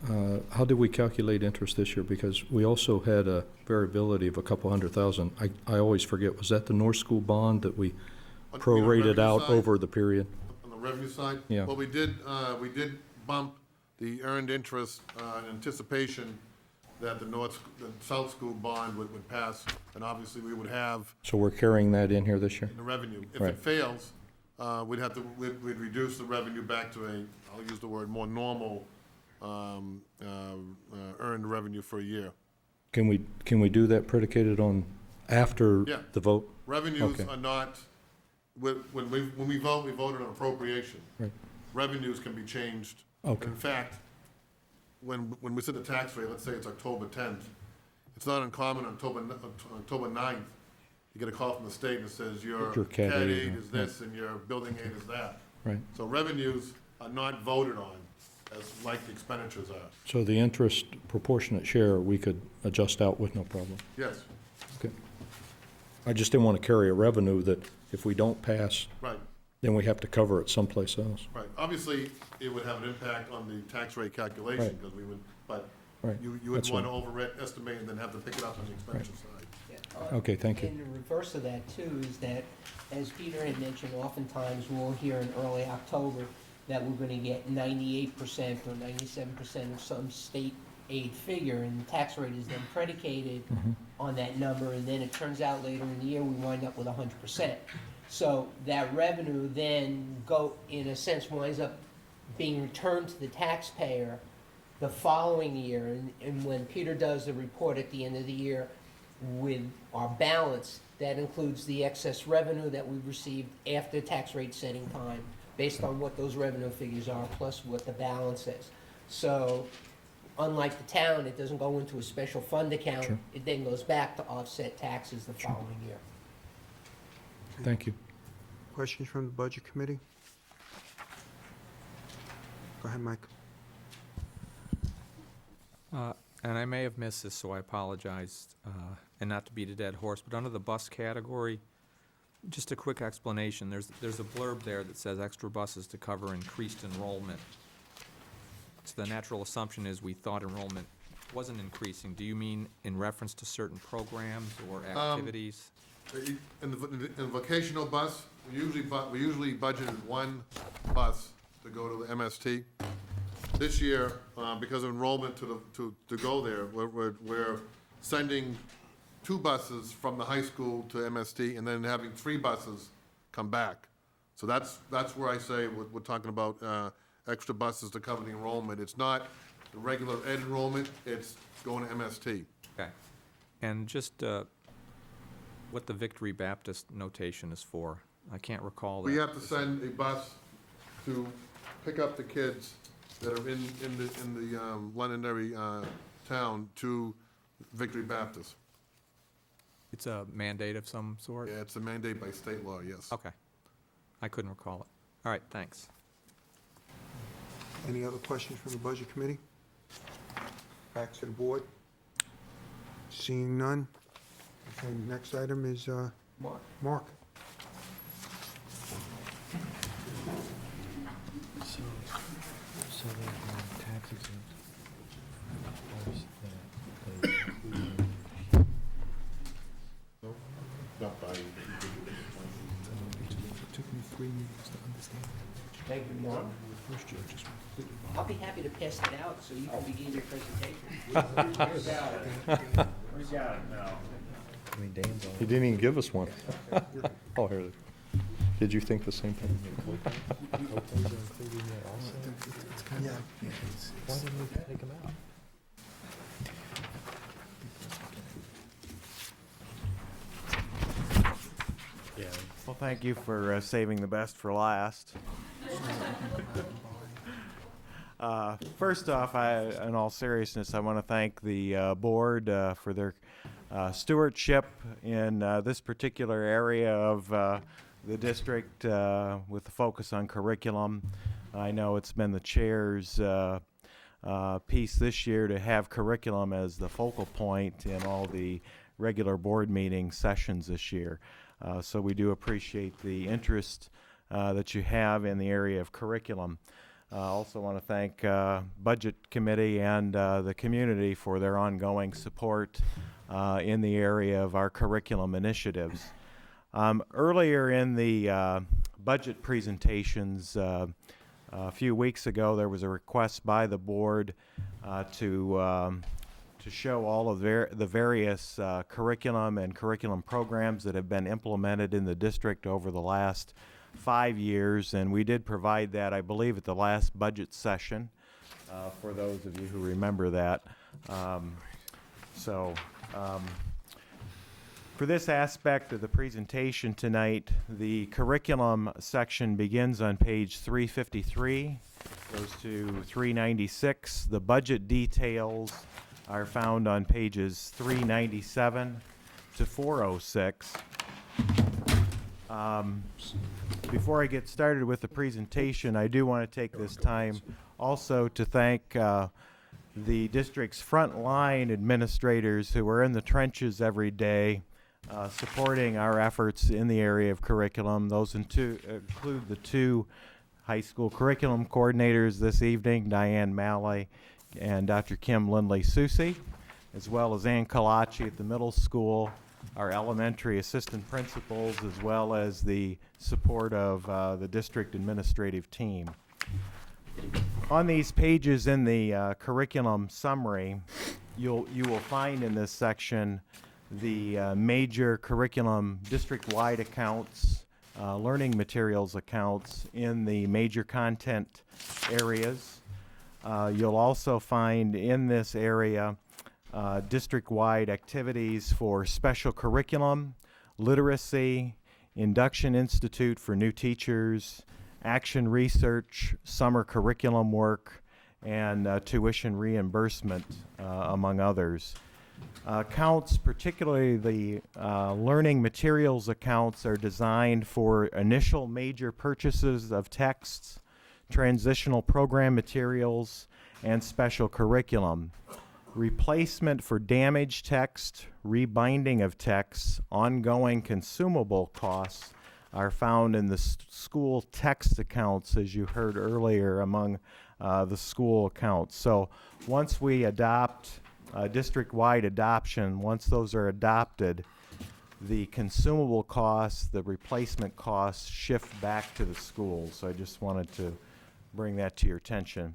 How did we calculate interest this year? Because we also had a variability of a couple $100,000. I always forget, was that the North School bond that we On- you know, prorated revenue out side? over the period? On the revenue side? Yeah. Well, we did bump the earned interest in anticipation that the South School bond would pass, and obviously we would have So we're carrying that in here this year? in the revenue. If Right. it fails, we'd reduce the revenue back to I'll use the word, more normal earned revenue for a year. Can we do that predicated on after Yeah. the vote? Revenues Okay. are not, when we vote, we vote on appropriation. Right. Revenues can be changed. Okay. In fact, when we set the tax rate, let's say it's October 10th, it's not uncommon on October 9th, you get a call from the state and it says your Your CAD CAD aid aid, is this and your building aid is that. Right. So revenues are not voted on as like the expenditures are. So the interest proportionate share, we could adjust out with no problem? Yes, Okay. I just didn't want to carry a revenue that if we don't pass, right, then we have to cover it someplace else. right. Obviously, it would have an impact on the tax rate calculation Right. because we would, but Right. you That's wouldn't want fine. to overestimate and then have to pick it up on the expenditure side. Yeah. Okay, thank you. And the reverse of that too is that, as Peter had mentioned, oftentimes we'll hear in early October that we're gonna get 98% or 97% of some state aid figure, and the tax rate is then predicated on that number, and then it turns out later in the year, we wind up with 100%. So that revenue then in a sense, winds up being returned to the taxpayer the following year, and when Peter does the report at the end of the year with our balance, that includes the excess revenue that we received after tax rate setting time, based on what those revenue figures are, plus what the balance is. So, unlike the town, it doesn't go into a special fund account. Sure. It then goes back to offset taxes the following year. Thank you. Questions from the Budget Committee? Go ahead, Mike. And I may have missed this, so I apologize, and not to beat a dead horse, but under the bus category, just a quick explanation. There's a blurb there that says extra buses to cover increased enrollment. So the natural assumption is we thought enrollment wasn't increasing. Do you mean in reference to certain programs or activities? In the vocational bus, we usually budgeted one bus to go to the MST. This year, because of enrollment to go there, we're sending 2 buses from the high school to MST, and then having 3 buses come back. So that's where I say we're talking about extra buses to cover the enrollment. It's not the regular ed enrollment, it's going to MST. Okay. And just what the Victory Baptist notation is for. I can't recall that. We have to send a bus to pick up the kids that are in the Londonderry town to Victory Baptist. It's a mandate of some sort? Yeah, it's a mandate by state law, yes. Okay. I couldn't recall it. All right, thanks. Any other questions from the Budget Committee? Back to the board. Seeing none. Okay, next item is, Mark. So the tax exempt bars that they Not by. It took me 3 meetings to understand. Thank you, Mark. First year, just completely. I'll be happy to pass it out so you can begin your presentation. We got it now. I mean, Dan's all. He didn't even give us one. Oh, here. Did you think the same thing? Yeah. Why didn't we take them out? Yeah. Well, thank you for saving the best for last. First off, in all seriousness, I want to thank the board for their stewardship in this particular area of the district with the focus on curriculum. I know it's been the chair's piece this year to have curriculum as the focal point in all the regular board meeting sessions this year. So we do appreciate the interest that you have in the area of curriculum. I also want to thank Budget Committee and the community for their ongoing support in the area of our curriculum initiatives. Earlier in the budget presentations, a few weeks ago, there was a request by the board to show all of the various curriculum and curriculum programs that have been implemented in the district over the last 5 years, and we did provide that, I believe, at the last budget session, for those of you who remember that. For this aspect of the presentation tonight, the curriculum section begins on page 353, goes to 396. The budget details are found on pages 397 to 406. Before I get started with the presentation, I do want to take this time also to thank the district's frontline administrators who are in the trenches every day supporting our efforts in the area of curriculum. Those include the 2 high school curriculum coordinators this evening, Diane Malley and Dr. Kim Lindley-Susi, as well as Ann Kalachi at the middle school, our elementary assistant principals, as well as the support of the district administrative team. On these pages in the curriculum summary, you will find in this section the major curriculum district-wide accounts, learning materials accounts in the major content areas. You'll also find in this area district-wide activities for special curriculum, literacy, Induction Institute for new teachers, action research, summer curriculum work, and tuition reimbursement, among others. Accounts, particularly the learning materials accounts, are designed for initial major purchases of texts, transitional program materials, and special curriculum. Replacement for damaged text, rebinding of texts, ongoing consumable costs are found in the school text accounts, as you heard earlier, among the school accounts. So once we adopt district-wide adoption, once those are adopted, the consumable costs, the replacement costs shift back to the schools. So I just wanted to bring that to your attention.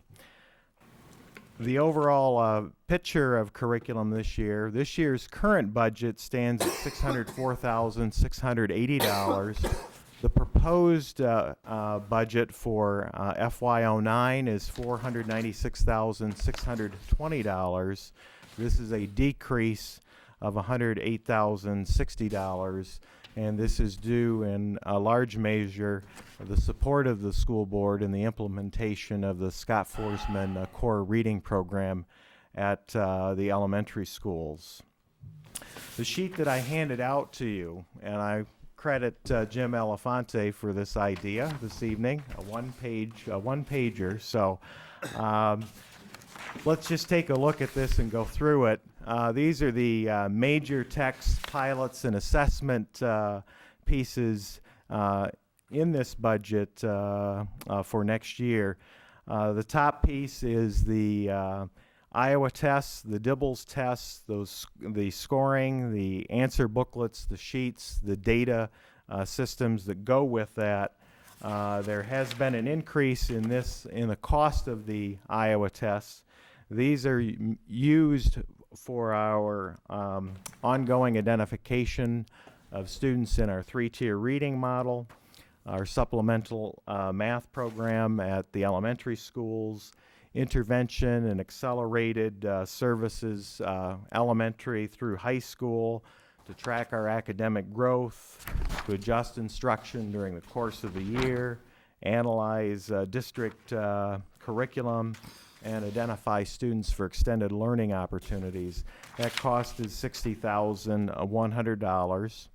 The overall picture of curriculum this year's current budget stands at $604,680. The proposed budget for FY09 is $496,620. This is a decrease of $108,060, and this is due in a large measure the support of the school board in the implementation of the Scott Forsman core reading program at the elementary schools. The sheet that I handed out to you, and I credit Jim Elefante for this idea this evening, a one-pager. So let's just take a look at this and go through it. These are the major text pilots and assessment pieces in this budget for next year. The top piece is the Iowa tests, the Dibbles tests, the scoring, the answer booklets, the sheets, the data systems that go with that. There has been an increase in the cost of the Iowa tests. These are used for our ongoing identification of students in our three-tier reading model, our supplemental math program at the elementary schools, intervention and accelerated services, elementary through high school, to track our academic growth, to adjust instruction during the course of the year, analyze district curriculum, and identify students for extended learning opportunities. That cost is $60,100.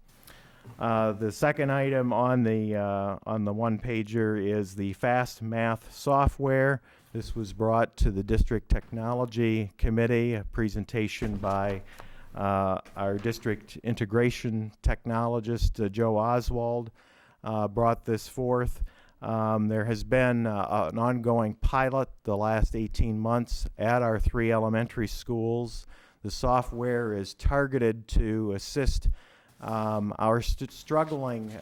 The second item on the one-pager is the Fast Math software. This was brought to the District Technology Committee, a presentation by our district integration technologist, Joe Oswald, brought this forth. There has been an ongoing pilot the last 18 months at our 3 elementary schools. The software is targeted to assist our struggling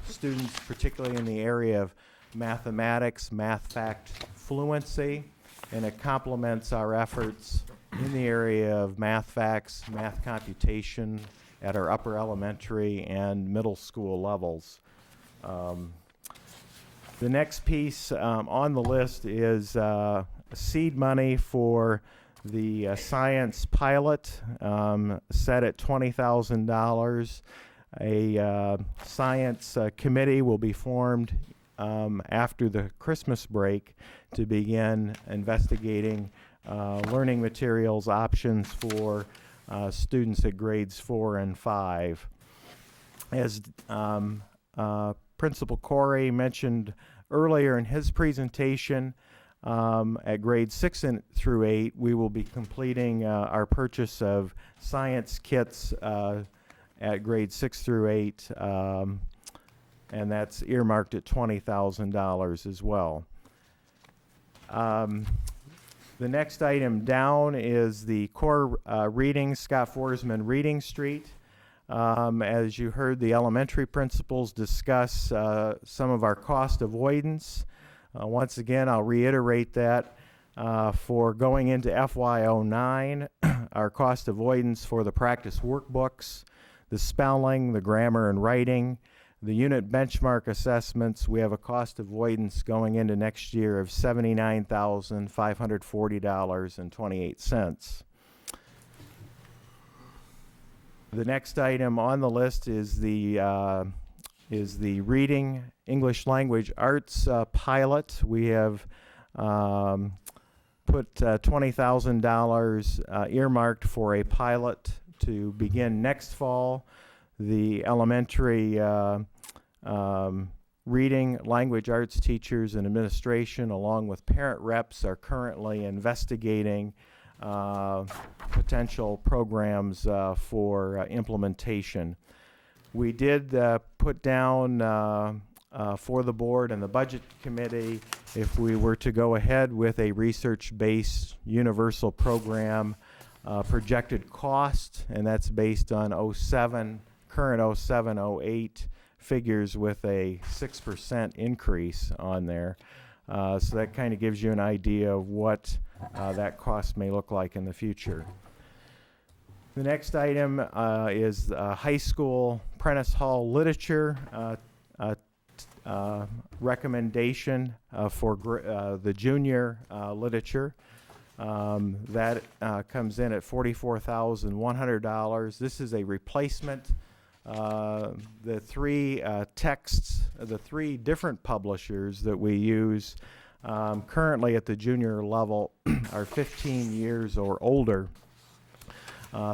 students, particularly in the area of mathematics, math fact fluency, and it complements our efforts in the area of math facts, math computation at our upper elementary and middle school levels. The next piece on the list is seed money for the science pilot, set at $20,000. A science committee will be formed after the Christmas break to begin investigating learning materials options for students at grades 4 and 5. As Principal Corey mentioned earlier in his presentation, at grades 6 through 8, we will be completing our purchase of science kits at grades 6 through 8, and that's earmarked at $20,000 as well. The next item down is the core reading, Scott Forsman Reading Street. As you heard the elementary principals discuss some of our cost avoidance Once again, I'll reiterate that for going into FY09, our cost avoidance for the practice workbooks, the spelling, the grammar and writing, the unit benchmark assessments, we have a cost avoidance going into next year of $79,540.28. The next item on the list is the reading English language arts pilot. We have put $20,000 earmarked for a pilot to begin next fall. The elementary reading language arts teachers and administration, along with parent reps, are currently investigating potential programs for implementation. We did put down for the board and the budget committee if we were to go ahead with a research-based universal program projected cost, and that's based on current 07-08 figures with a 6% increase on there. So that kind of gives you an idea of what that cost may look like in the future. The next item is high school Prentice Hall literature recommendation for the junior literature. That comes in at $44,100. This is a replacement. The three texts, the three different publishers that we use currently at the junior level are 15 years or older.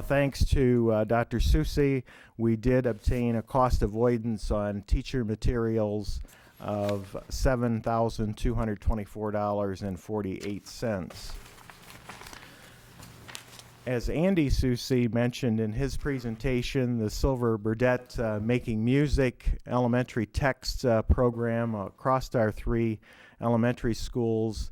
Thanks to Dr. Susi, we did obtain a cost avoidance on teacher materials of $7,224.48. As Andy Susi mentioned in his presentation, the Silver Burdette Making Music elementary text program across our 3 elementary schools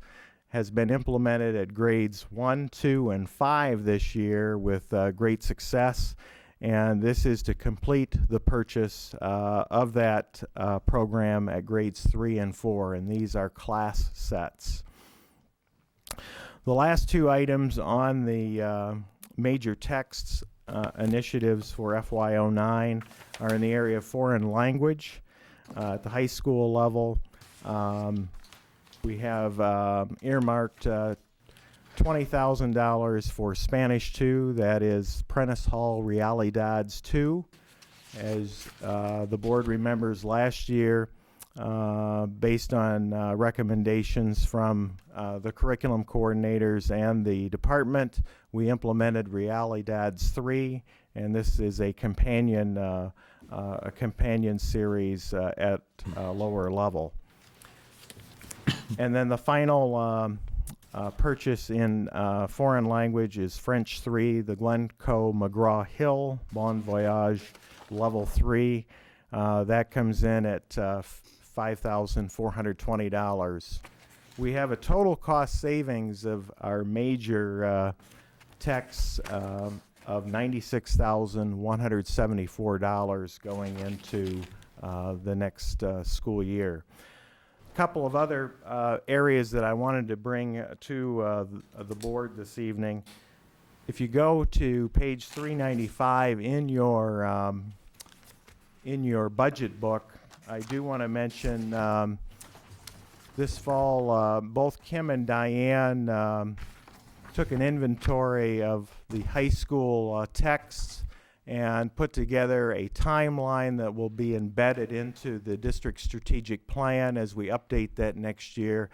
has been implemented at grades 1, 2, and 5 this year with great success. And this is to complete the purchase of that program at grades 3 and 4, and these are class sets. The last 2 items on the major texts initiatives for FY09 are in the area of foreign language. At the high school level, we have earmarked $20,000 for Spanish 2, that is Prentice Hall Realidades 2. As the board remembers last year, based on recommendations from the curriculum coordinators and the department, we implemented Realidades 3, and this is a companion series at a lower level. And then the final purchase in foreign language is French 3, the Glencoe McGraw-Hill Bon Voyage Level 3. That comes in at $5,420. We have a total cost savings of our major texts of $96,174 going into the next school year. A couple of other areas that I wanted to bring to the board this evening. If you go to page 395 in your budget book, I do want to mention this fall both Kim and Diane took an inventory of the high school texts and put together a timeline that will be embedded into the district strategic plan as we update that next year.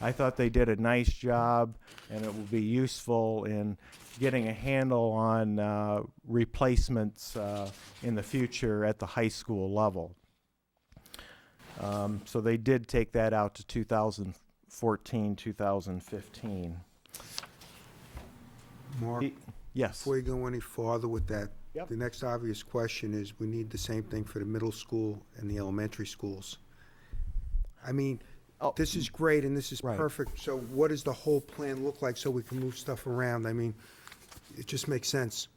I thought they did a nice job, and it will be useful in getting a handle on replacements in the future at the high school level. So they did take that out to 2014, 2015. Mark, yes. before you go any farther with that, Yep. the next obvious question is we need the same thing for the middle school and the elementary schools. I mean, this is great and this is Right. perfect. So what does the whole plan look like so we can move stuff around? I mean, it just makes sense.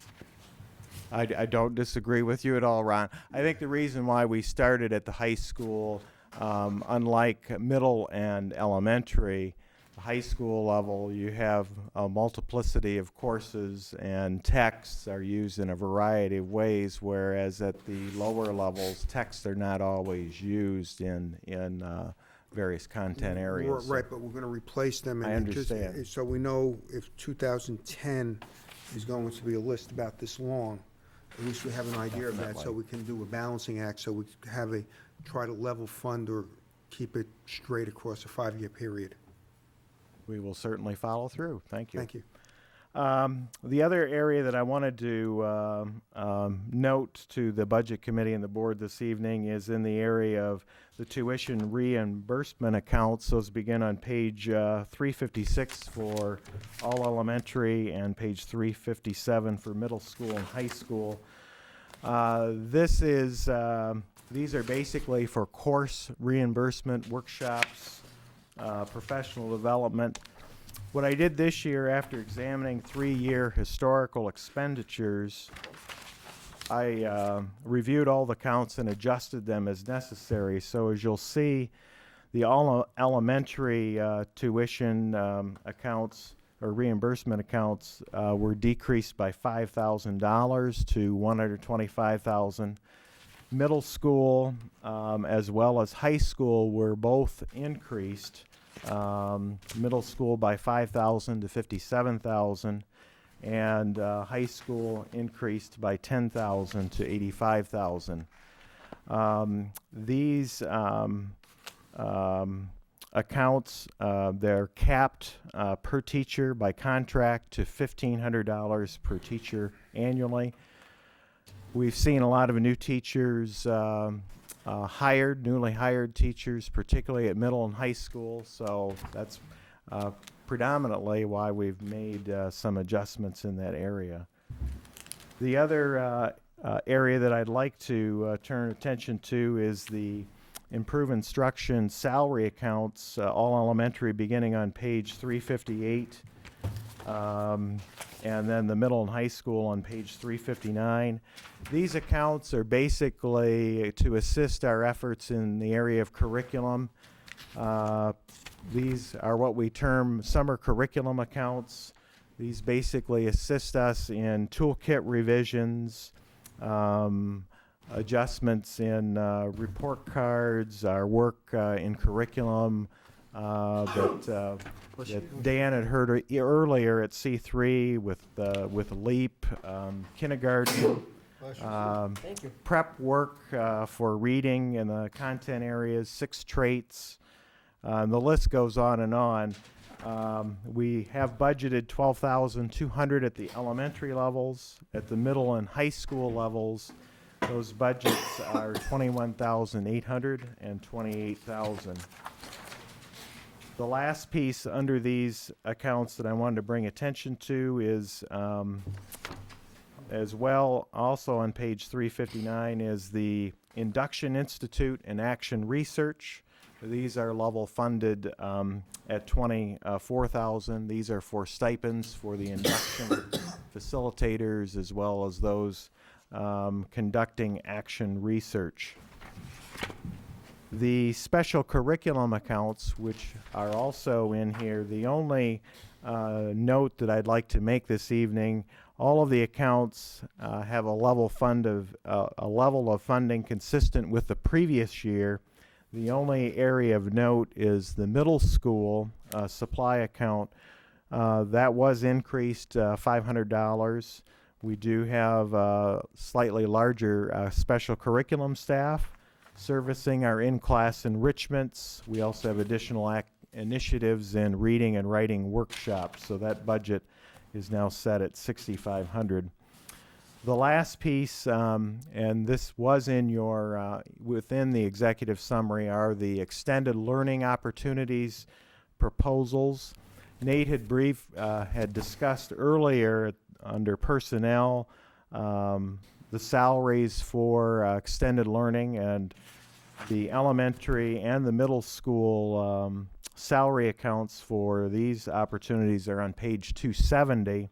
I don't disagree with you at all, Ron. I think the reason why we started at the high school unlike middle and elementary, high school level, you have a multiplicity of courses and texts are used in a variety of ways, whereas at the lower levels, texts are not always used in various content areas. Right, but we're going to replace them. I and it just- understand. So we know if 2010 is going to be a list about this long, at least we have an idea of that, so we can do a balancing act, so we have try to level fund or keep it straight across a 5-year period. We will certainly follow through. Thank you. Thank you. The other area that I wanted to note to the Budget Committee and the Board this evening is in the area of the tuition reimbursement accounts. Those begin on page 356 for all elementary and page 357 for middle school and high school. These are basically for course reimbursement, workshops, professional development. What I did this year, after examining 3-year historical expenditures, I reviewed all the accounts and adjusted them as necessary. So as you'll see, the all elementary tuition accounts or reimbursement accounts were decreased by $5,000 to $125,000. Middle school as well as high school were both increased. Middle school by $5,000 to $57,000, and high school increased by $10,000 to $85,000. These accounts, they're capped per teacher by contract to $1,500 per teacher annually. We've seen a lot of new teachers newly hired teachers, particularly at middle and high school, so that's predominantly why we've made some adjustments in that area. The other area that I'd like to turn attention to is the improve instruction salary accounts, all elementary, beginning on page 358, and then the middle and high school on page 359. These accounts are basically to assist our efforts in the area of curriculum. These are what we term summer curriculum accounts. These basically assist us in toolkit revisions, adjustments in report cards, our work in curriculum that Dan had heard earlier at C3 with LEAP, kindergarten, prep work for reading in the content areas, 6 traits. The list goes on and on. We have budgeted $12,200 at the elementary levels. At the middle and high school levels, those budgets are $21,800 and $28,000. The last piece under these accounts that I wanted to bring attention to is, as well, also on page 359, is the Induction Institute and Action Research. These are level funded at $24,000. These are for stipends for the induction facilitators as well as those conducting action research. The special curriculum accounts, which are also in here, the only note that I'd like to make this evening, all of the accounts have a level of funding consistent with the previous year. The only area of note is the middle school supply account. That was increased $500. We do have slightly larger special curriculum staff servicing our in-class enrichments. We also have additional initiatives in reading and writing workshops, so that budget is now set at $6,500. The last piece, and this was in your within the executive summary, are the extended learning opportunities proposals. Nate had discussed earlier under personnel the salaries for extended learning, and the elementary and the middle school salary accounts for these opportunities are on page 270.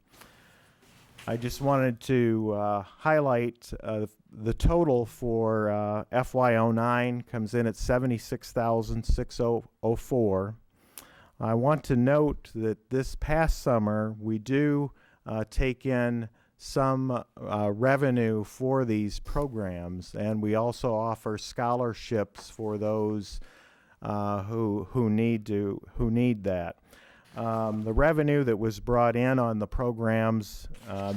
I just wanted to highlight the total for FY09 comes in at $76,604. I want to note that this past summer we do take in some revenue for these programs, and we also offer scholarships for those who need that. The revenue that was brought in on the programs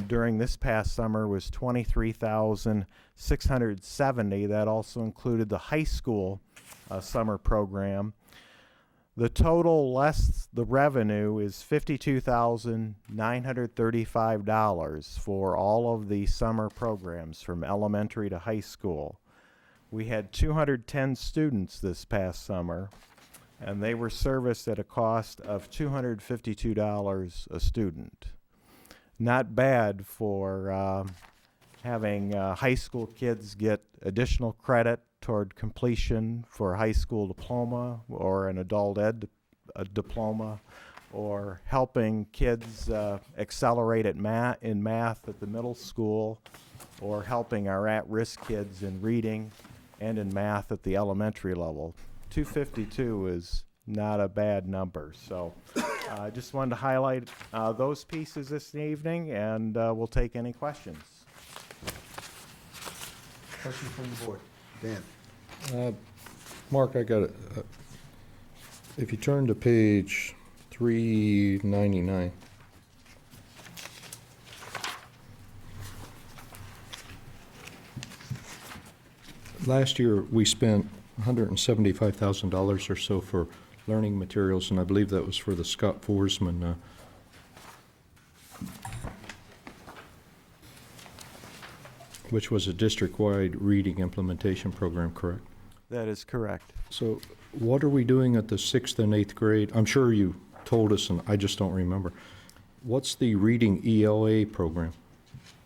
during this past summer was $23,670. That also included the high school summer program. The total less the revenue is $52,935 for all of the summer programs from elementary to high school. We had 210 students this past summer, and they were serviced at a cost of $252 a student. Not bad for having high school kids get additional credit toward completion for a high school diploma or an adult ed diploma, or helping kids accelerate in math at the middle school, or helping our at-risk kids in reading and in math at the elementary level. 252 is not a bad number. So I just wanted to highlight those pieces this evening, and we'll take any questions. Question from the board. Dan? Mark, I got it. If you turn to page 399. Last year, we spent $175,000 or so for learning materials, and I believe that was for the Scott Forsman which was a district-wide reading implementation program, correct? That is correct. So what are we doing at the 6th and 8th grade? I'm sure you told us, and I just don't remember. What's the reading ELA program?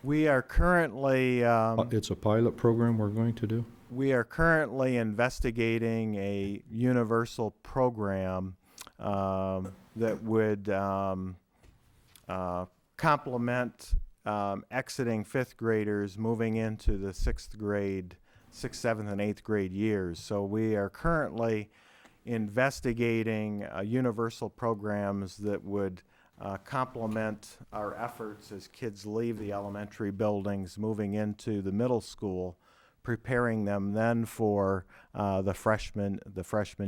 We are currently it's a pilot program we're going to do? We are currently investigating a universal program that would complement exiting 5th graders moving into the 6th grade, 6th, 7th, and 8th grade years. So we are currently investigating universal programs that would complement our efforts as kids leave the elementary buildings, moving into the middle school, preparing them then for the freshman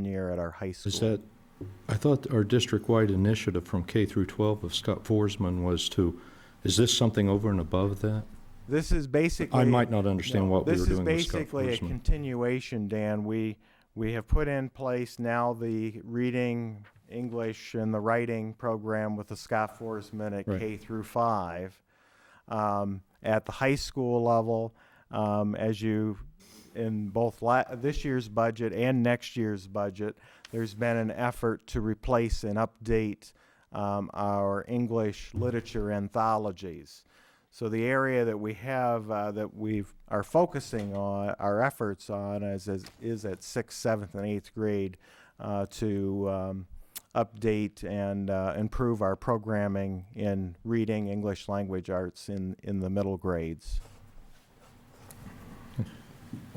year at our high school. Is that, I thought our district-wide initiative from K through 12 of Scott Forsman was to, is this something over and above that? This is basically... I might not understand what we were doing with Scott This is basically a Forsman. continuation, Dan. We have put in place now the reading, English, and the writing program with the Scott Forsman at Right. K through 5. At the high school level, as you, in both this year's budget and next year's budget, there's been an effort to replace and update our English literature anthologies. So the area that we have that we are focusing on our efforts on is at 6th, 7th, and 8th grade to update and improve our programming in reading, English language arts in the middle grades.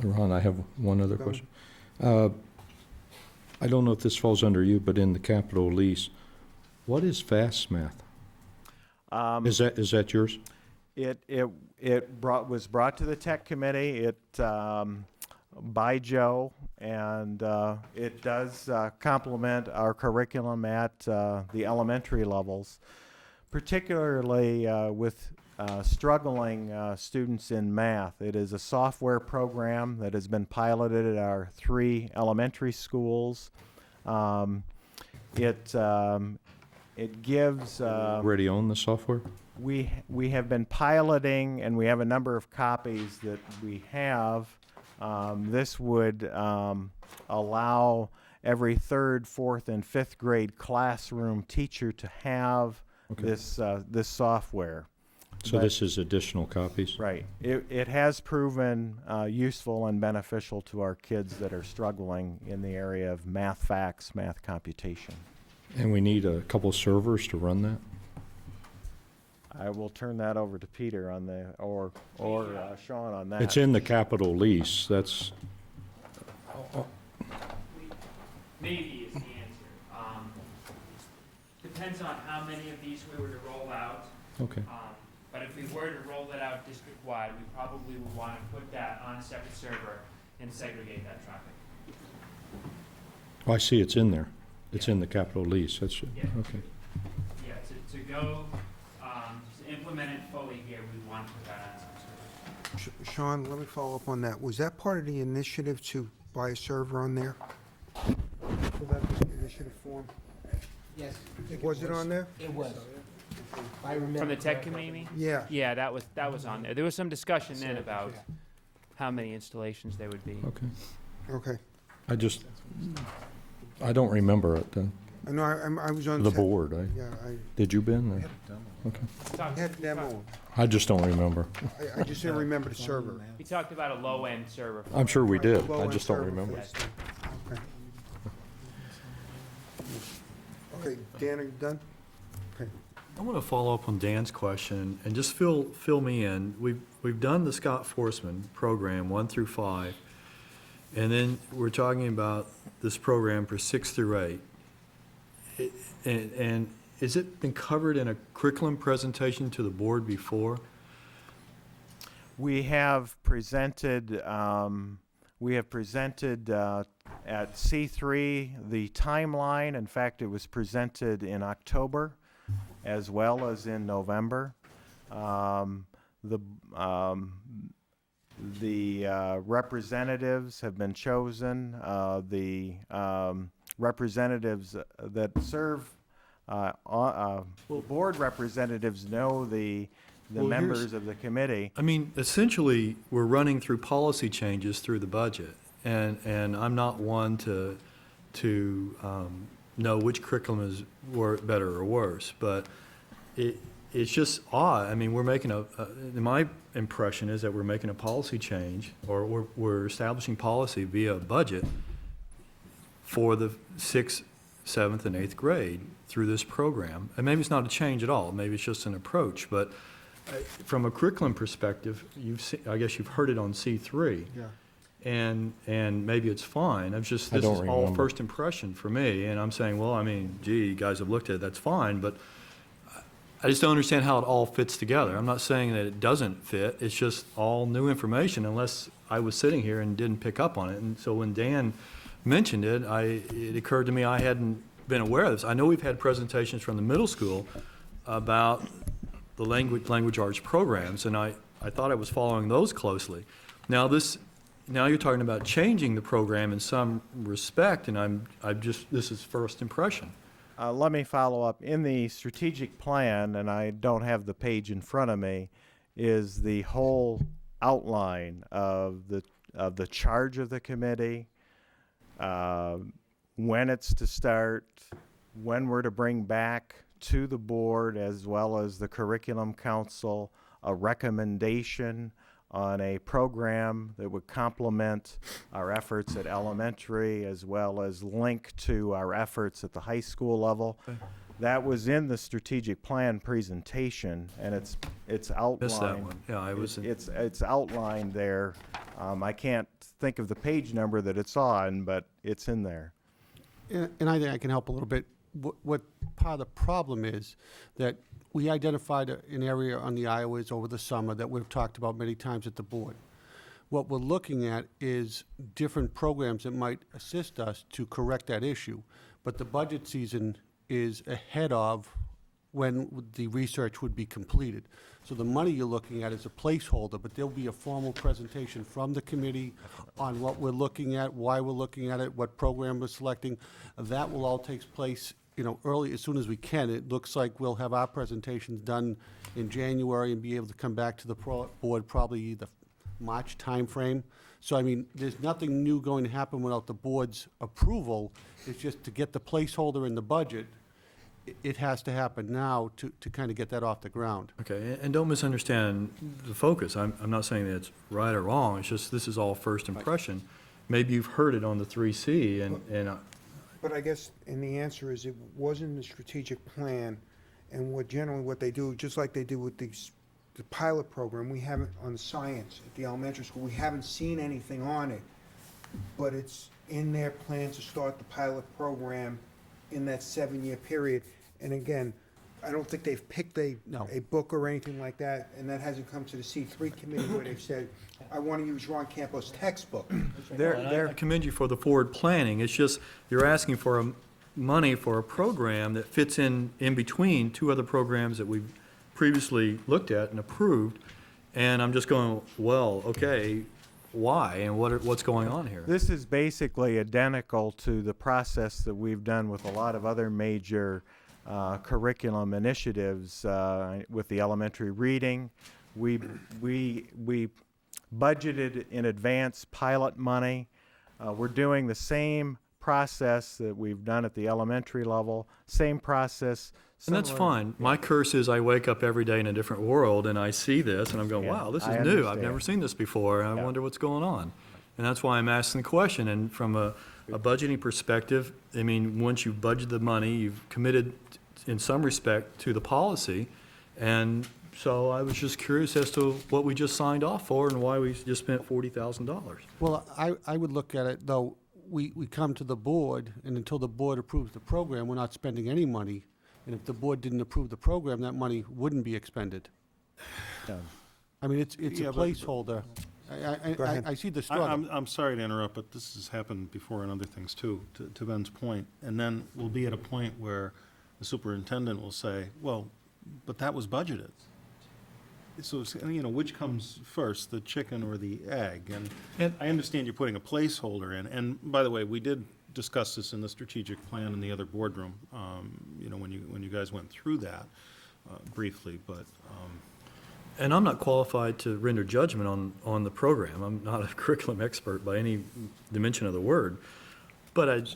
Ron, I have one other question. I don't know if this falls under you, but in the capital lease, what is fast math? Is that yours? It was brought to the tech committee by Joe, and it does complement our curriculum at the elementary levels, particularly with struggling students in math. It is a software program that has been piloted at our 3 elementary schools. It gives... Already own the software? We have been piloting, and we have a number of copies that we have. This would allow every 3rd, 4th, and 5th grade classroom teacher to have this software. So this is additional copies? Right. It has proven useful and beneficial to our kids that are struggling in the area of math facts, math computation. And we need a couple servers to run that? I will turn that over to Peter on the, or Sean on that. It's in the capital lease, that's, Maybe is the answer. Depends on how many of these we were to roll out. okay. But if we were to roll it out district-wide, we probably would want to put that on a separate server and segregate that traffic. Oh, I see it's in there. It's in the capital lease, that's, Yeah. okay. Yeah, to go, to implement it fully here, we want to put that on some server. Sean, let me follow up on that. Was that part of the initiative to buy a server on there? Fill out the initiative form? Yes. Was it on there? It was. I remember. From the tech correctly. committee? meeting? Yeah. Yeah, that was on there. There was some discussion then about how many installations there would be. Okay. Okay. I don't remember it, I know, I was on. the tech- board. Yeah, Did you, Ben? Okay. I had a demo. I just don't remember. I just didn't remember the server. He talked about a low-end server. I'm sure we did, I Low-end just don't server remember. for this thing. Okay. Okay, Dan, are you done? Okay. I want to follow up on Dan's question and just fill me in. We've done the Scott Forsman program 1 through 5, and then we're talking about this program for 6 through 8. And has it been covered in a curriculum presentation to the board before? We have presented, at C3 the timeline. In fact, it was presented in October as well as in November. The representatives have been chosen. The representatives that serve, board representatives know the Well, here's- members of the committee. I mean, essentially, we're running through policy changes through the budget, and I'm not one to know which curriculum is better or worse, but it's just odd. I mean, we're making my impression is that we're making a policy change, or we're establishing policy via budget for the 6th, 7th, and 8th grade through this program. And maybe it's not a change at all, maybe it's just an approach, but from a curriculum perspective, I guess you've heard it on C3. Yeah. And maybe it's fine. I This don't is all remember. first impression for me, and I'm saying, well, I mean, gee, you guys have looked at it, that's fine, but I just don't understand how it all fits together. I'm not saying that it doesn't fit, it's just all new information unless I was sitting here and didn't pick up on it. And so when Dan mentioned it, it occurred to me I hadn't been aware of this. I know we've had presentations from the middle school about the language arts programs, and I thought I was following those closely. Now you're talking about changing the program in some respect, and this is first impression. Let me follow up. In the strategic plan, and I don't have the page in front of me, is the whole outline of the charge of the committee, when it's to start, when we're to bring back to the board, as well as the curriculum council, a recommendation on a program that would complement our efforts at elementary, as well as link to our efforts at the high school level. That was in the strategic plan presentation, and it's outlined. Missed that one. Yeah, I was. It's outlined there. I can't think of the page number that it's on, but it's in there. And I think I can help a little bit. What part of the problem is that we identified an area on the Iowas over the summer that we've talked about many times at the board. What we're looking at is different programs that might assist us to correct that issue. But the budget season is ahead of when the research would be completed. So the money you're looking at is a placeholder, but there'll be a formal presentation from the committee on what we're looking at, why we're looking at it, what program we're selecting. That will all take place, early, as soon as we can. It looks like we'll have our presentations done in January and be able to come back to the board probably the March timeframe. So, I mean, there's nothing new going to happen without the board's approval. It's just to get the placeholder in the budget, it has to happen now to kind of get that off the ground. Okay, and don't misunderstand the focus. I'm not saying that it's right or wrong, it's just this is all first impression. Maybe you've heard it on the 3C, and But I guess, and the answer is it wasn't the strategic plan, And what they do, just like they do with the pilot program, we haven't, on science at the elementary school, we haven't seen anything on it, but it's in their plan to start the pilot program in that 7-year period. And again, I don't think they've picked a book or anything like that, and that hasn't come to the C3 committee where they've said, I want to use Ron Campos' textbook. I commend you for the forward planning. It's just, you're asking for money for a program that fits in between two other programs that we've previously looked at and approved. And I'm just going, well, okay, why and what's going on here? This is basically identical to the process that we've done with a lot of other major curriculum initiatives with the elementary reading. We budgeted in advance pilot money. We're doing the same process that we've done at the elementary level, same process. And that's similar- fine. My curse is I wake up every day in a different world and I see this and I'm going, Yeah, wow, this is I new. I've understand. never seen this before. I Yeah. wonder what's going on. And that's why I'm asking the question. And from a budgeting perspective, I mean, once you've budgeted the money, you've committed in some respect to the policy. And so I was just curious as to what we just signed off for and why we just spent $40,000. Well, I would look at it, though, we come to the board, and until the board approves the program, we're not spending any money. And if the board didn't approve the program, that money wouldn't be expended. I mean, it's Yeah, a but- placeholder. Go ahead. I see the struggle. I'm sorry to interrupt, but this has happened before in other things too, to Ben's point. And then we'll be at a point where the superintendent will say, well, but that was budgeted. So, which comes first, the chicken or the egg? And I understand you're putting a placeholder in. And by the way, we did discuss this in the strategic plan in the other boardroom, when you guys went through that briefly, but. And I'm not qualified to render judgment on the program. I'm not a curriculum expert by any dimension of the word. But I'd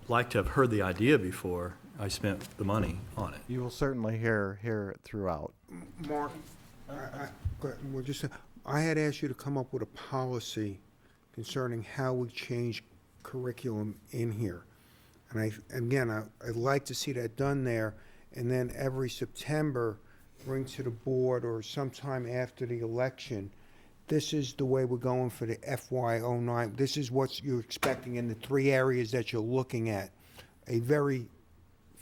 like to have heard the idea before I spent the money on it. You will certainly hear it throughout. Mark, I had asked you to come up with a policy concerning how we change curriculum in here. And I'd like to see that done there, and then every September, bring to the board or sometime after the election, this is the way we're going for the FY09. This is what you're expecting in the 3 areas that you're looking at. A very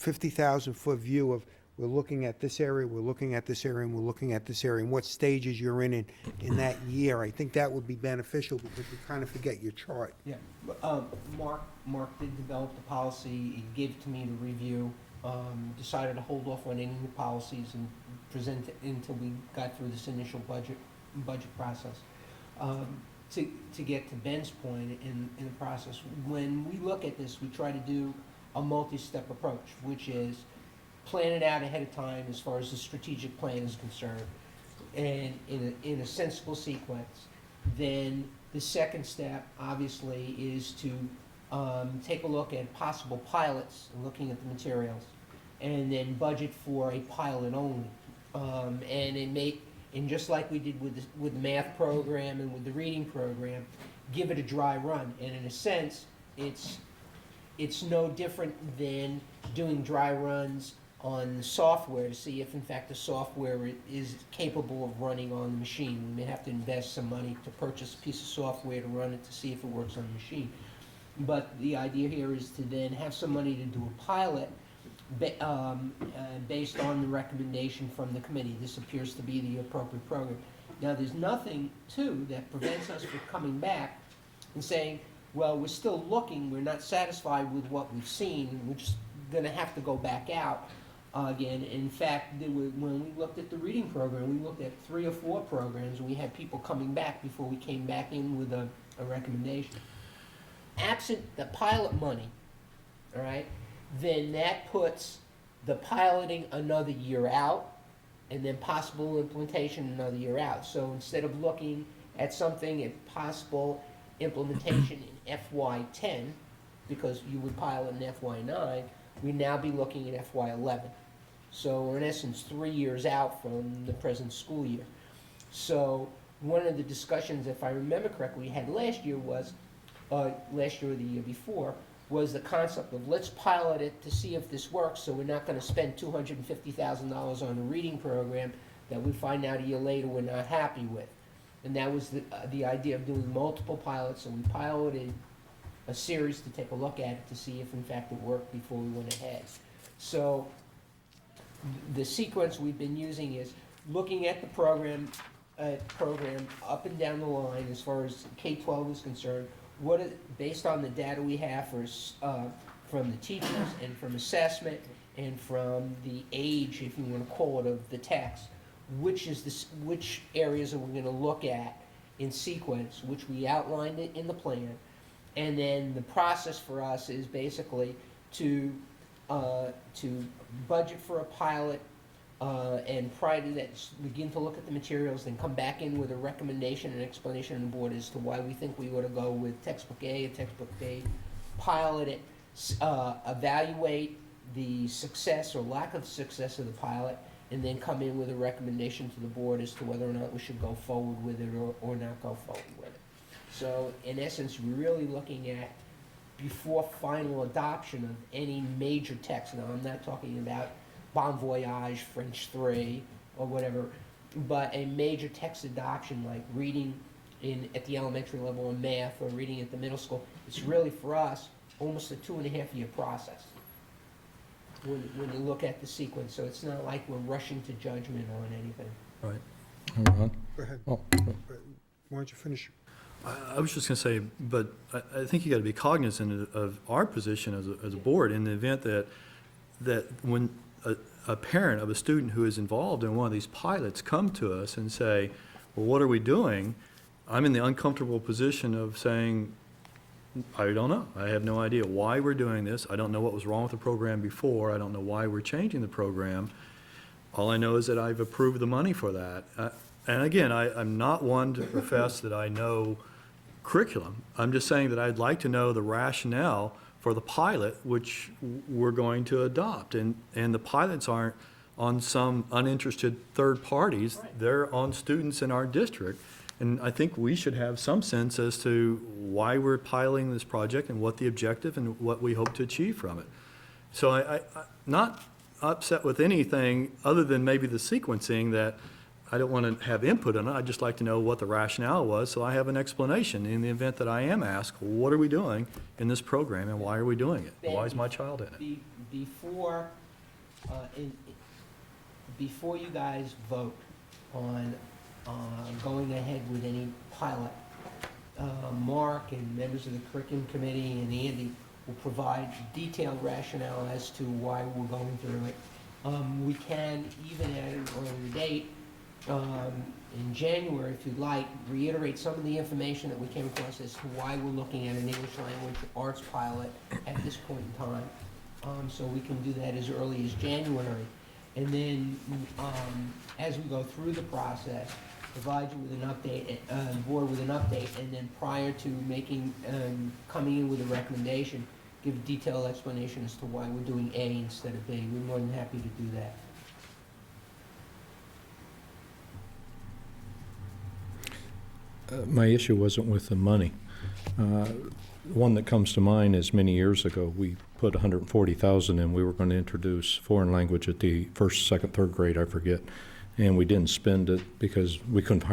50,000-foot view of, we're looking at this area, we're looking at this area, and we're looking at this area, and what stages you're in that year. I think that would be beneficial because we kind of forget your chart. Yeah, Mark did develop the policy, he gave it to me to review, decided to hold off on any new policies and present it until we got through this initial budget process. To get to Ben's point in the process, when we look at this, we try to do a multi-step approach, which is plan it out ahead of time as far as the strategic plan is concerned, and in a sensible sequence. Then the second step, obviously, is to take a look at possible pilots, looking at the materials, and then budget for a pilot only. And just like we did with the math program and with the reading program, give it a dry run. And in a sense, it's no different than doing dry runs on the software to see if in fact the software is capable of running on the machine. We may have to invest some money to purchase a piece of software to run it to see if it works on the machine. But the idea here is to then have some money to do a pilot based on the recommendation from the committee. This appears to be the appropriate program. Now, there's nothing, too, that prevents us from coming back and saying, well, we're still looking, we're not satisfied with what we've seen, and we're just going to have to go back out again. In fact, when we looked at the reading program, we looked at 3 or 4 programs, and we had people coming back before we came back in with a recommendation. Absent the pilot money, all right, then that puts the piloting another year out, and then possible implementation another year out. So instead of looking at something at possible implementation in FY10, because you would pilot in FY9, we'd now be looking at FY11. So we're in essence 3 years out from the present school year. So one of the discussions, if I remember correctly, we had last year was, last year or the year before, was the concept of let's pilot it to see if this works, so we're not gonna spend $250,000 on a reading program that we find out a year later we're not happy with. And that was the idea of doing multiple pilots, so we piloted a series to take a look at it to see if in fact it worked before we went ahead. So the sequence we've been using is looking at the program up and down the line as far as K-12 is concerned. Based on the data we have from the teachers and from assessment and from the age, if you want to call it, of the text, which areas are we going to look at in sequence, which we outlined it in the plan. And then the process for us is basically to budget for a pilot, and prior to that, begin to look at the materials, then come back in with a recommendation and explanation on the board as to why we think we ought to go with textbook A or textbook B, pilot it, evaluate the success or lack of success of the pilot, and then come in with a recommendation to the board as to whether or not we should go forward with it or not go forward with it. So in essence, we're really looking at before final adoption of any major text. Now, I'm not talking about Bon Voyage, French 3, or whatever, but a major text adoption like reading at the elementary level or math or reading at the middle school. It's really, for us, almost a 2.5-year process when you look at the sequence. So it's not like we're rushing to judgment on anything. Right. Go ahead. Oh. Why don't you finish? I was just going to say, but I think you got to be cognizant of our position as a board in the event that when a parent of a student who is involved in one of these pilots come to us and say, well, what are we doing? I'm in the uncomfortable position of saying, I don't know. I have no idea why we're doing this. I don't know what was wrong with the program before. I don't know why we're changing the program. All I know is that I've approved the money for that. And again, I'm not one to profess that I know curriculum. I'm just saying that I'd like to know the rationale for the pilot, which we're going to adopt. And the pilots aren't on some uninterested third parties. Right. They're on students in our district. And I think we should have some sense as to why we're piloting this project and what the objective and what we hope to achieve from it. So I'm not upset with anything other than maybe the sequencing that I don't want to have input on it. I'd just like to know what the rationale was so I have an explanation in the event that I am asked, what are we doing in this program and why are we doing it? Why is my child in it? Before you guys vote on going ahead with any pilot, Mark and members of the curriculum committee and Andy will provide detailed rationale as to why we're going through it. We can, even at an earlier date, in January, if you'd like, reiterate some of the information that we came across as to why we're looking at an English language arts pilot at this point in time. So we can do that as early as January. And then, as we go through the process, provide you with an update, the board with an update, and then prior to coming in with a recommendation, give a detailed explanation as to why we're doing A instead of B. We're more than happy to do that. My issue wasn't with the money. One that comes to mind is many years ago, we put $140,000 in. We were going to introduce foreign language at the first, second, third grade, I forget. And we didn't spend it because we couldn't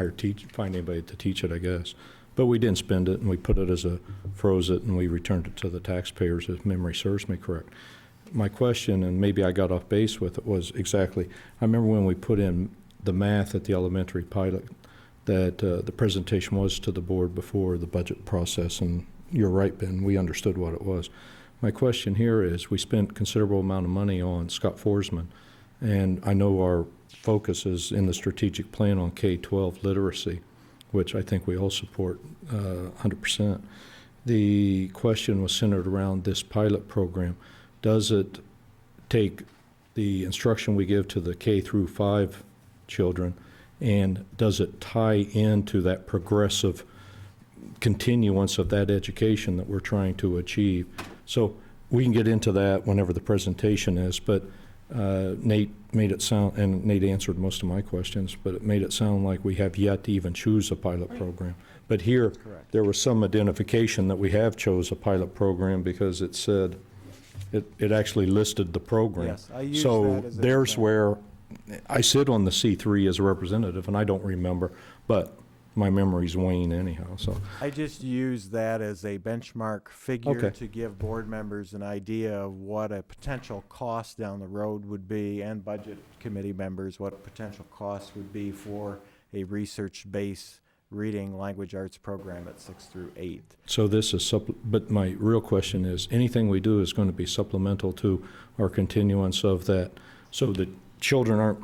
find anybody to teach it, I guess. But we didn't spend it, and we put it froze it, and we returned it to the taxpayers, if memory serves me correct. My question, and maybe I got off base with it, was exactly, I remember when we put in the math at the elementary pilot, that the presentation was to the board before the budget process, and you're right, Ben, we understood what it was. My question here is, we spent a considerable amount of money on Scott Forsman, and I know our focus is in the strategic plan on K-12 literacy, which I think we all support 100%. The question was centered around this pilot program. Does it take the instruction we give to the K through 5 children, and does it tie into that progressive continuance of that education that we're trying to achieve? So we can get into that whenever the presentation is, but Nate made it sound, and Nate answered most of my questions, but it made it sound like we have yet to even choose a pilot program. But here, Correct. there was some identification that we have chose a pilot program because it said, it actually listed the program. Yes, I use So that as an there's example. where, I sit on the C3 as a representative, and I don't remember, but my memory's wane anyhow, so. I just use that as a benchmark figure Okay. to give board members an idea of what a potential cost down the road would be, and budget committee members, what a potential cost would be for a research-based reading language arts program at 6 through 8. So this is but my real question is, anything we do is going to be supplemental to our continuance of that, so that children aren't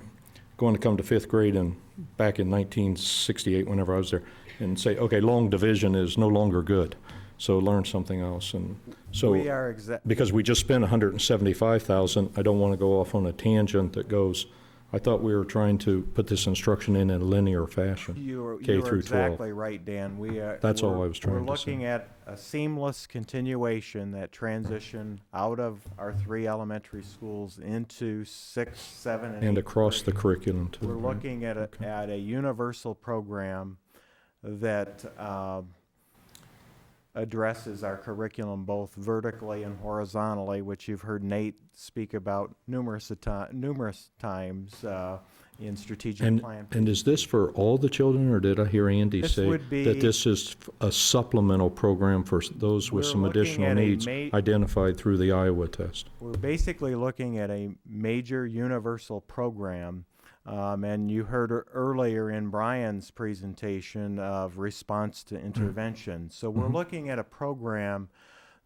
going to come to 5th grade and back in 1968, whenever I was there, and say, okay, long division is no longer good, so learn something else. And so, We are because we just spent 175,000, I don't want to go off on a tangent that goes, I thought we were trying to put this instruction in a linear fashion, K You're through 12. exactly right, Dan. That's all I was trying to say. We're looking at a seamless continuation, that transition out of our 3 elementary schools into 6, 7, and 8 And across the grade. curriculum, too. We're right? looking at a universal program that addresses our curriculum both vertically and horizontally, which you've heard Nate speak about numerous times in strategic plan. And is this for all the children, or did I hear Andy This say would be- that this is a supplemental program for those with We're some looking additional at a needs identified through the Iowa test? We're basically looking at a major universal program, and you heard earlier in Brian's presentation of response to intervention. So we're looking at a program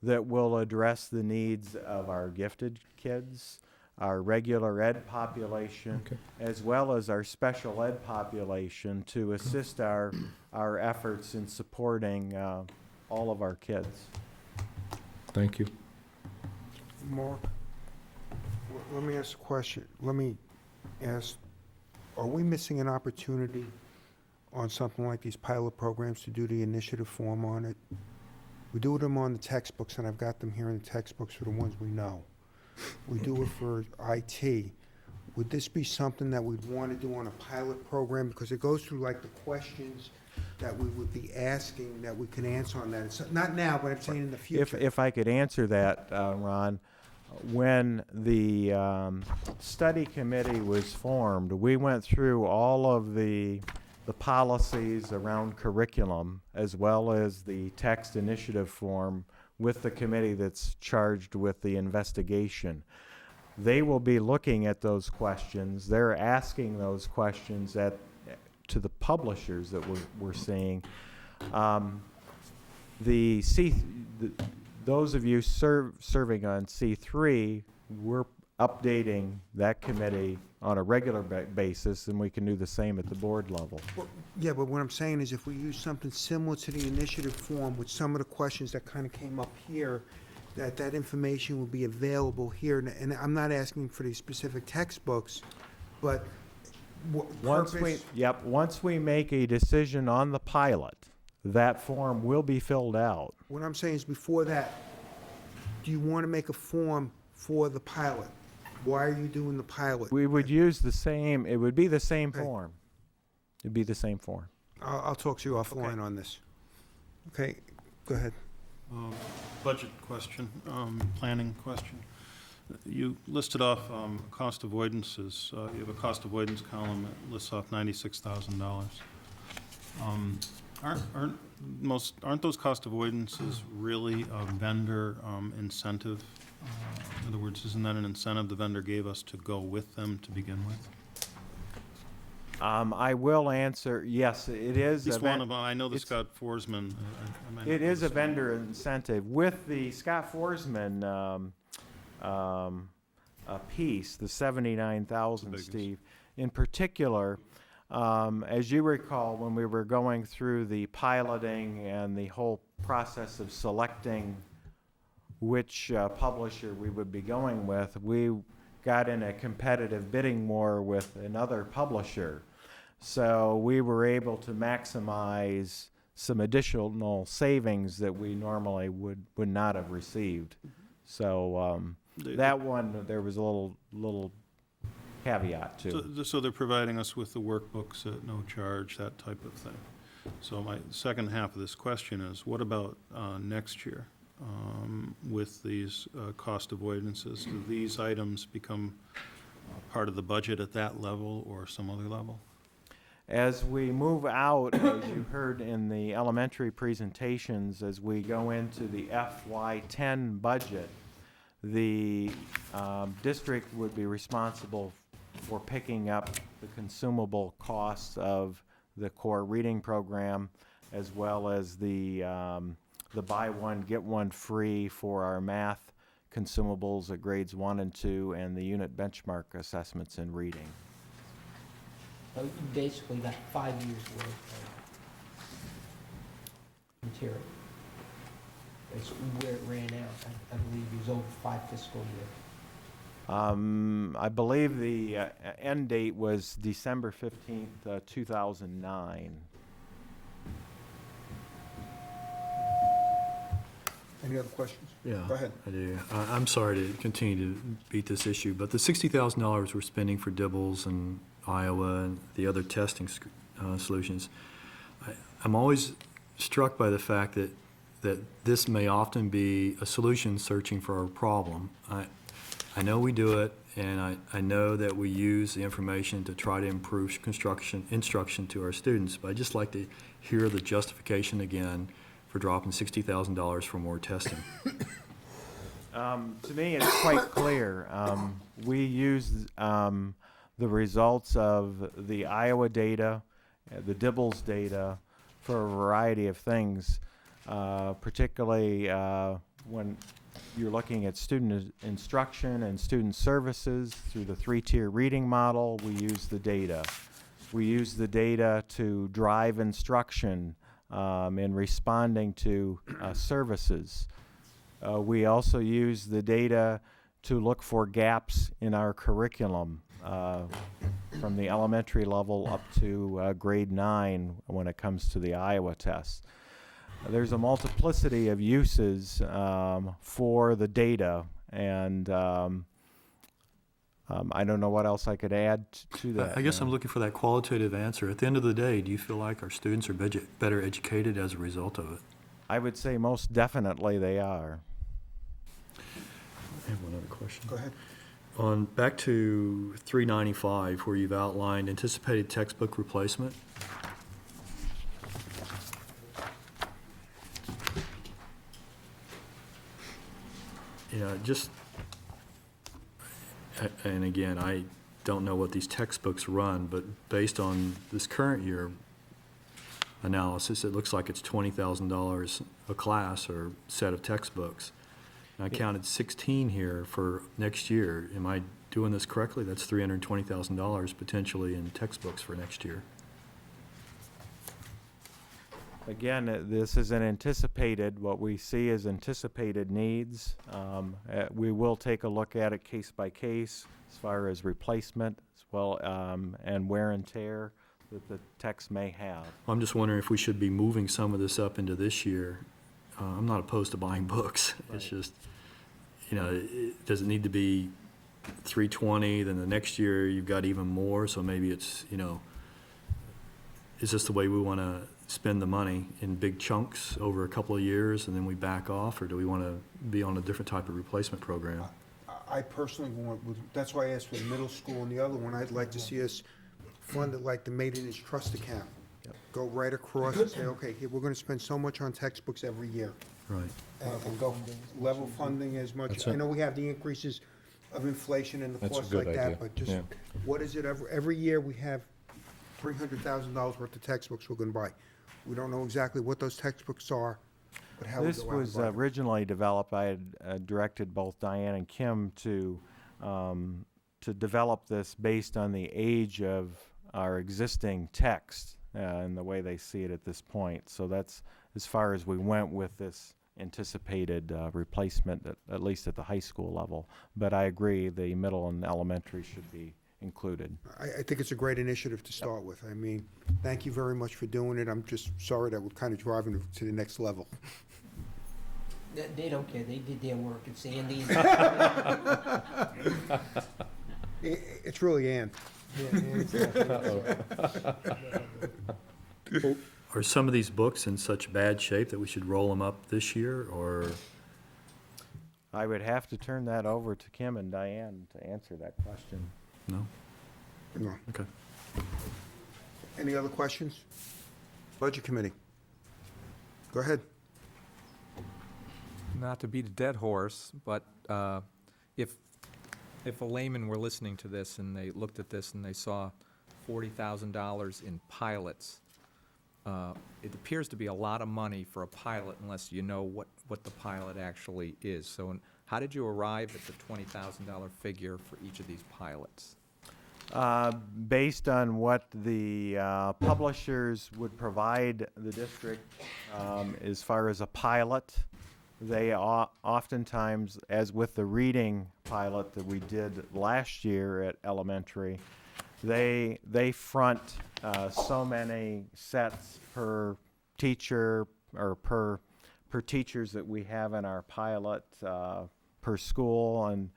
that will address the needs of our gifted kids, our regular ed population, as well as our special ed population, to assist our efforts in supporting all of our kids. Thank you. Mark, let me ask a question. Let me ask, are we missing an opportunity on something like these pilot programs to do the initiative form on it? We do them on the textbooks, and I've got them here in the textbooks for the ones we know. We do it for IT. Would this be something that we'd want to do on a pilot program? Because it goes through like the questions that we would be asking that we can answer on that. It's not now, but I'm saying in the future. If I could answer that, Ron, when the study committee was formed, we went through all of the policies around curriculum, as well as the text initiative form, with the committee that's charged with the investigation. They will be looking at those questions. They're asking those questions to the publishers that we're seeing. Those of you serving on C3, we're updating that committee on a regular basis, and we can do the same at the board level. Well, yeah, but what I'm saying is if we use something similar to the initiative form with some of the questions that kind of came up here, that information will be available here. And I'm not asking for these specific textbooks, but Once we make a decision on the pilot, that form will be filled out. What I'm saying is before that, do you want to make a form for the pilot? Why are you doing the pilot? We would use the same, it would be the same form. It'd be the same form. I'll talk to you offline on this. Okay, go ahead. Budget question, planning question. You listed off cost avoidances. You have a cost avoidance column that lists off $96,000. Aren't those cost avoidances really a vendor incentive? In other words, isn't that an incentive the vendor gave us to go with them to begin with? I will answer, yes, it is. At least one of them. I know the Scott Forsman. It is a vendor incentive. With the Scott Forsman piece, the $79,000, Steve, in particular, as you recall, when we were going through the piloting and the whole process of selecting which publisher we would be going with, we got in a competitive bidding war with another publisher. So we were able to maximize some additional savings that we normally would not have received. So that one, there was a little caveat to. So they're providing us with the workbooks at no charge, that type of thing. So my second half of this question is, what about next year with these cost avoidances? Do these items become part of the budget at that level or some other level? As we move out, as you heard in the elementary presentations, as we go into the FY10 budget, the district would be responsible for picking up the consumable costs of the core reading program, as well as the buy one, get one free for our math consumables at grades 1 and 2, and the unit benchmark assessments in reading. So you basically got 5 years worth of material. That's where it ran out. I believe it was over 5 fiscal years. I believe the end date was December 15th, 2009. Any other questions? Yeah, Go ahead. I do. I'm sorry to continue to beat this issue, but the $60,000 we're spending for Dibbles and Iowa and the other testing solutions, I'm always struck by the fact that this may often be a solution searching for a problem. I know we do it, and I know that we use the information to try to improve instruction to our students, but I'd just like to hear the justification again for dropping $60,000 for more testing. To me, it's quite clear. We use the results of the Iowa data, the Dibbles data, for a variety of things, particularly when you're looking at student instruction and student services through the 3-tier reading model. We use the data. We use the data to drive instruction in responding to services. We also use the data to look for gaps in our curriculum from the elementary level up to grade 9 when it comes to the Iowa tests. There's a multiplicity of uses for the data, and I don't know what else I could add to that. I guess I'm looking for that qualitative answer. At the end of the day, do you feel like our students are better educated as a result of it? I would say most definitely they are. I have one other question. Go ahead. On back to 395, where you've outlined anticipated textbook replacement. You know, and again, I don't know what these textbooks run, but based on this current year analysis, it looks like it's $20,000 a class or set of textbooks. And I counted 16 here for next year. Am I doing this correctly? That's $320,000 potentially in textbooks for next year. Again, this is an anticipated, what we see as anticipated needs. We will take a look at it case by case as far as replacement as well, and wear and tear that the text may have. I'm just wondering if we should be moving some of this up into this year. I'm not opposed to buying books. Right. It's just, you know, does it need to be 320, then the next year you've got even more, so maybe it's, you know, is this the way we want to spend the money in big chunks over a couple of years and then we back off, or do we want to be on a different type of replacement program? I personally want, that's why I asked for the middle school, and the other one, I'd like to see us fund it like the maintenance trust account. Yep. Go right across and say, okay, here, we're gonna spend so much on textbooks every year. Right. And go level funding as much. That's I it. know we have the increases of inflation and the That's a costs good like idea, that, but just, yeah. what is it, every year we have $300,000 worth of textbooks we're gonna buy. We don't know exactly what those textbooks are, but how we This go out and was buy them. originally developed, I had directed both Diane and Kim to develop this based on the age of our existing text and the way they see it at this point. So that's as far as we went with this anticipated replacement, at least at the high school level. But I agree, the middle and elementary should be included. I think it's a great initiative to start with. I mean, thank you very much for doing it. I'm just sorry that we're kind of driving it to the next level. They don't care. They did their work. It's Andy. It's It's really Ann. Are some of these books in such bad shape that we should roll them up this year, or? I would have to turn that over to Kim and Diane to answer that question. No? No. Okay. Any other questions? Budget Committee. Go ahead. Not to beat a dead horse, but if a layman were listening to this and they looked at this and they saw $40,000 in pilots, it appears to be a lot of money for a pilot unless you know what the pilot actually is. So how did you arrive at the $20,000 figure for each of these pilots? Based on what the publishers would provide the district as far as a pilot, they oftentimes, as with the reading pilot that we did last year at elementary, they front so many sets per teacher or per teachers that we have in our pilot per school, and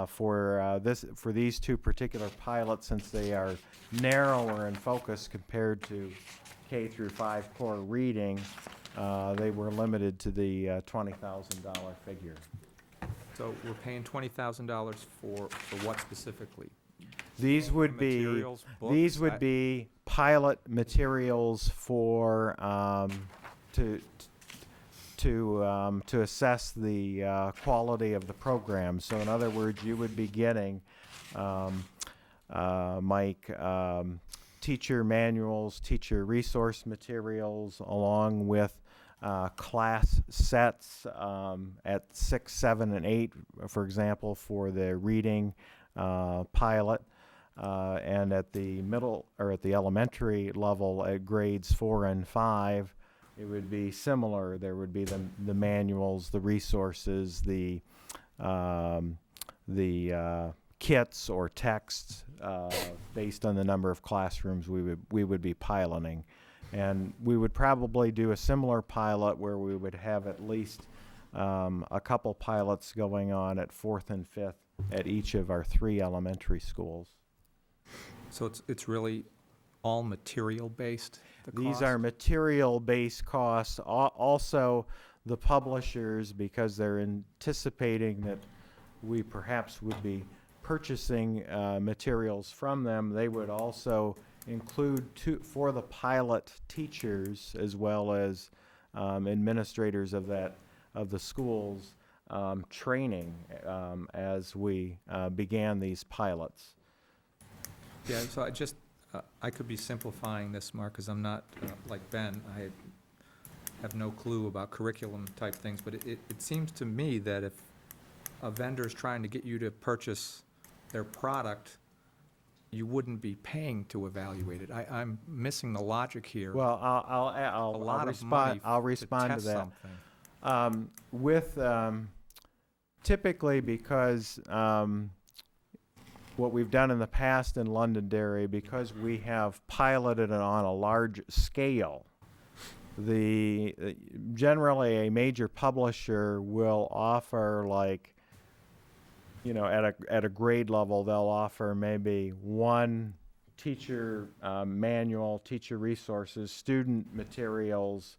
for these two particular pilots, since they are narrower in focus compared to K through 5 core reading, they were limited to the $20,000 figure. So we're paying $20,000 for what specifically? These would be Materials, books? these would be pilot materials for to assess the quality of the program. So in other words, you would be getting, Mike, teacher manuals, teacher resource materials, along with class sets at 6, 7, and 8, for example, for the reading pilot. And at the middle, or at the elementary level, at grades 4 and 5, it would be similar. There would be the manuals, the resources, the kits or texts based on the number of classrooms we would be piloting. And we would probably do a similar pilot where we would have at least a couple pilots going on at 4th and 5th at each of our 3 elementary schools. So it's really all material-based, the These cost? are material-based costs. Also, the publishers, because they're anticipating that we perhaps would be purchasing materials from them, they would also include for the pilot teachers as well as administrators of the schools training as we began these pilots. Yeah, so I could be simplifying this, Mark, because I'm not like Ben. I have no clue about curriculum type things, but it seems to me that if a vendor is trying to get you to purchase their product, you wouldn't be paying to evaluate it. I'm missing the logic here. Well, I'll respond to that. Something. Typically, because what we've done in the past in Londonderry, because we have piloted it on a large scale, generally a major publisher will offer, like, at a grade level, they'll offer maybe one teacher manual, teacher resources, student materials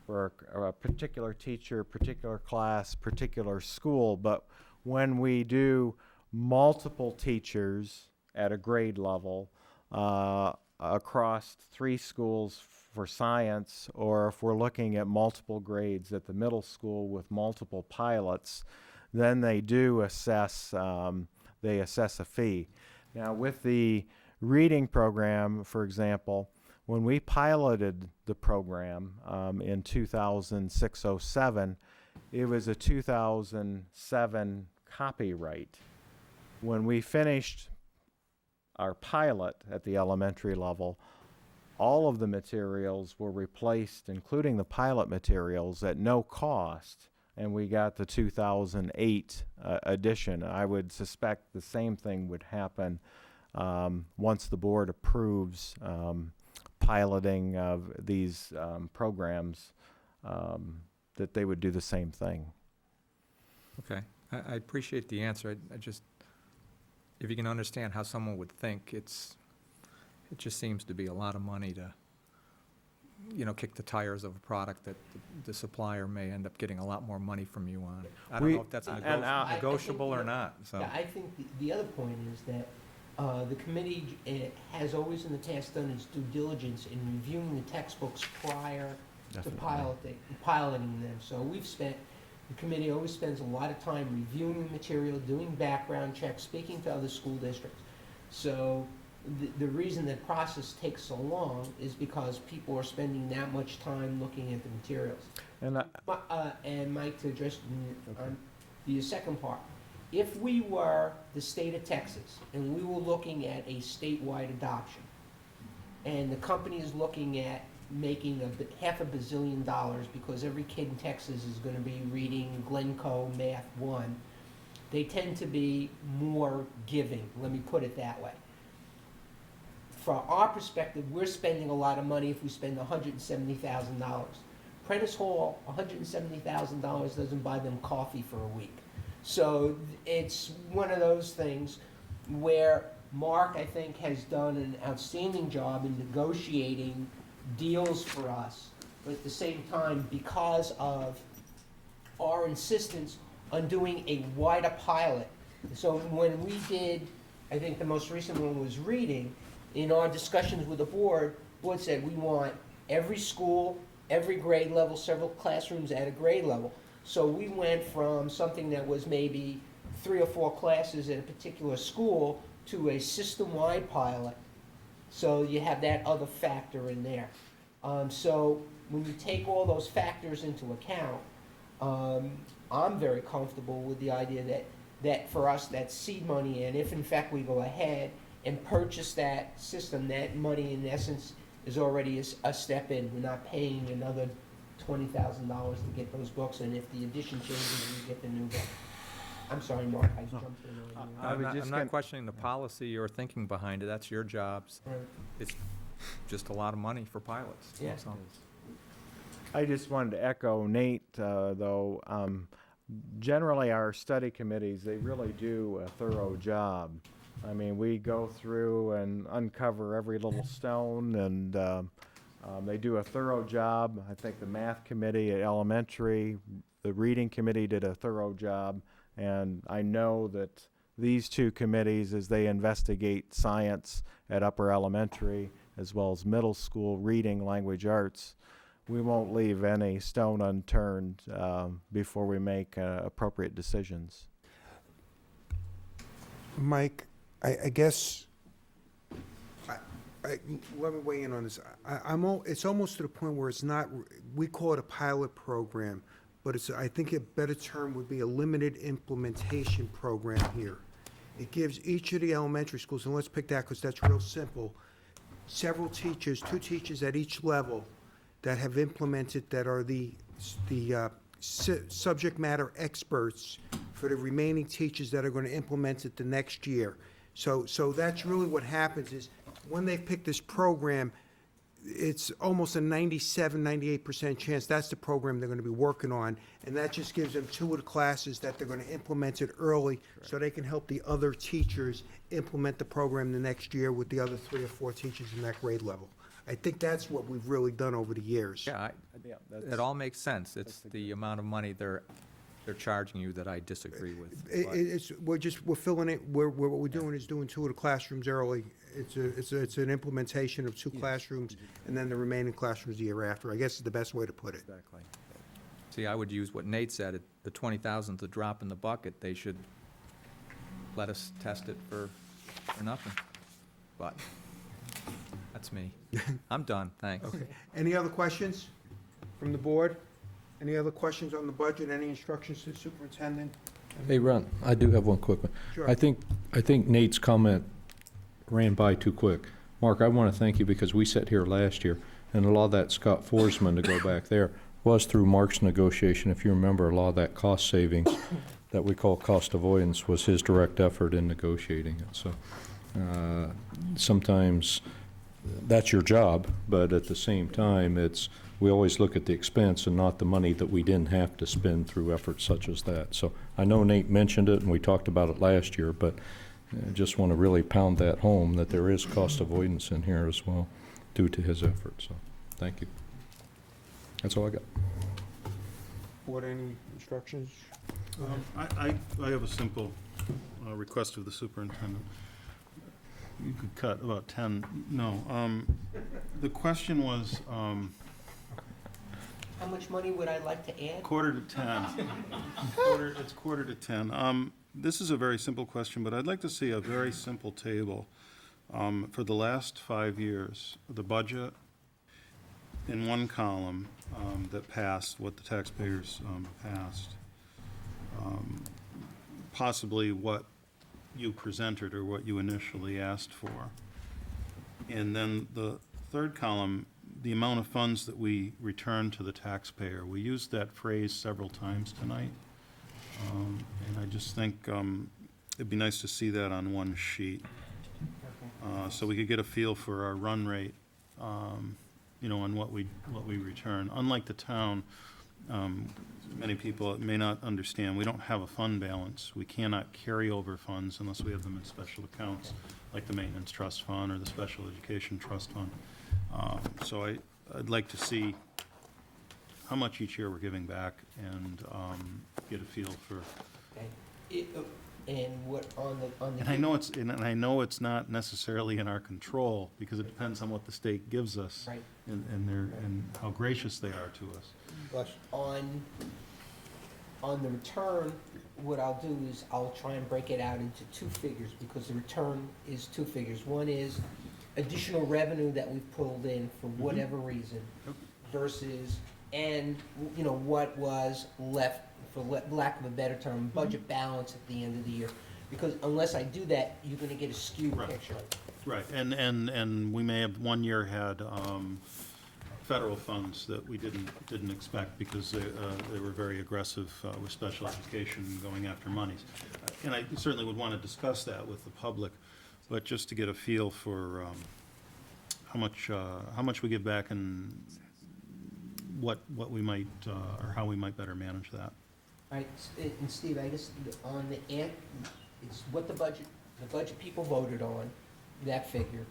for a particular teacher, particular class, particular school. But when we do multiple teachers at a grade level across 3 schools for science, or if we're looking at multiple grades at the middle school with multiple pilots, then they do assess a fee. Now, with the reading program, for example, when we piloted the program in 2006-07, it was a 2007 copyright. When we finished our pilot at the elementary level, all of the materials were replaced, including the pilot materials, at no cost, and we got the 2008 edition. I would suspect the same thing would happen once the board approves piloting of these programs, that they would do the same thing. Okay. I appreciate the answer. if you can understand how someone would think, it just seems to be a lot of money to, kick the tires of a product that the supplier may end up getting a lot more money from you on. I don't know if that's negotiable or not, so. Yeah, I think the other point is that the committee has always in the past done its due diligence in reviewing the textbooks prior to piloting them. So the committee always spends a lot of time reviewing the material, doing background checks, speaking to other school districts. So the reason that process takes so long is because people are spending that much time looking at the materials. And Mike, to address the second part, if we were the state of Texas and we were looking at a statewide adoption, and the company is looking at making $500 million because every kid in Texas is going to be reading Glencoe Math 1, they tend to be more giving, let me put it that way. From our perspective, we're spending a lot of money if we spend $170,000. Prentice Hall, $170,000 doesn't buy them coffee for a week. So it's one of those things where Mark, I think, has done an outstanding job in negotiating deals for us, but at the same time, because of our insistence on doing a wider pilot. So when we did, I think the most recent one was reading, in our discussions with the board said we want every school, every grade level, several classrooms at a grade level. So we went from something that was maybe 3 or 4 classes at a particular school to a system-wide pilot. So you have that other factor in there. So when you take all those factors into account, I'm very comfortable with the idea that for us, that's seed money, and if in fact we go ahead and purchase that system, that money in essence is already a step in. We're not paying another $20,000 to get those books, and if the edition changes, we get the new book. I'm sorry, Mark, I jumped in on you. I'm not questioning the policy or thinking behind it, that's your jobs. Right. It's just a lot of money for pilots. Yeah. So. I just wanted to echo Nate, though. Generally, our study committees, they really do a thorough job. I mean, we go through and uncover every little stone, and they do a thorough job. I think the math committee at elementary, the reading committee did a thorough job, and I know that these two committees, as they investigate science at upper elementary as well as middle school reading, language arts, we won't leave any stone unturned before we make appropriate decisions. Mike, I guess, let me weigh in on this. It's almost to the point where it's not, we call it a pilot program, but I think a better term would be a limited implementation program here. It gives each of the elementary schools, and let's pick that because that's real simple, several teachers, 2 teachers at each level that have implemented, that are the subject matter experts for the remaining teachers that are going to implement it the next year. So that's really what happens is when they pick this program, it's almost a 97, 98% chance that's the program they're going to be working on, and that just gives them 2 of the classes that they're going to implement it early so they can help the other teachers implement the program the next year with the other 3 or 4 teachers in that grade level. I think that's what we've really done over the years. Yeah, it all makes sense. It's the amount of money they're charging you that I disagree with. We're filling it. What we're doing is doing 2 of the classrooms early. It's an implementation of 2 classrooms, and then the remaining classrooms the year after. I guess is the best way to put it. Exactly. See, I would use what Nate said. The 20,000's a drop in the bucket. They should let us test it for nothing. But that's me. I'm done. Thanks. Okay. Any other questions from the board? Any other questions on the budget? Any instructions to the superintendent? Hey, Ron, I do have one quick one. Sure. I think Nate's comment ran by too quick. Mark, I want to thank you because we sat here last year, and a lot of that Scott Forsman, to go back there, was through Mark's negotiation. If you remember, a lot of that cost savings that we call cost avoidance was his direct effort in negotiating it. So sometimes that's your job, but at the same time, we always look at the expense and not the money that we didn't have to spend through efforts such as that. So I know Nate mentioned it, and we talked about it last year, but I just want to really pound that home, that there is cost avoidance in here as well, due to his efforts, so, thank you. That's all I got. Board, any instructions? I have a simple request of the superintendent. You could cut about 10, no. The question was, How much money would I like to add? quarter to 10. It's quarter to 10. This is a very simple question, but I'd like to see a very simple table for the last 5 years, the budget in one column that passed, what the taxpayers passed, possibly what you presented or what you initially asked for. And then the third column, the amount of funds that we return to the taxpayer. We used that phrase several times tonight. And I just think it'd be nice to see that on one sheet. So we could get a feel for our run rate, you know, on what we return. Unlike the town, many people may not understand, we don't have a fund balance. We cannot carry over funds unless we have them in special accounts, like the Maintenance Trust Fund or the Special Education Trust Fund. So I'd like to see how much each year we're giving back and get a feel for. And what, on the. And I know it's not necessarily in our control because it depends on what the state gives us. Right. And how gracious they are to us. But on the return, what I'll do is I'll try and break it out into two figures, because the return is two figures. One is additional revenue that we've pulled in for whatever reason versus, and, you know, what was left, for lack of a better term, budget balance at the end of the year. Because unless I do that, you're gonna get a skewed picture. Right, and we may have one year had federal funds that we didn't expect because they were very aggressive with special education going after monies. And I certainly would want to discuss that with the public, but just to get a feel for how much we give back and what we might, or how we might better manage that. All right, and Steve, I guess on the it's what the budget people voted on, that figure.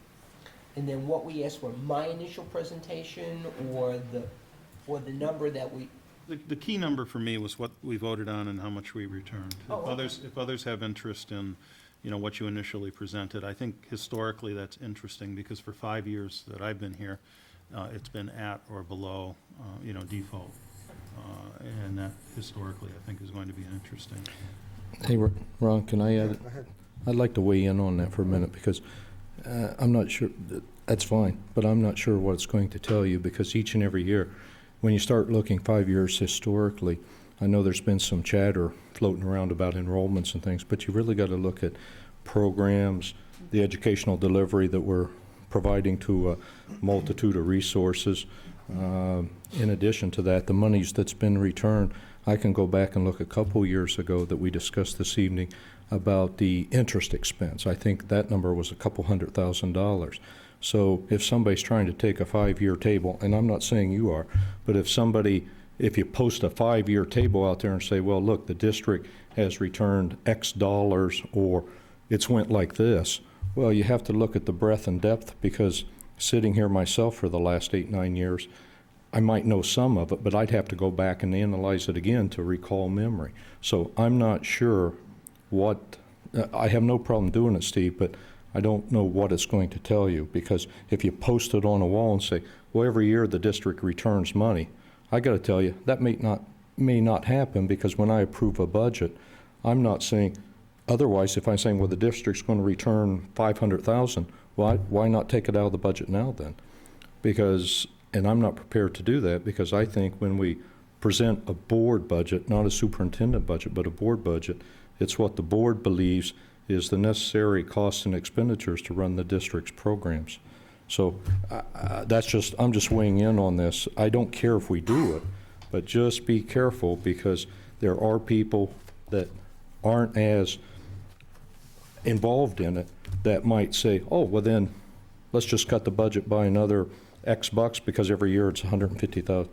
And then what we asked for, my initial presentation or the number that we. The key number for me was what we voted on and how much we returned. Oh, okay. If others have interest in, you know, what you initially presented, I think historically that's interesting because for 5 years that I've been here, it's been at or below, you know, default. And that historically I think is going to be interesting. Hey, Ron, can I add? I'd like to weigh in on that for a minute because I'm not sure, that's fine, but I'm not sure what it's going to tell you because each and every year, when you start looking 5 years historically, I know there's been some chatter floating around about enrollments and things, but you really got to look at programs, the educational delivery that we're providing to a multitude of resources. In addition to that, the monies that's been returned, I can go back and look a couple years ago that we discussed this evening about the interest expense. I think that number was a couple $100,000. So if somebody's trying to take a 5-year table, and I'm not saying you are, but if you post a 5-year table out there and say, well, look, the district has returned X dollars or it's went like this, well, you have to look at the breadth and depth because sitting here myself for the last 8-9 years, I might know some of it, but I'd have to go back and analyze it again to recall memory. So I'm not sure what, I have no problem doing it, Steve, but I don't know what it's going to tell you because if you post it on a wall and say, well, every year the district returns money, I got to tell you, that may not happen because when I approve a budget, I'm not saying, otherwise, if I'm saying, well, the district's going to return $500,000, why not take it out of the budget now then? Because, and I'm not prepared to do that because I think when we present a board budget, not a superintendent budget, but a board budget, it's what the board believes is the necessary costs and expenditures to run the district's programs. So that's just, I'm just weighing in on this. I don't care if we do it, but just be careful because there are people that aren't as involved in it that might say, oh, well then, let's just cut the budget by another X bucks because every year it's $150,000.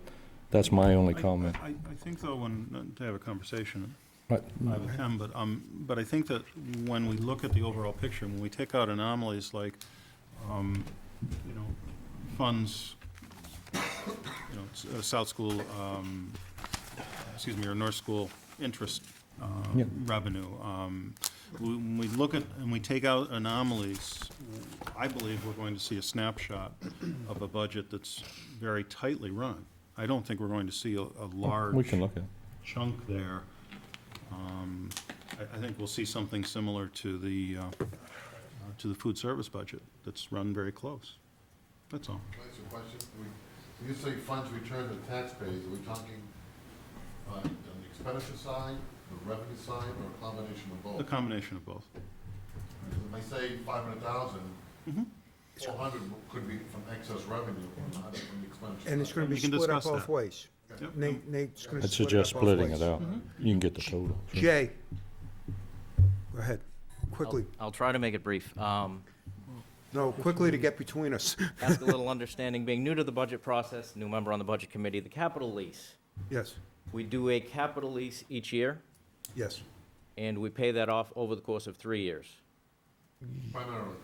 That's my only comment. I think though, to have a conversation, But 5 and 10, but I think that when we look at the overall picture, when we take out anomalies like, funds, South School, or North School interest Yeah. revenue, when we look at, and we take out anomalies, I believe we're going to see a snapshot of a budget that's very tightly run. I don't think we're going to see a large we can look at it. chunk there. I think we'll see something similar to the food service budget that's run very close. That's all. That's a question. When you say funds returned to taxpayers, are we talking on the expenditure side, the revenue side, or a combination of both? A combination of both. When they say 500,000, 400 could be from excess revenue, and 100 from the expenditure. And it's going to be We can split up discuss both that. ways. Yep. Nate's going to I'd split it suggest up both splitting ways. it out. You can get the total. Jay, go ahead, quickly. I'll try to make it brief. No, quickly to get between us. Ask a little understanding. Being new to the budget process, new member on the budget committee, the capital lease. Yes, We do a capital lease each year, yes. and we pay that off over the course of 3 years. Primarily.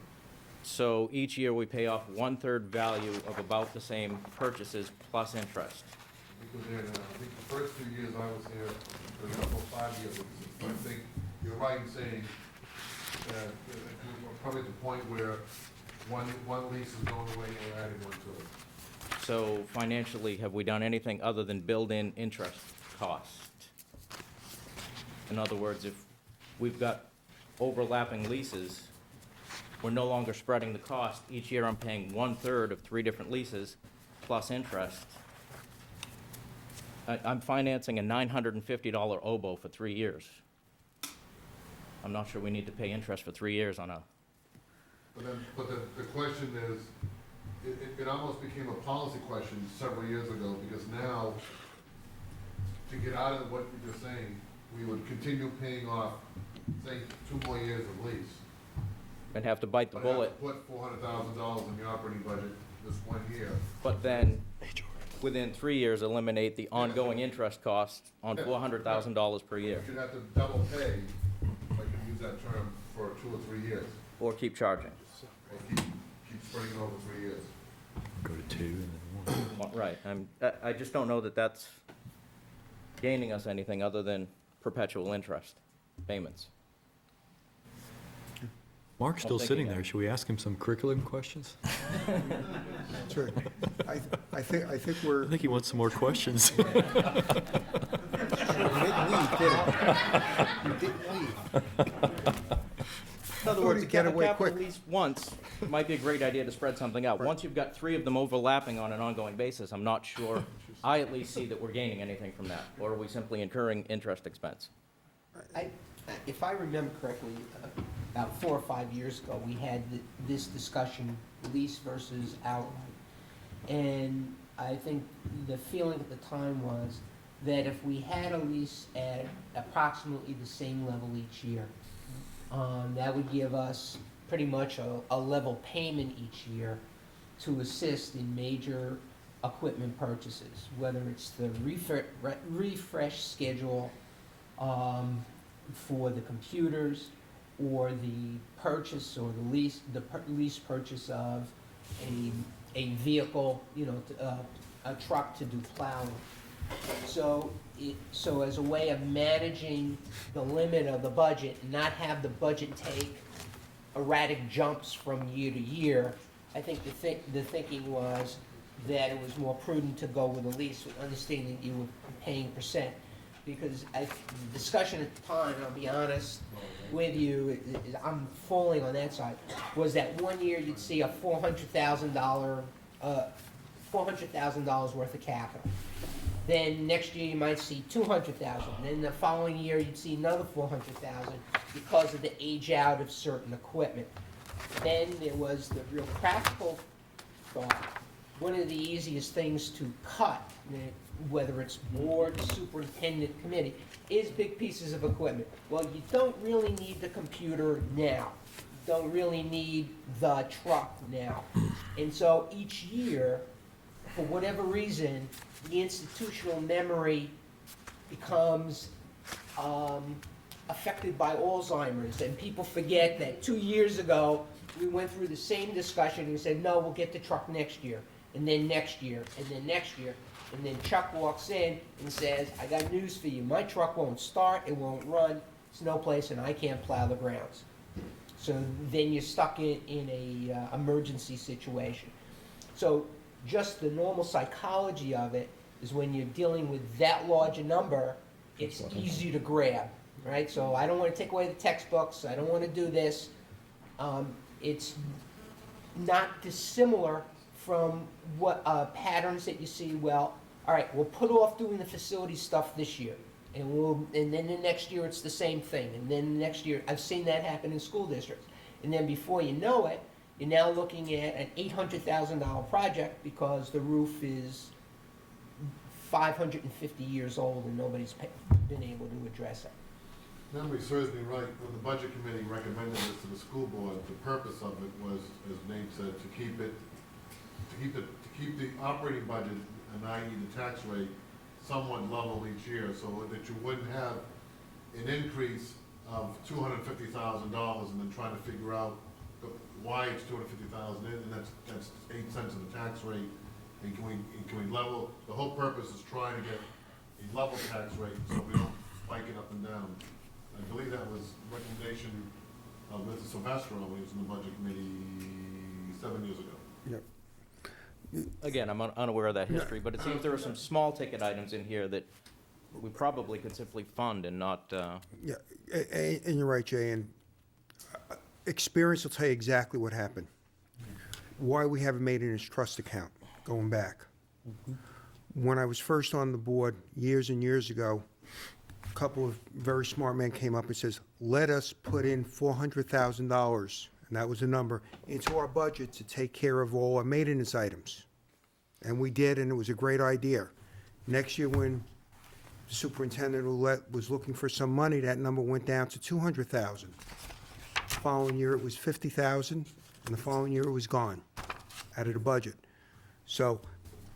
So each year, we pay off 1/3 value of about the same purchases plus interest. Because I think the first 2 years I was here, for the couple 5 years, I think you're right in saying that we're probably at the point where one lease is going away and we're adding one to it. So financially, have we done anything other than build in interest cost? In other words, if we've got overlapping leases, we're no longer spreading the cost. Each year I'm paying 1/3 of 3 different leases plus interest. I'm financing a $950 oboe for 3 years. I'm not sure we need to pay interest for 3 years on a, But the question is, it almost became a policy question several years ago, because now, to get out of what you're just saying, we would continue paying off, say, 2 more years of lease. and have to bite the But have bullet. to put $400,000 in the operating budget this 1 year. But then, within 3 years, eliminate the ongoing interest cost on $400,000 per year, You'd have to double pay, if I can use that term, for 2 or 3 years, or keep charging. or keep spreading it over 3 years. Go to 2 and then 1. Well, right, I just don't know that that's gaining us anything other than perpetual interest payments. Mark's still sitting there. Should we ask him some curriculum questions? Sure. I think we're. I think he wants some more questions. You didn't leave. In other words, a Get away capital quick. lease once might be a great idea to spread something out. Once you've got 3 of them overlapping on an ongoing basis, I'm not sure, I at least see that we're gaining anything from that, or are we simply incurring interest expense? If I remember correctly, about 4 or 5 years ago, we had this discussion, lease versus outright. And I think the feeling at the time was that if we had a lease at approximately the same level each year, that would give us pretty much a level payment each year to assist in major equipment purchases, whether it's the refresh schedule for the computers, or the purchase or the lease purchase of a vehicle, a truck to do plowing. So as a way of managing the limit of the budget, and not have the budget take erratic jumps from year to year, I think the thinking was that it was more prudent to go with a lease, with understanding that you were paying percent. Because the discussion at the time, I'll be honest with you, I'm falling on that side, was that 1 year you'd see a $400,000 worth of capital. Then next year you might see $200,000. Then the following year you'd see another $400,000 because of the age out of certain equipment. Then there was the real practical thought. One of the easiest things to cut, whether it's board, superintendent, committee, is big pieces of equipment. Well, you don't really need the computer now. You don't really need the truck now. And so each year, for whatever reason, the institutional memory becomes affected by Alzheimer's, and people forget that 2 years ago, we went through the same discussion and said, no, we'll get the truck next year, and then next year, and then next year. And then Chuck walks in and says, I got news for you. My truck won't start, it won't run, snow place, and I can't plow the grounds. So then you're stuck in a emergency situation. So just the normal psychology of it is when you're dealing with that large a number, it's easy to grab, right? So I don't want to take away the textbooks, I don't want to do this. It's not dissimilar from what patterns that you see. Well, all right, we'll put off doing the facility stuff this year, and then the next year it's the same thing, and then the next year, I've seen that happen in school districts. And then before you know it, you're now looking at an $800,000 project because the roof is 550 years old and nobody's been able to address it. Memory serves me right, when the budget committee recommended this to the school board, the purpose of it was, as Nate said, to keep the operating budget, and i.e. the tax rate, somewhat level each year, so that you wouldn't have an increase of $250,000 and then trying to figure out why it's $250,000, and that's 8 cents of the tax rate, and can we level, the whole purpose is trying to get a level tax rate so we don't spike it up and down. I believe that was recommendation of Mr. Silvestro when he was in the budget committee 7 years ago. Yep. Again, I'm unaware of that history, but it seems there are some small ticket items in here that we probably could simply fund and not, Yeah, and you're right, Jay, and experience will tell you exactly what happened. Why we haven't made it in his trust account, going back. When I was first on the board, years and years ago, a couple of very smart men came up and says, let us put in $400,000, and that was the number, into our budget to take care of all our maintenance items. And we did, and it was a great idea. Next year, when the superintendent was looking for some money, that number went down to $200,000. The following year, it was $50,000, and the following year, it was gone out of the budget. So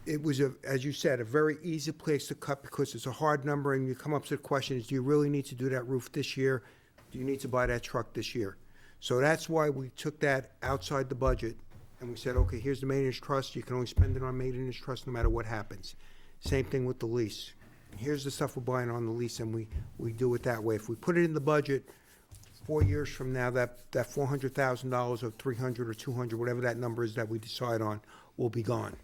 it was, as you said, a very easy place to cut because it's a hard number, and you come up to the question is, do you really need to do that roof this year? Do you need to buy that truck this year? So that's why we took that outside the budget, and we said, okay, here's the maintenance trust. You can only spend it on maintenance trust no matter what happens. Same thing with the lease. Here's the stuff we're buying on the lease, and we do it that way. If we put it in the budget, 4 years from now, that $400,000 or $300 or $200, whatever that number is that we decide on, will be gone.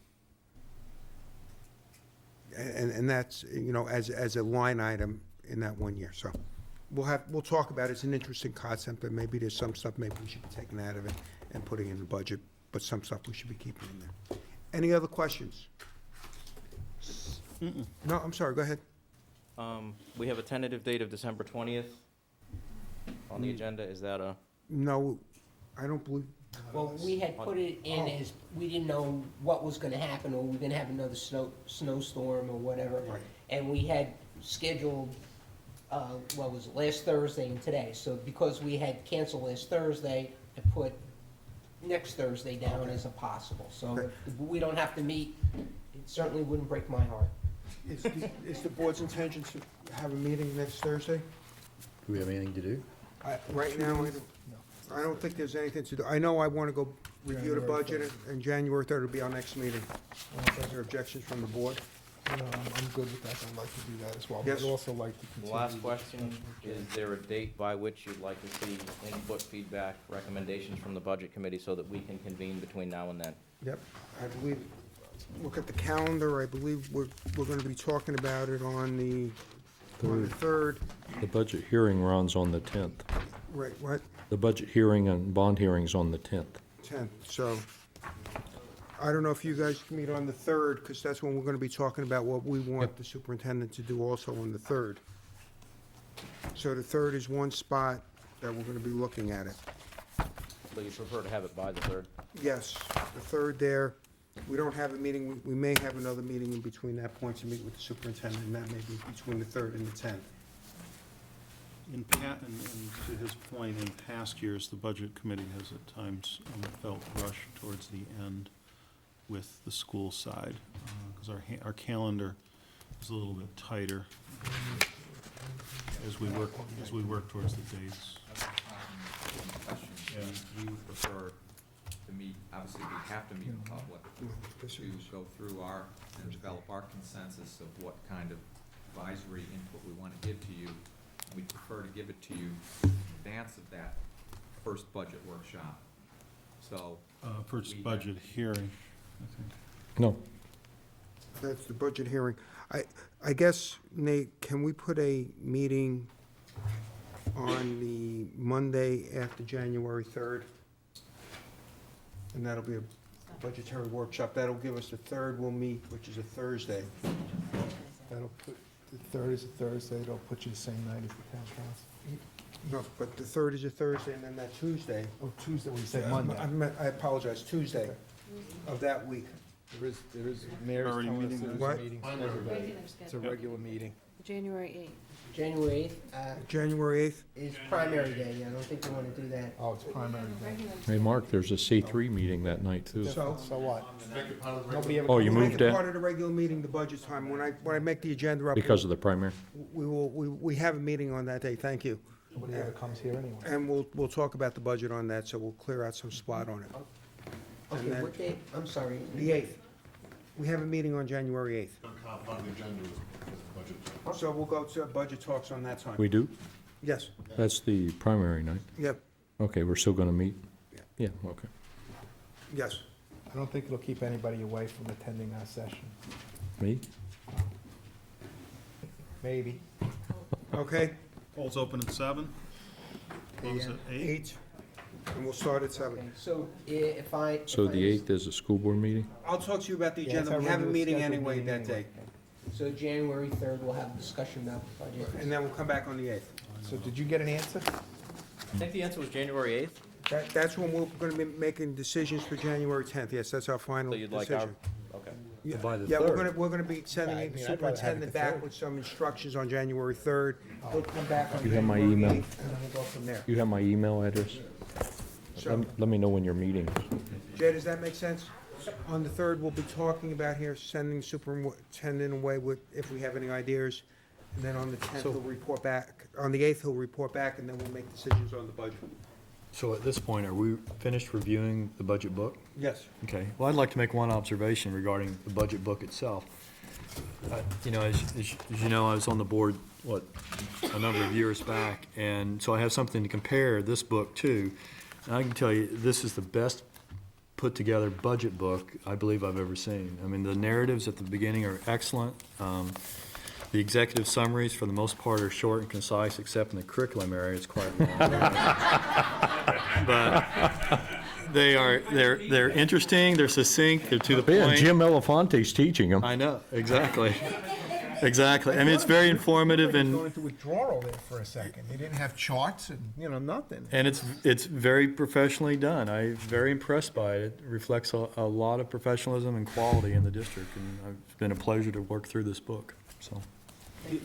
And that's, you know, as a line item in that 1 year. So we'll talk about it. It's an interesting concept, but maybe there's some stuff maybe we should be taking out of it and putting in the budget, but some stuff we should be keeping in there. Any other questions? No, I'm sorry, go ahead. we have a tentative date of December 20th on the agenda. Is that a? No, I don't believe. Well, we had put it in as, we didn't know what was gonna happen, or we were gonna have another snowstorm or whatever. Right. And we had scheduled, what was it, last Thursday and today. So because we had canceled last Thursday, I put next Thursday down as a possible. So Okay. we don't have to meet, it certainly wouldn't break my heart. Is the board's intention to have a meeting next Thursday? Do we have anything to do? Right now, I don't think there's anything to do. I know I want to go review the budget, and January 3rd will be our next meeting. Are there objections from the board? I'm good with that. I'd like to do that as well. Yes. But I'd also like to continue. Last question, is there a date by which you'd like to see input, feedback, recommendations from the budget committee so that we can convene between now and then? Yep, I believe, look at the calendar, I believe we're going to be talking about it on the 3rd. The budget hearing runs on the 10th. Right, what? The budget hearing and bond hearing's on the 10th. 10th, so I don't know if you guys can meet on the 3rd, because that's when we're going to be talking about what we want the superintendent to do also on the 3rd. So the 3rd is one spot that we're going to be looking at it. So you prefer to have it by the 3rd? Yes, the 3rd there. We don't have a meeting, we may have another meeting in between that point to meet with the superintendent, and that may be between the 3rd and the 10th. And to his point, in past years, the budget committee has at times felt rushed towards the end with the school side, because our calendar is a little bit tighter. as we work towards the dates. We would prefer to meet, obviously, we have to meet in public to go through and develop our consensus of what kind of advisory input we want to give to you. We prefer to give it to you in advance of that first budget workshop. So. First budget hearing, I think. No. That's the budget hearing. I guess, Nate, can we put a meeting on the Monday after January 3rd? And that'll be a budgetary workshop. That'll give us the 3rd we'll meet, which is a Thursday. That'll put, the 3rd is a Thursday, it'll put you the same night as the town council. No, but the 3rd is a Thursday, and then that Tuesday. Oh, Tuesday, when you said Monday. I apologize, Tuesday of that week. There is, mayor's Already telling us meeting there's What? a meeting scheduled. It's a regular meeting. January January 8th January 8th? is primary day. I don't think we want to do that. Oh, it's primary. Hey, Mark, there's a C3 meeting that night, too. So what? Nobody ever. Oh, you we'll moved make it that part of the regular meeting, the budget time. When I make the agenda up. because of the primary? We have a meeting on that day, thank you. Nobody ever comes here anyway. And we'll talk about the budget on that, so we'll clear out some spot on it. Okay, then- what day? I'm sorry. The 8th. We have a meeting on January 8th. So we'll go to budget talks on that time. We do? Yes, That's the primary night. yep, Okay, we're still going to meet? Yeah. Yeah, okay. yes. I don't think it'll keep anybody away from attending our session. Me? Maybe. Okay? Polls open at 7, close at 8. 8, and we'll start at 7. Okay, so if I. So the 8th is a school board meeting? I'll talk to you about the Yeah, agenda. it's We our have a regular meeting scheduled anyway meeting that day. anyway. So January 3rd, we'll have a discussion about the budget. And then we'll come back on the 8th. So did you get an answer? I think the answer was January 8th. That's when we're gonna be making decisions for January 10th. Yes, that's our final So you'd like our, decision. okay. Yeah, By the yeah, 3rd. we're gonna be sending Yeah, I the mean, I'd rather have it superintendent the back 3rd. with some instructions on January 3rd. He'll come back on You have my January email? 8th, and then we'll go from there. You have my email address? So, Let me know when your meeting is. Jay, does that make sense? On the 3rd, we'll be talking about here, sending the superintendent away with, if we have any ideas. And then on the 10th, he'll report back. On the 8th, he'll report back, and then we'll make decisions on the budget. So at this point, are we finished reviewing the budget book? Yes. Okay, well, I'd like to make one observation regarding the budget book itself. You know, as you know, I was on the board, a number of years back, and so I have something to compare this book to. And I can tell you, this is the best put-together budget book I believe I've ever seen. I mean, the narratives at the beginning are excellent. The executive summaries, for the most part, are short and concise, except in the curriculum area, it's quite long. But they're interesting, they're succinct, they're to the Yeah, point. Jim Elefante's teaching them. I know, exactly. Exactly. I mean, it's very informative Going and, into withdrawal there for a second. They didn't have charts and, nothing. and it's very professionally done. I'm very impressed by it. It reflects a lot of professionalism and quality in the district, and it's been a pleasure to work through this book, so.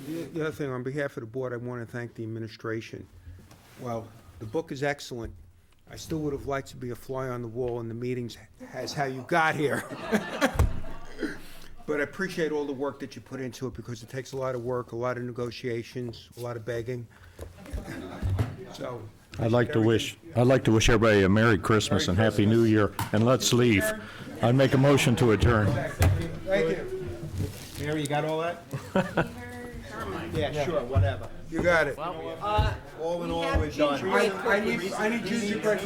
The other thing, on behalf of the board, I want to thank the administration. While the book is excellent, I still would have liked to be a fly on the wall in the meetings as how you got here. But I appreciate all the work that you put into it, because it takes a lot of work, a lot of negotiations, a lot of begging. So. I'd like to wish everybody a Merry Christmas and Happy New Year, and let's leave. I'd make a motion to adjourn. Thank you. Mary, you got all that? Yeah, sure, whatever. You got it. All in all, we're done. I need ginger bread.